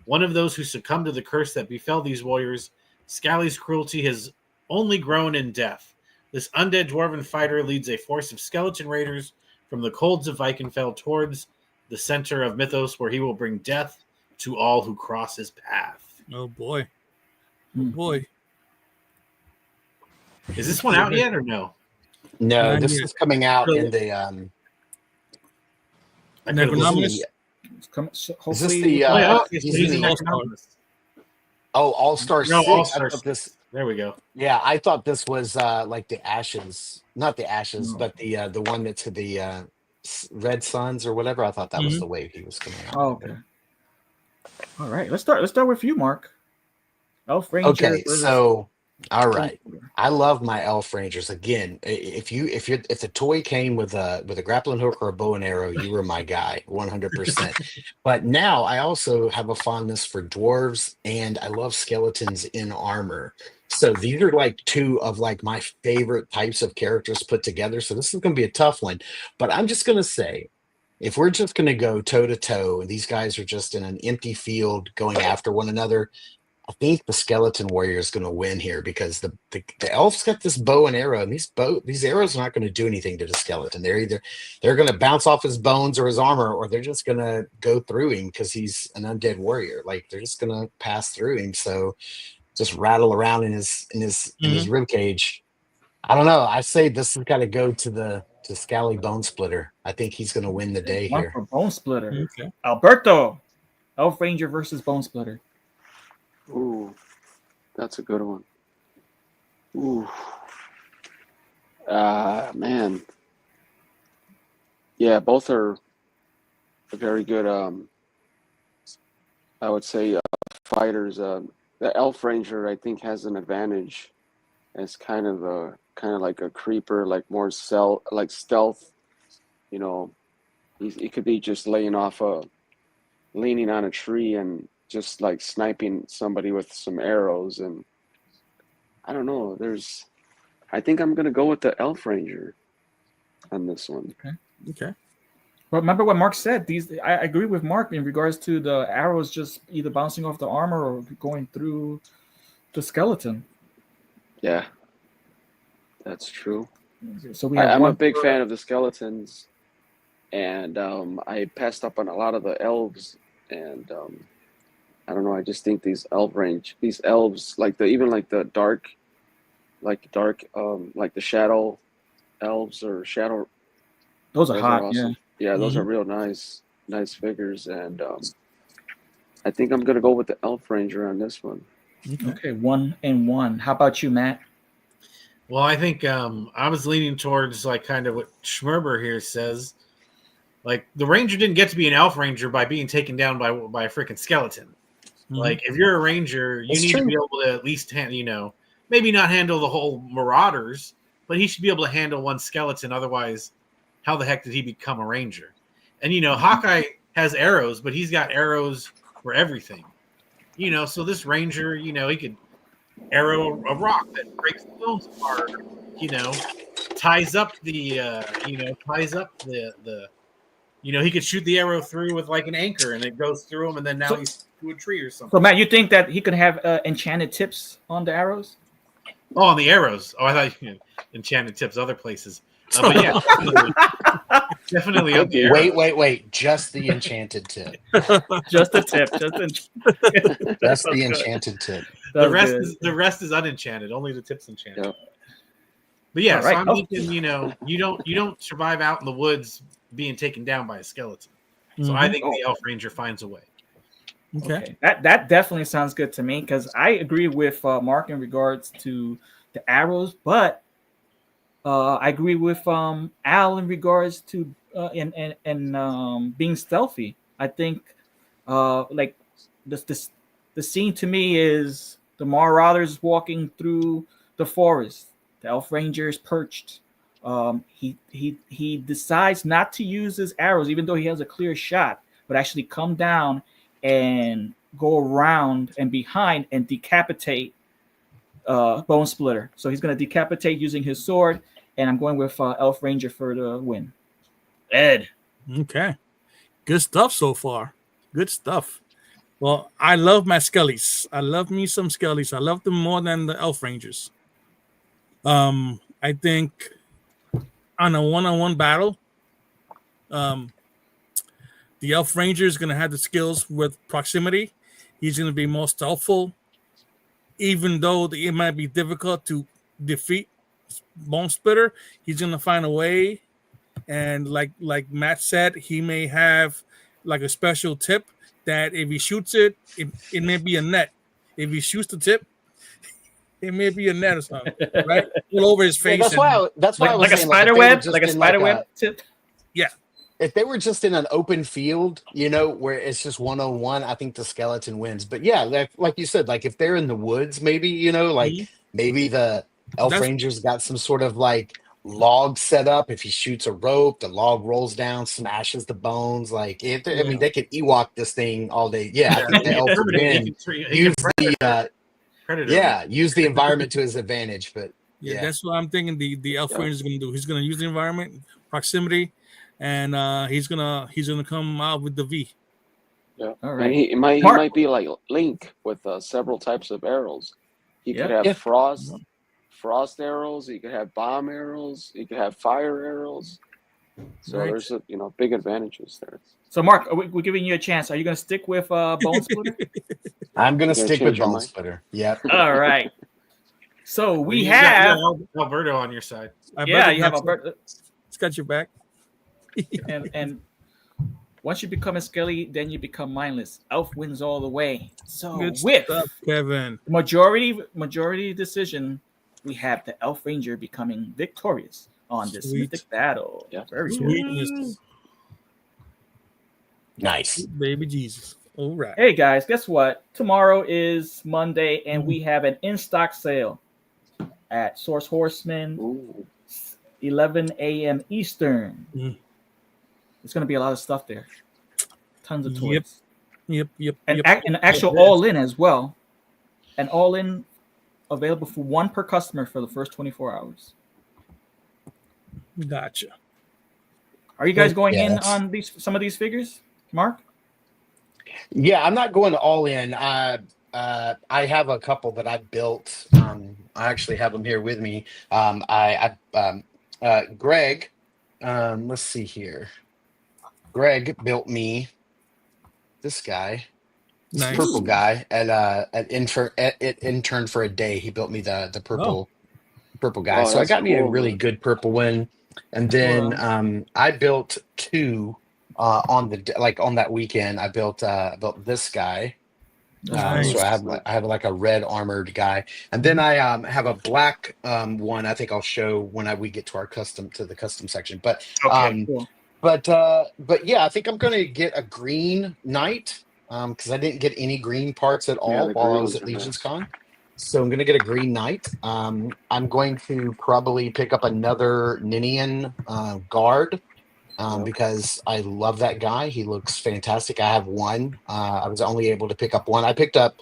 One of those who succumbed to the curse that befell these warriors, Scally's cruelty has only grown in death. This undead dwarven fighter leads a force of skeleton raiders from the colds of Vikenfell towards the center of Mythos, where he will bring death to all who cross his path. Oh, boy. Oh, boy. Is this one out yet or no? No, this is coming out in the Necronominus. Is this the All-Star 6? All-Star 6. There we go. Yeah, I thought this was like the Ashes, not the Ashes, but the one that's the Red Suns or whatever. I thought that was the way he was coming out. Oh, okay. All right, let's start with you, Mark. Elf Ranger. Okay, so all right, I love my Elf Rangers. Again, if the toy came with a grappling hook or a bow and arrow, you were my guy, 100%. But now I also have a fondness for dwarves, and I love skeletons in armor. So these are like two of like my favorite types of characters put together. So this is going to be a tough one, but I'm just going to say, if we're just going to go toe to toe, and these guys are just in an empty field going after one another, I think the skeleton warrior is going to win here because the elf's got this bow and arrow, and these arrows are not going to do anything to the skeleton. They're going to bounce off his bones or his armor, or they're just going to go through him because he's an undead warrior. Like they're just going to pass through him. So just rattle around in his rib cage. I don't know. I say this has got to go to Scally Bone Splitter. I think he's going to win the day here. For Bone Splitter. Okay. Alberto, Elf Ranger versus Bone Splitter. Ooh, that's a good one. Ooh. Man. Yeah, both are very good, I would say, fighters. The Elf Ranger, I think, has an advantage as kind of like a creeper, like more stealth. You know, he could be just leaning on a tree and just like sniping somebody with some arrows. And I don't know, I think I'm gonna go with the Elf Ranger on this one. Okay. Well, remember what Mark said. I agree with Mark in regards to the arrows just either bouncing off the armor or going through the skeleton. Yeah, that's true. So I'm a big fan of the skeletons, and I passed up on a lot of the elves, and I don't know. I just think these elves, like the shadow elves or shadow. Those are hot. Awesome. Yeah, those are real nice figures, and I think I'm gonna go with the Elf Ranger on this one. Okay, 1-1. How about you, Matt? Well, I think I was leaning towards like kind of what Schmerber here says. Like the Ranger didn't get to be an Elf Ranger by being taken down by a freaking skeleton. Like if you're a Ranger, you need to be able to at least maybe not handle the whole Marauders, but he should be able to handle one skeleton. Otherwise, how the heck did he become a Ranger? And Hawkeye has arrows, but he's got arrows for everything. So this Ranger, he could arrow a rock that breaks the bones apart. Ties up the he could shoot the arrow through with like an anchor, and it goes through him, and then now he's to a tree or something. So Matt, you think that he could have enchanted tips on the arrows? Oh, on the arrows. Oh, I thought enchanted tips other places. But yeah, definitely on the arrows. Wait. Just the enchanted tip. Just the tip. Just the enchanted tip. The rest is unenchanted. Only the tip's enchanted. Yep. But yeah, right. So I'm thinking, you don't survive out in the woods being taken down by a skeleton. So I think the Elf Ranger finds a way. Okay. That definitely sounds good to me, because I agree with Mark in regards to the arrows, but I agree with Al in regards to being stealthy. I think like the scene to me is the Marauders walking through the forest. The Elf Ranger is perched. He decides not to use his arrows, even though he has a clear shot, but actually come down and go around and behind and decapitate Bone Splitter. So he's going to decapitate using his sword, and I'm going with Elf Ranger for the win. Ed. Okay. Good stuff so far. Good stuff. Well, I love my Skellies. I love me some Skellies. I love them more than the Elf Rangers. I think on a one-on-one battle, the Elf Ranger is going to have the skills with proximity. He's going to be more stealthful, even though it might be difficult to defeat Bone Splitter. He's going to find a way, and like Matt said, he may have like a special tip that if he shoots it may be a net. If he shoots the tip, it may be a net or something, right? All over his face. Yeah, that's why I was like saying, a spider web, like a spider web tip. Yeah. If they were just in an open field, where it's just 1-on-1, I think the skeleton wins. But yeah, like you said, like if they're in the woods, maybe, maybe the Elf Ranger's got some sort of like log set up. If he shoots a rope, the log rolls down, smashes the bones. Like, they could Ewok this thing all day. Yeah, I think the Elf would win. Use the environment to his advantage. But yeah, that's what I'm thinking. The Elf Ranger is going to do. He's going to use the environment, proximity. And he's gonna come out with the V. Yeah. All right. And he might be like Link with several types of arrows. He could have frost arrows. He could have bomb arrows. He could have fire arrows. So there's big advantages there. So Mark, we're giving you a chance. Are you going to stick with Bone Splitter? I'm going to stick with Bone Splitter. Yep. All right. So we have Alberto on your side. Yeah, you have Alberto. It's got your back. and once you become a Skelly, then you become mindless. Elf wins all the way. So Good with stuff, Kevin. majority decision, we have the Elf Ranger becoming victorious on this mythic battle. Yeah. Very Sweetness. good. Nice. Baby Jesus. All right. Hey guys, guess what? Tomorrow is Monday, and we have an in-stock sale at Source Horseman, 11 a.m. Eastern. There's going to be a lot of stuff there. Tons of toys. Yep. And an actual all-in as well. An all-in available for one per customer for the first 24 hours. Gotcha. Are you guys going in on some of these figures, Mark? Yeah, I'm not going all in. I have a couple that I built. I actually have them here with me. Greg, let's see here. Greg built me this guy, this purple guy at intern for a day. He built me the purple guy. So I got me a really good purple one, and then I built two on that weekend. I built this guy. So I have like a red armored guy, and then I have a black one. I think I'll show when we get to the custom section. But cool. But yeah, I think I'm gonna get a green knight because I didn't get any green parts at all while I was at Legion's Con. So I'm gonna get a green knight. I'm going to probably pick up another Ninian guard because I love that guy. He looks fantastic. I have one. I was only able to pick up one. I picked up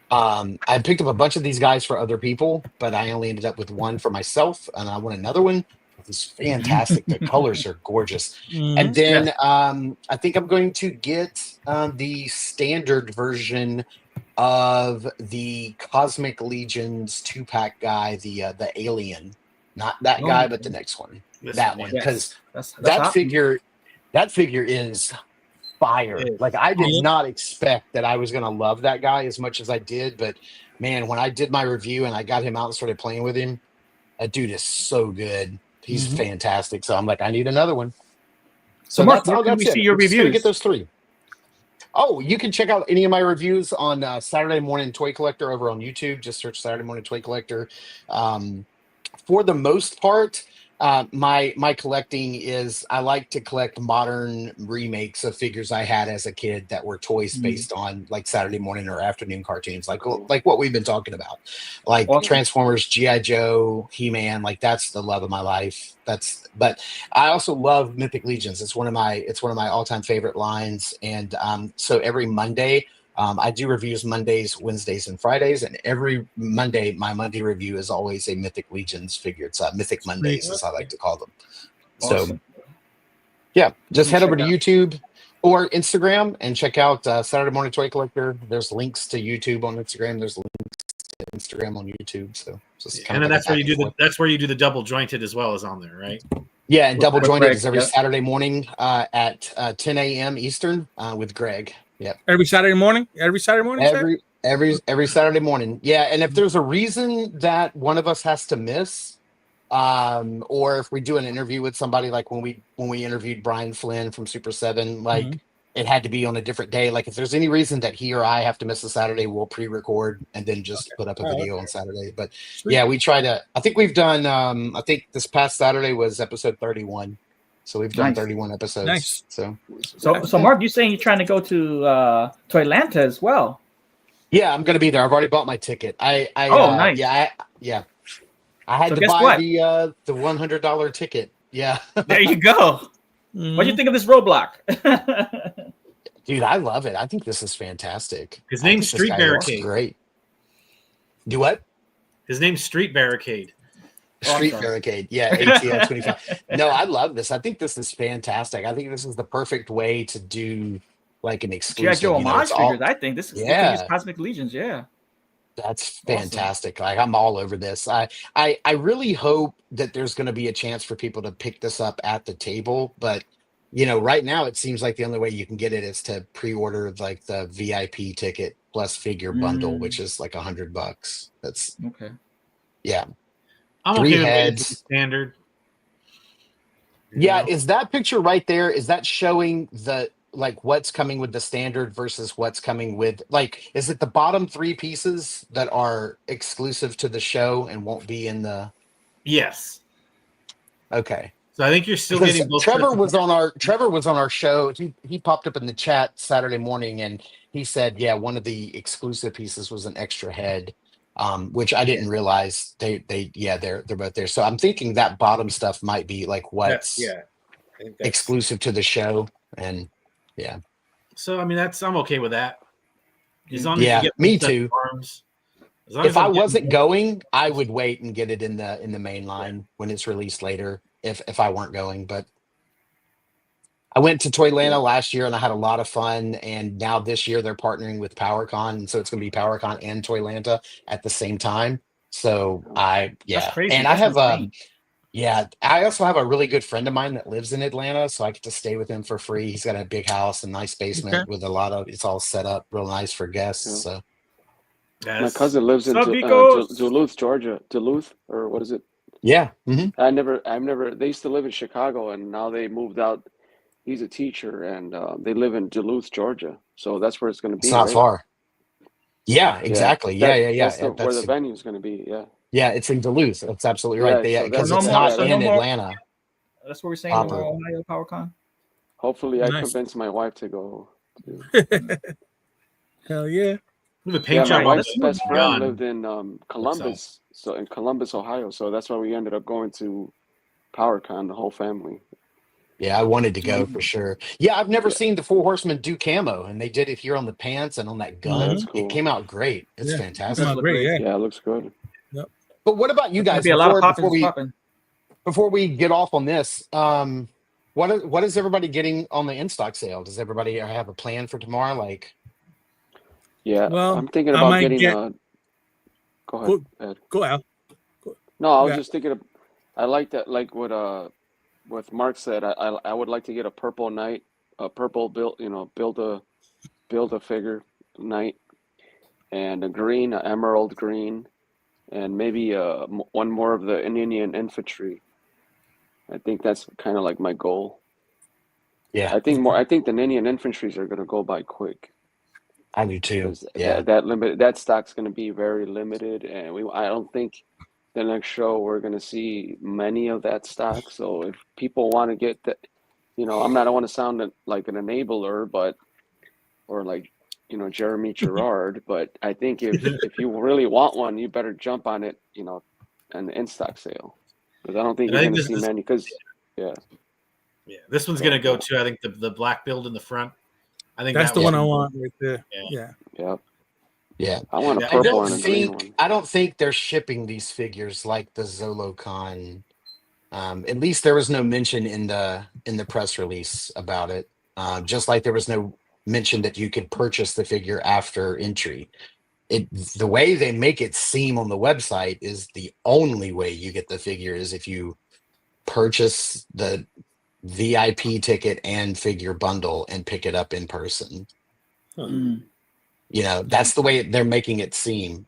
a bunch of these guys for other people, but I only ended up with one for myself, and I want another one. It's fantastic. The colors are gorgeous. And then I think I'm going to get the standard version of the Cosmic Legion's 2-pack guy, the alien. Not that guy, but the next one. That one. Because that figure is fire. Like, I did not expect that I was going to love that guy as much as I did. But, man, when I did my review and I got him out and started playing with him, that dude is so good. He's fantastic. So I'm like, I need another one. So Mark, where can we see your reviews? Get those three. Oh, you can check out any of my reviews on Saturday Morning Toy Collector over on YouTube. Just search Saturday Morning Toy Collector. For the most part, my collecting is, I like to collect modern remakes of figures I had as a kid that were toys based on like Saturday morning or afternoon cartoons, like what we've been talking about, like Transformers, G.I. Joe, He-Man. Like, that's the love of my life. But I also love Mythic Legions. It's one of my all-time favorite lines. And so every Monday, I do reviews Mondays, Wednesdays, and Fridays, and every Monday, my Monday review is always a Mythic Legions figure. It's Mythic Mondays, as I like to call them. Awesome. So, yeah, just head over to YouTube or Instagram and check out Saturday Morning Toy Collector. There's links to YouTube on Instagram. There's links to Instagram on YouTube. So, and then that's where you do the double jointed as well as on there, right? Yeah, and double jointed is every Saturday morning at 10 a.m. Eastern with Greg. Yep. Every Saturday morning. Every Saturday morning. Yeah, and if there's a reason that one of us has to miss, or if we do an interview with somebody, like when we interviewed Brian Flynn from Super 7, like it had to be on a different day. Like, if there's any reason that he or I have to miss a Saturday, we'll pre-record and then just put up a video on Saturday. But yeah, we try to. I think we've done. I think this past Saturday was episode 31. So we've done 31 episodes. Nice. So Mark, you're saying you're trying to go to Atlanta as well? Yeah, I'm going to be there. I've already bought my ticket. Nice. Yeah. I had to buy the $100 ticket. Yeah. There you go. What do you think of this roadblock? Dude, I love it. I think this is fantastic. His name's Street Barricade. Great. Do what? His name's Street Barricade. Street Barricade. Yeah, ATF 25. No, I love this. I think this is fantastic. I think this is the perfect way to do like an G.I. exclusive. Joe homage figures. All, I think this is Cosmic Legions. Yeah. That's fantastic. Awesome. Like I'm all over this. I really hope that there's going to be a chance for people to pick this up at the table, but right now it seems like the only way you can get it is to pre-order like the VIP ticket plus figure bundle, which is like $100. That's okay. Yeah. I'm 3 okay with heads. Standard. Yeah, is that picture right there? Is that showing the like what's coming with the standard versus what's coming with is it the bottom 3 pieces that are exclusive to the show and won't be in the Yes. Okay. So I think you're still getting both. Trevor was on our show. He popped up in the chat Saturday morning and he said, yeah, one of the exclusive pieces was an extra head. Which I didn't realize they're both there. So I'm thinking that bottom stuff might be like what's I think that's exclusive to the show, and yeah. So I mean, I'm okay with that. As long as you get me too. Arms. If I wasn't going, I would wait and get it in the main line when it's released later. If I weren't going, but I went to Toylanta last year and I had a lot of fun. And now this year they're partnering with PowerCon, and so it's going to be PowerCon and Toylanta at the same time. So That's crazy. And That's I have insane. I also have a really good friend of mine that lives in Atlanta, so I get to stay with him for free. He's got a big house and nice basement with it's all set up real nice for guests. So my cousin lives in Duluth, Georgia. Duluth, or what is it? Yeah. Mm-hmm. I've never. They used to live in Chicago, and now they moved out. He's a teacher, and they live in Duluth, Georgia. So that's where it's going to be. It's not far. Yeah, exactly. Yeah. That's where the venue is going to be. Yeah. Yeah, it's in Duluth. That's absolutely right. Because it's not in Atlanta. That's what we're saying. Ohio PowerCon. Hopefully, I convince my wife to go. Hell yeah! My wife's best friend lived in Columbus, so in Columbus, Ohio. So that's why we ended up going to PowerCon, the whole family. Yeah, I wanted to go for sure. Yeah, I've never seen the Four Horsemen do camo, and they did it here on the pants and on that gun. That's cool. It came out great. It's fantastic. Yeah, it looks good. Yep. But what about you guys? Before we get off on this, what is everybody getting on the in stock sale? Does everybody have a plan for tomorrow? Well, I'm thinking about getting. Go ahead, Ed. Go out. No, I was just thinking. I like that. Like what Mark said. I would like to get a purple knight, a purple build a figure knight, and a green, an emerald green, and maybe one more of the Indian infantry. I think that's kind of like my goal. Yeah, I think the Indian infantries are going to go by quick. I do too. Yeah, that stock's going to be very limited, and I don't think the next show we're going to see many of that stock. So if people want to get that, I don't want to sound like an enabler, or like Jeremy Gerard, but I think if you really want one, you better jump on it, on the in stock sale, because I don't think you're going to see many. Because this one's going to go to, I think, the black build in the front. I think that's the one I want right there. Yeah. I want a purple and a green one. I don't think they're shipping these figures like the ZoloCon. At least there was no mention in the press release about it. Just like there was no mention that you could purchase the figure after entry. The way they make it seem on the website is the only way you get the figure is if you purchase the VIP ticket and figure bundle and pick it up in person. That's the way they're making it seem,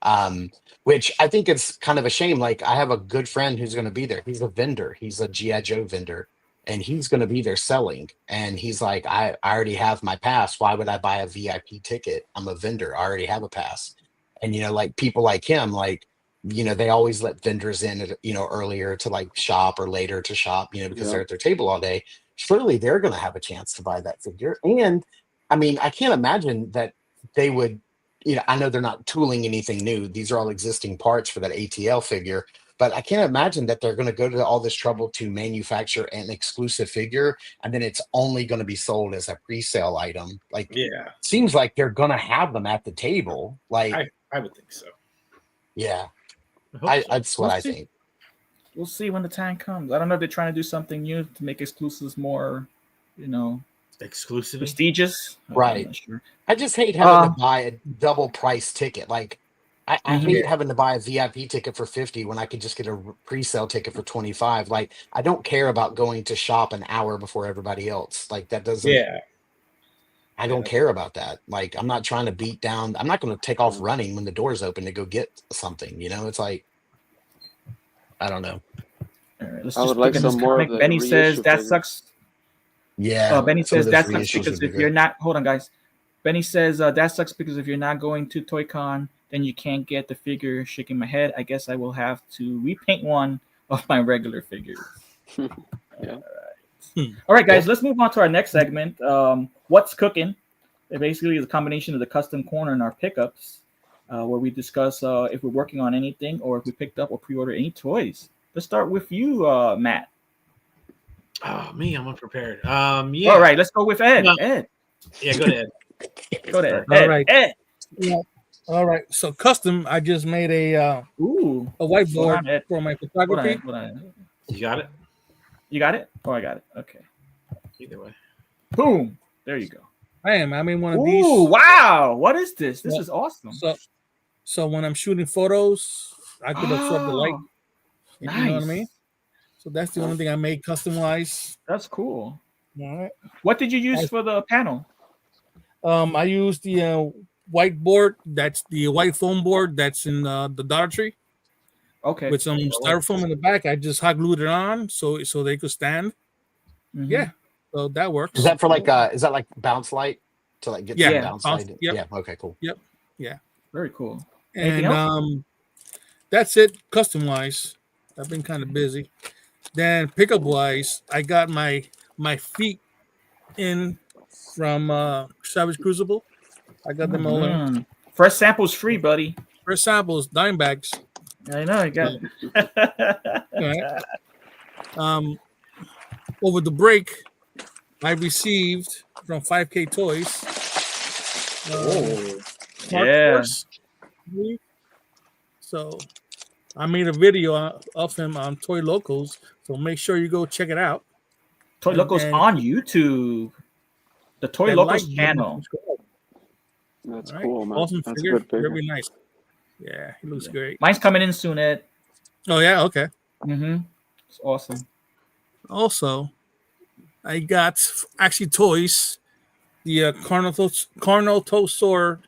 which I think it's kind of a shame. Like, I have a good friend who's going to be there. He's a vendor. He's a G.I. Joe vendor, and he's going to be there selling. And he's like, I already have my pass. Why would I buy a VIP ticket? I'm a vendor. I already have a pass. And, like people like him, they always let vendors in, earlier to shop or later to shop, because they're at their table all day. Surely they're going to have a chance to buy that figure. And I mean, I can't imagine that they would, I know they're not tooling anything new. These are all existing parts for that ATL figure, but I can't imagine that they're going to go to all this trouble to manufacture an exclusive figure. And then it's only going to be sold as a pre-sale item. Seems like they're going to have them at the table. I would think so. Yeah. So. That's what I think. We'll see when the time comes. I don't know if they're trying to do something new to make exclusives more, exclusively prestigious. Right. Sure. I just hate having to buy a double price ticket. Like I hate having to buy a VIP ticket for 50 when I could just get a pre-sale ticket for 25. Like I don't care about going to shop an hour before everybody else. Like that doesn't. Yeah. I don't care about that. Like I'm not trying to beat down. I'm not going to take off running when the door's open to go get something. You know, it's like I don't know. All right, let's I just would like look at this some more of comic. the Benny says reissue that figures. sucks. Yeah. Benny some of says those that sucks reissues because would be if you're great. not, hold on, guys. Benny says that sucks because if you're not going to ToyCon, then you can't get the figure. Shaking my head. I guess I will have to repaint one of my regular figures. Yeah. All right, guys. Let's move on to our next segment. What's cooking? It basically is a combination of the custom corner and our pickups, where we discuss if we're working on anything or if we picked up or pre-ordered any toys. Let's start with you, Matt. Oh, me, I'm unprepared. Yeah. All right, let's go with Ed. No. Ed. Yeah, go to Ed. Go to Ed. All right. Ed. Yeah. All right. So custom, I just made a whiteboard for my photography. Hold on. You got it? You got it? Oh, I got it. Okay. Either way. Boom. There you go. I made one of Ooh, these. Wow. What is this? This is awesome. So when I'm shooting photos, I could absorb the light. Nice. You know what I mean? So that's the only thing I made custom-wise. That's cool. All right. What did you use for the panel? I used the whiteboard. That's the white foam board that's in the Dollar Tree. Okay. With some styrofoam in the back. I just hot glued it on so they could stand. Mm-hmm. Yeah. So that works. Is that for like is that like bounce light to like get some bounce light? Yep. Yeah. Okay. Cool. Yep. Yeah. Very cool. Anything else? That's it. Custom wise, I've been kind of busy. Then pickup wise, I got my feet in from Savage Crucible. I got them all in. First sample's free, buddy. First samples, dime bags. I know. You got it. Right. Over the break, I received from 5K Toys. Yeah. So I made a video of him on Toy Locals. So make sure you go check it out. Toy Locals on YouTube. The Toy Locals channel. That's cool, man. Awesome That's figure. a good figure. Very nice. Yeah, he looks great. Mine's coming in soon, Ed. Oh, yeah? Okay. Mm-hmm. It's awesome. Also, I got actually toys. The Carnotaur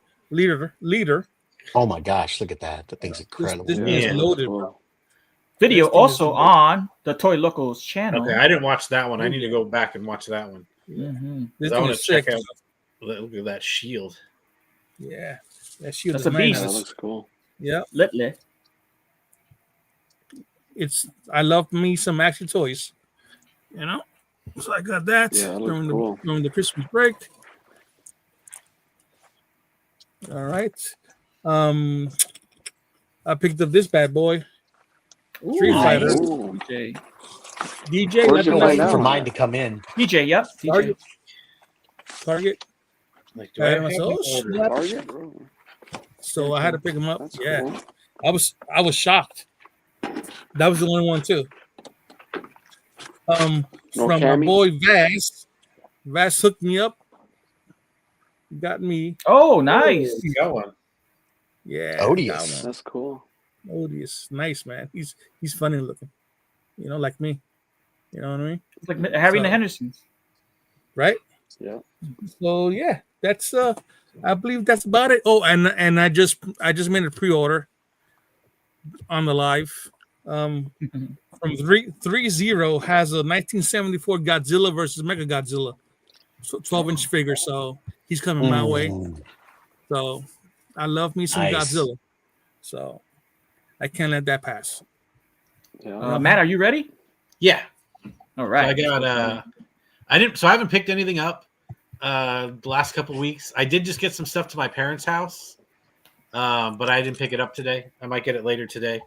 leader. Oh my gosh, look at that. That thing's incredible. This is loaded, bro. Video also on the Toy Locals channel. Okay, I didn't watch that one. I need to go back and watch that one. Mm-hmm. I want to check out. Look at that shield. Yeah, that shield That's is a beast. That looks cool. Yeah, lit. I love me some action toys. You know, so I got that during the Christmas break. All right. I picked up this bad boy. Street Fighter. DJ. Waiting for mine to come in. DJ, yep. DJ. Target. Like, do I have Target? So I had to pick him up. That's yeah. cool. I was shocked. That was the only one too. From my boy Vaz. Vaz hooked me up. Got me. Oh, nice. You got one. Yeah. Odious. That's cool. Odious. Nice, man. He's funny looking. You know, like me. You know what I mean? It's like Harry and the Hendersons. Right? Yeah. So yeah, that's I believe that's about it. Oh, and I just made a pre-order on the live. From 3-0 has a 1974 Godzilla versus Mega Godzilla. So 12-inch figure, so he's coming my way. So I love me some Godzilla. So I can't let that pass. Yeah. Matt, are you ready? Yeah. All right. So I got I haven't picked anything up the last couple of weeks. I did just get some stuff to my parents' house. But I didn't pick it up today. I might get it later today.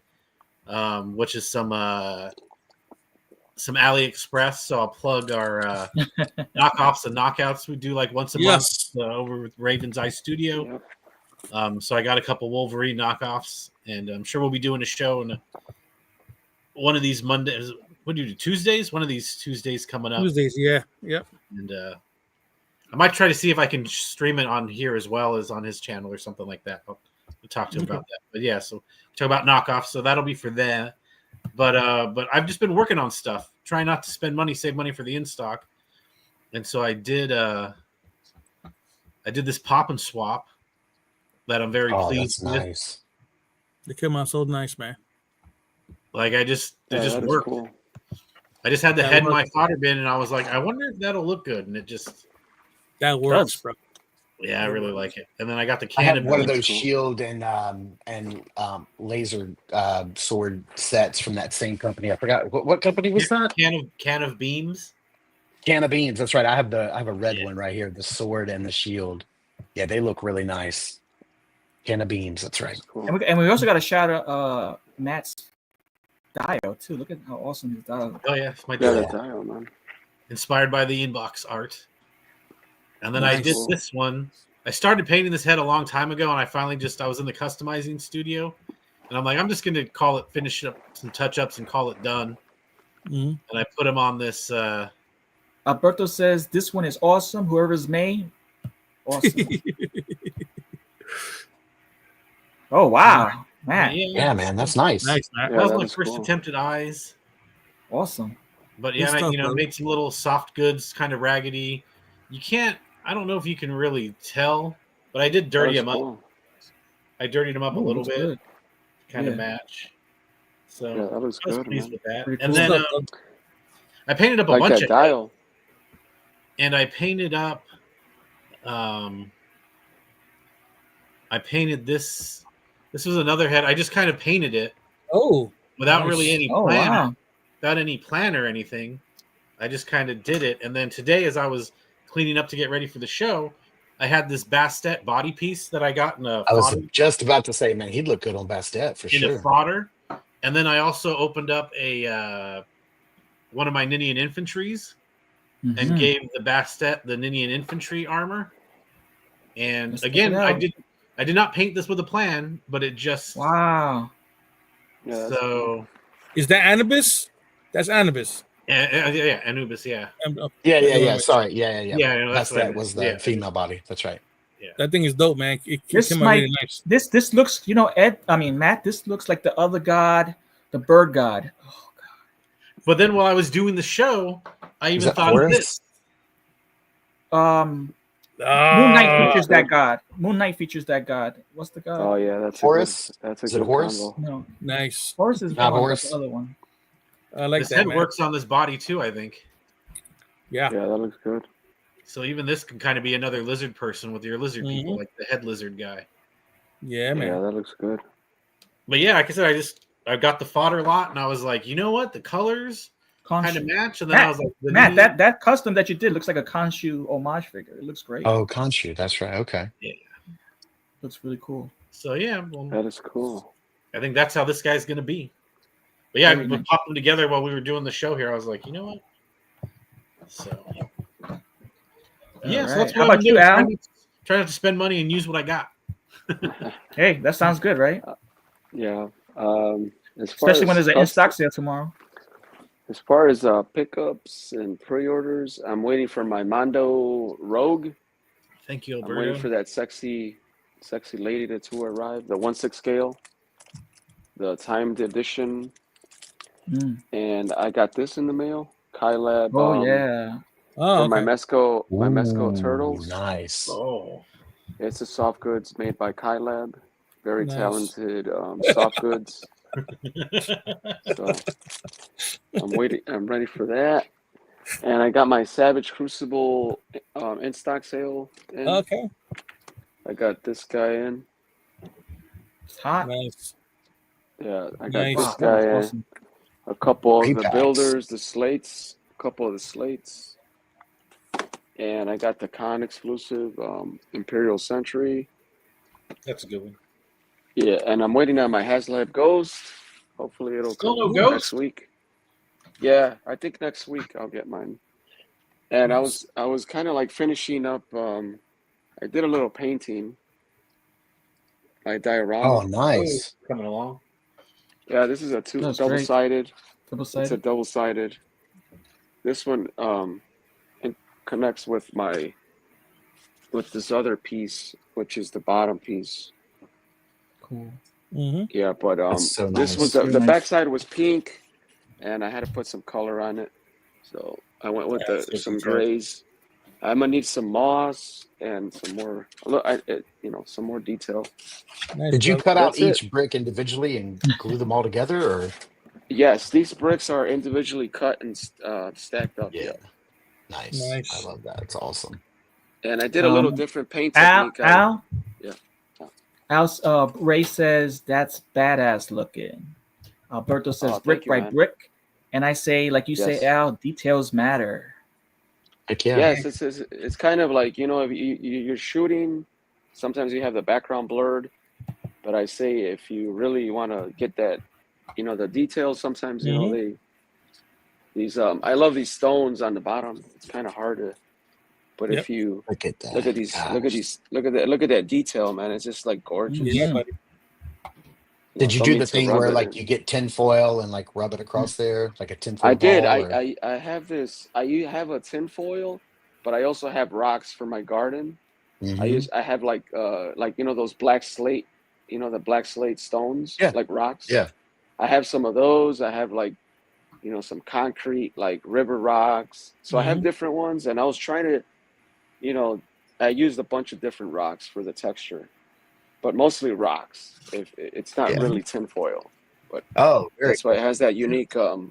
Which is some AliExpress. So I'll plug our knockoffs and knockouts we do like once a month over with Raven's Eye Studio. Yep. So I got a couple Wolverine knockoffs, and I'm sure we'll be doing a show in one of these Mondays. What do you do? Tuesdays? One of these Tuesdays coming up. Tuesdays, yeah. Yep. And I might try to see if I can stream it on here as well as on his channel or something like that. I'll talk to him about that. But yeah, so talk about knockoffs. So that'll be for that. But I've just been working on stuff, trying not to spend money, save money for the in stock. And so I did this pop and swap that I'm very pleased with. Nice. They came out so nice, man. Like it just worked. Cool. I just had the head in my fodder bin, and I was like, I wonder if that'll look good, and it just works, bro. Yeah, I really like it. And then I got the I cannon. have one of those shield and laser sword sets from that same company. I forgot what company was that. Can of beams. Can of beams. That's right. I have a red one right here. The sword and the shield. Yeah, they look really nice. Can of beams. That's right. Cool. And we also got a shout out Matt's dial too. Look at how awesome his dial. Oh yeah, it's my dial, man. Inspired by the inbox art. And then I did this one. I started painting this head a long time ago, and I finally I was in the customizing studio, and I'm like, I'm just gonna finish up some touch-ups and call it done. Mm-hmm. And I put him on this. Alberto says this one is awesome. Whoever's made, awesome. Oh wow, man! Yeah, man, that's nice. Nice. That was my first attempt at eyes. Awesome. But yeah, I made some little soft goods, kind of raggedy. You can't. I don't know if you can really tell, but I did dirty them up. I dirtied them up a little bit, kind of match. So yeah, that was good. Pleased with that. Pretty and cool. then I painted up a bunch of dial. And I painted up. I painted this. This was another head. I just kind of painted it. Oh, without really any plan, without any plan or anything. I just kind of did it. And then today, as I was cleaning up to get ready for the show, I had this Bastet body piece that I got in a. I was just about to say, man, he'd look good on Bastet for sure. In a fodder, and then I also opened up a one of my Ninian infantries, and gave the Bastet the Ninian infantry armor. And again, I did not paint this with a plan, but it just wow. Yeah, so is that Anubis? That's Anubis. Yeah, Anubis. Yeah. Yeah. Sorry. Yeah. That was the female body. That's right. Yeah. That thing is dope, man. It this came out really nice. This looks, Matt. This looks like the other god, the bird god. Oh god. But then while I was doing the show, I even thought of this. Moon Knight features that god. Moon Knight features that god. What's the god? Oh yeah, that's Horus. That's a is it good Horus? combo. No, nice. Horus is not one, Horus. the other one. I like this that. head Man. works on this body too, I think. Yeah, that looks good. So even this can kind of be another lizard person with your lizard people, like the head lizard guy. Yeah, man. Yeah, that looks good. But yeah, like I said, I got the fodder lot, and I was like, you know what, the colors kind of match. And then I was like, Matt, that custom that you did looks like a Khonshu homage figure. It looks great. Oh, Khonshu, that's right. Okay. Yeah, looks really cool. So yeah, that is cool. I think that's how this guy's gonna be. But yeah, we popped them together while we were doing the show here. I was like, you know what? So yeah, so that's what I'm doing. Try not to spend money and use what I got. Hey, that sounds good, right? Yeah. Especially when there's an in-stock sale tomorrow. As far as pickups and pre-orders, I'm waiting for my Mondo Rogue. Thank you, Alberto. I'm waiting for that sexy lady to arrive. The 1/6 scale, the timed edition, and I got this in the mail. Kylab. Oh yeah. For my Mezco turtles. Nice. Oh. It's a soft goods made by Kylab. Very talented soft goods. So I'm ready for that. And I got my Savage Crucible in stock sale in. Okay. I got this guy in. It's hot. Nice. Yeah, I got this guy in. Awesome. A couple of the builders, the slates, a couple of the slates. And I got the con exclusive Imperial Century. That's a good one. Yeah, and I'm waiting on my HasLab Ghost. Hopefully it'll come next week. Yeah, I think next week I'll get mine. And I was kind of like finishing up. I did a little painting. My diorama. Oh, nice. Coming along. Yeah, this is a double-sided. Double-sided. It's a double-sided. This one it connects with my with this other piece, which is the bottom piece. Cool. Yeah, but so this was the backside was pink, and I had to put some color on it, so I went with some grays. I'm gonna need some moss and some more, some more detail. Did you cut out That's each it. brick individually and glue them all together, or? Yes, these bricks are individually cut and stacked up. Yeah. Yeah. Nice. I love that. It's awesome. And I did a little different paint Al, technique. Al? Yeah. Ray says that's badass looking. Alberto says brick by brick. And I say, like you say, Al, details matter. Heck yeah. Yes, it's kind of like, if you're shooting, sometimes you have the background blurred. But I say if you really want to get that, the details, sometimes, I love these stones on the bottom. It's kind of hard to, but if you look at that, look at that detail, man, it's just like gorgeous. Yeah, buddy. Did you do the thing where like you get tinfoil and like rub it across there, like a tinfoil? I did. Ball, I have this. I have a tinfoil, but I also have rocks for my garden. I have like those black slate, the black slate stones, like rocks. Yeah. I have some of those. I have like, some concrete like river rocks. So I have different ones, and I was trying to, I used a bunch of different rocks for the texture, but mostly rocks. If it's not really tinfoil, but that's why it has that unique, kind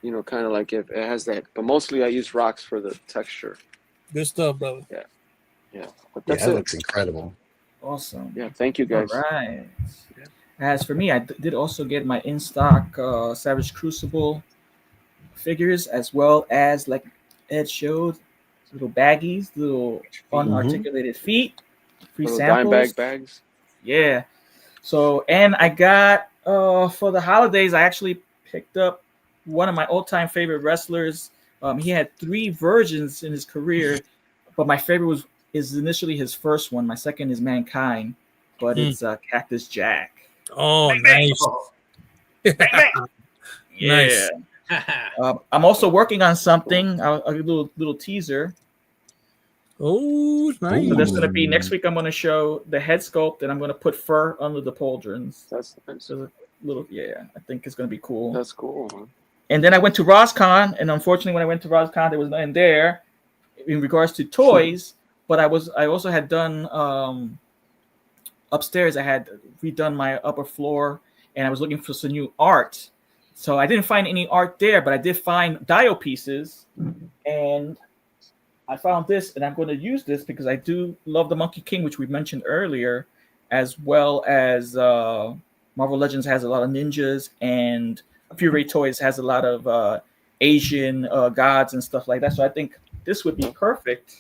of like it has that. But mostly I use rocks for the texture. Good stuff, brother. Yeah. But that looks incredible. Awesome. Yeah, thank you guys. All right. As for me, I did also get my in stock Savage Crucible figures, as well as, like Ed showed, little baggies, little unarticulated feet, free little samples. dime bags. Yeah. So, and I got for the holidays, I actually picked up one of my all-time favorite wrestlers. He had 3 versions in his career, but my favorite is initially his first one. My second is Mankind, but it's Cactus Jack. Oh, nice. Yeah. I'm also working on something, a little teaser. Oh, nice. So that's going to be next week. I'm going to show the head sculpt, and I'm going to put fur under the pauldrons. That's nice. So I think it's going to be cool. That's cool, man. And then I went to RosCon, and unfortunately, when I went to RosCon, there was nothing there in regards to toys. But I also had done upstairs. I had redone my upper floor, and I was looking for some new art. So I didn't find any art there, but I did find dio pieces, and I found this, and I'm going to use this because I do love the Monkey King, which we mentioned earlier, as well as Marvel Legends has a lot of ninjas, and Fury Toys has a lot of Asian gods and stuff like that. So I think this would be perfect.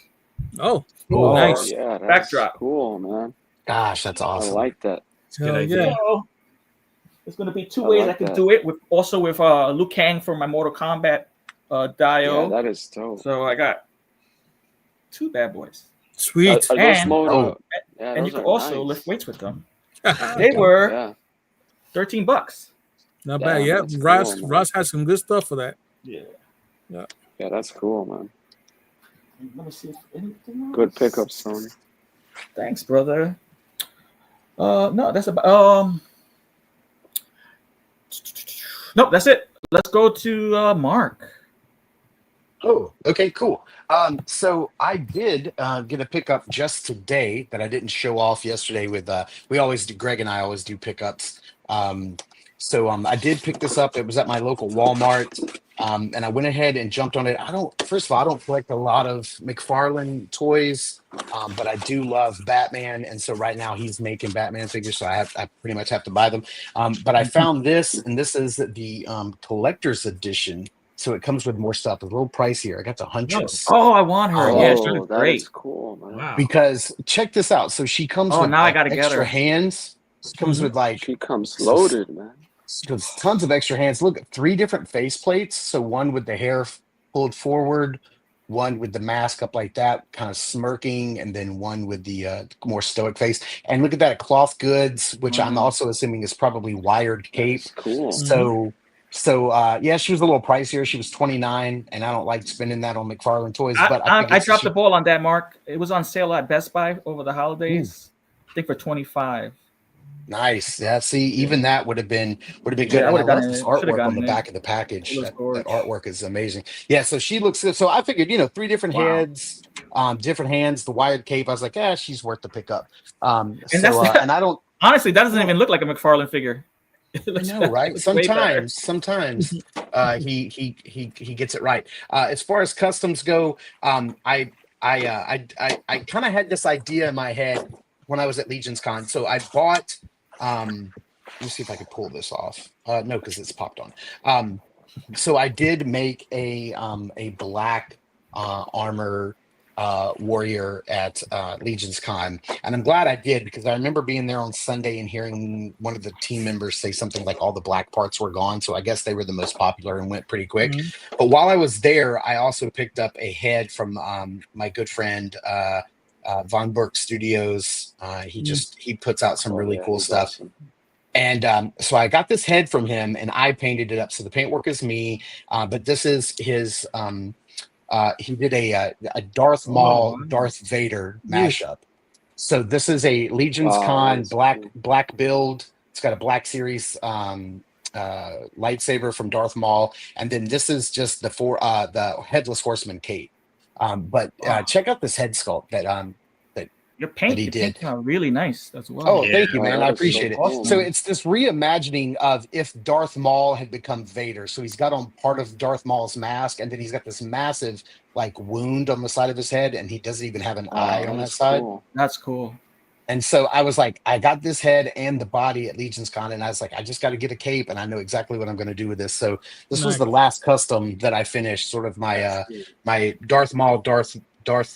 Oh, nice. Yeah, that's backdrop. Cool, man. Gosh, that's awesome. I like that. Good idea. So, there's going to be 2 ways I can do it. With Liu Kang for my Mortal Kombat dio. Yeah, that is dope. So I got 2 bad boys. Sweet. And you can also lift weights with them. They were $13. Not bad. Yeah, Ross has some good stuff for that. Yeah. Yeah, that's cool, man. Let me see if anything else. Good pickup, Sony. Thanks, brother. No, that's about nope, that's it. Let's go to Mark. Oh, okay, cool. So I did get a pickup just today that I didn't show off yesterday with Greg and I always do pickups. So I did pick this up. It was at my local Walmart. And I went ahead and jumped on it. First of all, I don't collect a lot of McFarlane toys, but I do love Batman. And so right now he's making Batman figures. So I pretty much have to buy them. But I found this, and this is the collector's edition. So it comes with more stuff. It's a little pricier. I got the Huntress. Oh, I want her. Yeah, she looks great. Is cool, man. Wow. Because check this out. So she comes with now I gotta get extra her. hands. She comes with she comes loaded, man. Tons of extra hands. Look, 3 different face plates. So one with the hair pulled forward, one with the mask up like that, kind of smirking, and then one with the more stoic face. And look at that, cloth goods, which I'm also assuming is probably wired cape. That's cool. So So yeah, she was a little pricier. She was $29, and I don't like spending that on McFarlane toys. But I dropped the ball on that, Mark. It was on sale at Best Buy over the holidays. I think for $25. Nice. Yeah. See, even that would have been good. Yeah, I And would I have gotten love this it. Should have artwork on gotten the it. back of the package. It was That gorgeous. artwork is amazing. Yeah. So she looks good. So I figured, 3 different heads, different hands, the wired cape. I was like, she's worth the pickup. And And I don't honestly, that doesn't even look like a McFarlane figure. I know, right? Sometimes he gets it right. As far as customs go, I kind of had this idea in my head when I was at Legion's Con. So I bought. Let me see if I could pull this off. No, because it's popped on. So I did make a black armor warrior at Legion's Con, and I'm glad I did, because I remember being there on Sunday and hearing one of the team members say something like all the black parts were gone. So I guess they were the most popular and went pretty quick. But while I was there, I also picked up a head from my good friend Von Burke Studios. He puts out some really cool stuff. Awesome. And so I got this head from him, and I painted it up. So the paintwork is me, but this is his. He did a Darth Maul, Darth Vader mashup. So this is a Legion's Con black build. It's got a Black Series lightsaber from Darth Maul, and then this is just the Headless Horseman cape. But check out this head sculpt that your paint really nice as well. Oh, thank you, man. I appreciate it. Awesome. So it's this reimagining of if Darth Maul had become Vader. So he's got on part of Darth Maul's mask, and then he's got this massive wound on the side of his head, and he doesn't even have an eye on that side. That's cool. And so I was like, I got this head and the body at Legion's Con, and I was like, I just got to get a cape, and I know exactly what I'm going to do with this. So this was the last custom that I finished, sort of my my Darth Maul, Darth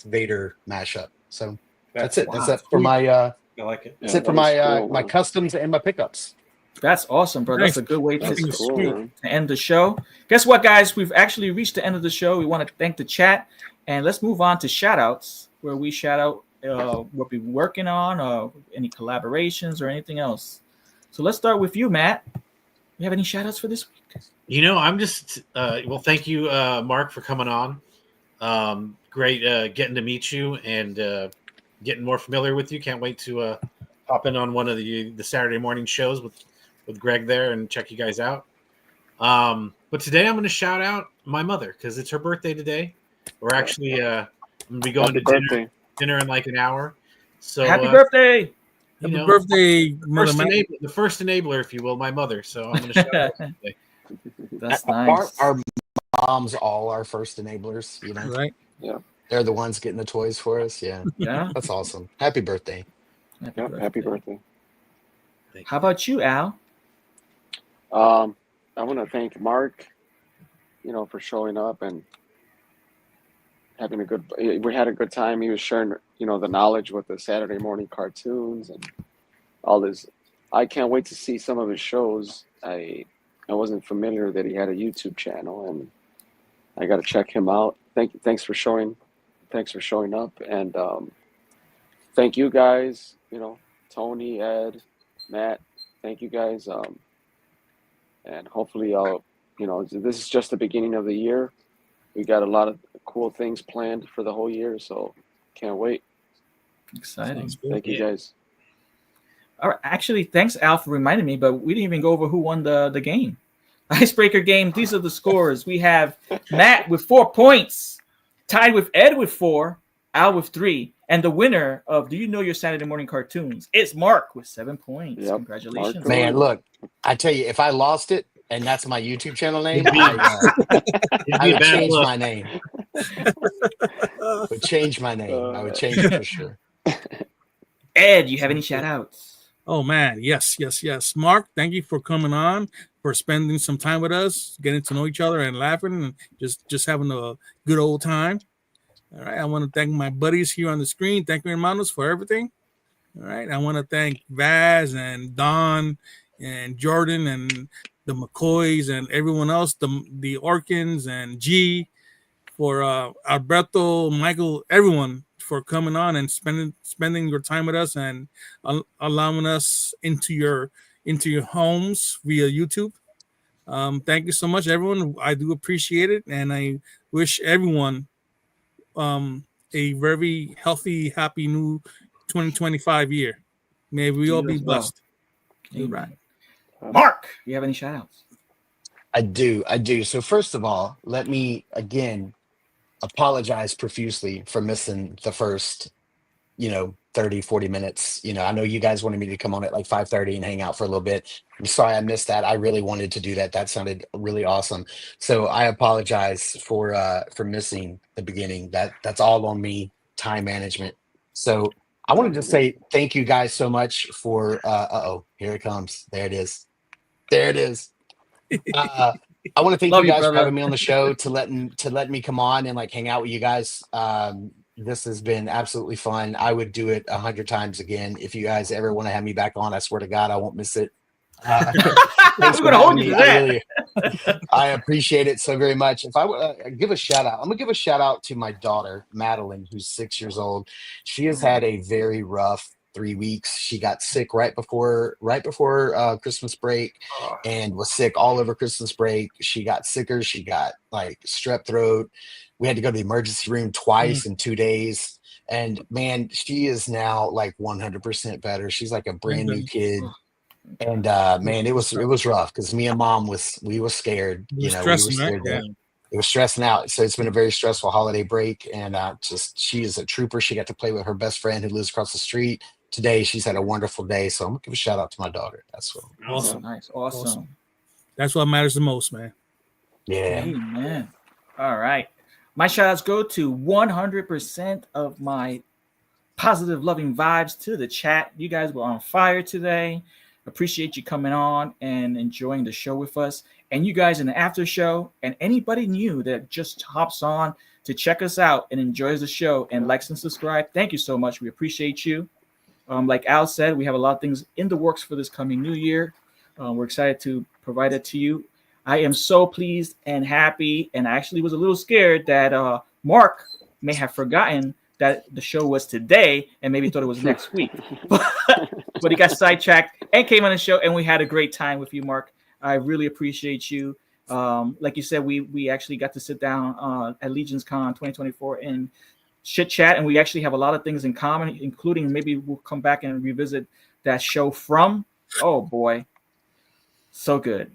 Vader mashup. So that's it. That's it for my. I like it. That's it for my my customs and my pickups. That's awesome, bro. That's a good way to end the show. Guess what, guys? We've actually reached the end of the show. We want to thank the chat, and let's move on to shout outs, where we shout out what we're working on, any collaborations or anything else. So let's start with you, Matt. You have any shout outs for this week? I'm just well, thank you, Mark, for coming on. Great getting to meet you and getting more familiar with you. Can't wait to hop in on one of the Saturday morning shows with Greg there and check you guys out. But today I'm going to shout out my mother because it's her birthday today. We're actually I'm going to be going to dinner in like an hour. So happy birthday! Happy birthday, the first enabler, if you will, my mother. So I'm going to shout out today. That's nice. Our moms all are first enablers, right? Yeah. They're the ones getting the toys for us. Yeah. That's awesome. Happy birthday. Happy birthday. How about you, Al? I want to thank Mark, for showing up and having we had a good time. He was sharing, the knowledge with the Saturday morning cartoons and all this. I can't wait to see some of his shows. I wasn't familiar that he had a YouTube channel, and I got to check him out. Thanks for showing up, and thank you guys. Tony, Ed, Matt. Thank you guys. And hopefully, this is just the beginning of the year. We got a lot of cool things planned for the whole year, so can't wait. Exciting. Thank you guys. All right. Actually, thanks, Al, for reminding me, but we didn't even go over who won the game. Icebreaker game. These are the scores. We have Matt with 4 points, tied with Ed with 4, Al with 3, and the winner of Do You Know Your Saturday Morning Cartoons is Mark with 7 points. Yep. Congratulations. Man, look, I tell you, if I lost it, and that's my YouTube channel name, I would change my name. I would change my name. I would change it for sure. Ed, you have any shout outs? Oh, man. Yes. Mark, thank you for coming on, for spending some time with us, getting to know each other and laughing and just having a good old time. All right. I want to thank my buddies here on the screen. Thank you, Vamanos, for everything. All right. I want to thank Vaz and Don and Jordan and the McCoys and everyone else, the Orkins and G, for Alberto, Michael, everyone for coming on and spending your time with us and allowing us into your homes via YouTube. Thank you so much, everyone. I do appreciate it, and I wish everyone a very healthy, happy new 2025 year. May we all be blessed. You're right. Mark, do you have any shout outs? I do. So first of all, let me again apologize profusely for missing the first, 30, 40 minutes. I know you guys wanted me to come on at like 5:30 and hang out for a little bit. I'm sorry I missed that. I really wanted to do that. That sounded really awesome. So I apologize for missing the beginning. That's all on me, time management. So I wanted to say thank you guys so much for here it comes. There it is. I want to thank you guys for having me on the show, to let me come on and like hang out with you guys. This has been absolutely fun. I would do it 100 times again. If you guys ever want to have me back on, I swear to God, I won't miss it. Thanks for having me. I appreciate it so very much. If I give a shout out, I'm gonna give a shout out to my daughter, Madeline, who's 6 years old. She has had a very rough 3 weeks. She got sick right before Christmas break, and was sick all over Christmas break. She got sicker. She got like strep throat. We had to go to the emergency room twice in 2 days. And man, she is now like 100% better. She's like a brand new kid. And man, it was rough because me and Mom were scared. We were scared. It was stressing out. So it's been a very stressful holiday break. And she is a trooper. She got to play with her best friend who lives across the street today. She's had a wonderful day. So I'm gonna give a shout out to my daughter. That's what. Awesome. Nice. Awesome. That's what matters the most, man. Yeah. Amen. All right. My shout outs go to 100% of my positive, loving vibes to the chat. You guys were on fire today. Appreciate you coming on and enjoying the show with us. And you guys in the after show, and anybody new that just hops on to check us out and enjoys the show and likes and subscribe, thank you so much. We appreciate you. Like Al said, we have a lot of things in the works for this coming new year. We're excited to provide it to you. I am so pleased and happy, and I actually was a little scared that Mark may have forgotten that the show was today and maybe thought it was next week. But he got sidetracked and came on the show, and we had a great time with you, Mark. I really appreciate you. Like you said, we actually got to sit down at Legions Con 2024 and chit chat, and we actually have a lot of things in common, including maybe we'll come back and revisit that show From. Oh boy, so good.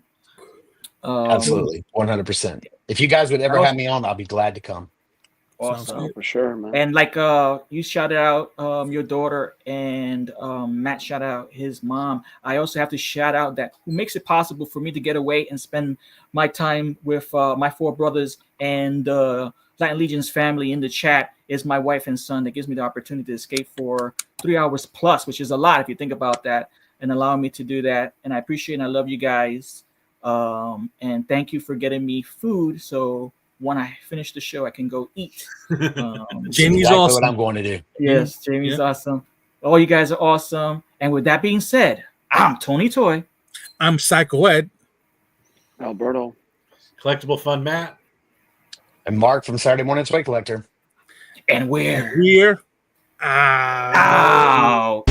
Absolutely, 100%. If you guys would ever have me on, I'll be glad to come. Awesome. For sure, man. And like you shouted out your daughter, and Matt shouted out his mom. I also have to shout out that who makes it possible for me to get away and spend my time with my 4 brothers and Latin Legion's family in the chat is my wife and son. That gives me the opportunity to escape for 3 hours plus, which is a lot if you think about that, and allowing me to do that. And I appreciate and I love you guys. And thank you for getting me food. So when I finish the show, I can go eat. Jamie's awesome. What I'm going to do. Yes, Jamie's awesome. All you guys are awesome. And with that being said, I'm Tony Toy. I'm Psycho Ed. Alberto. Collectible Fun Matt. And Mark from Saturday Morning Toy Collector. And we're here. out.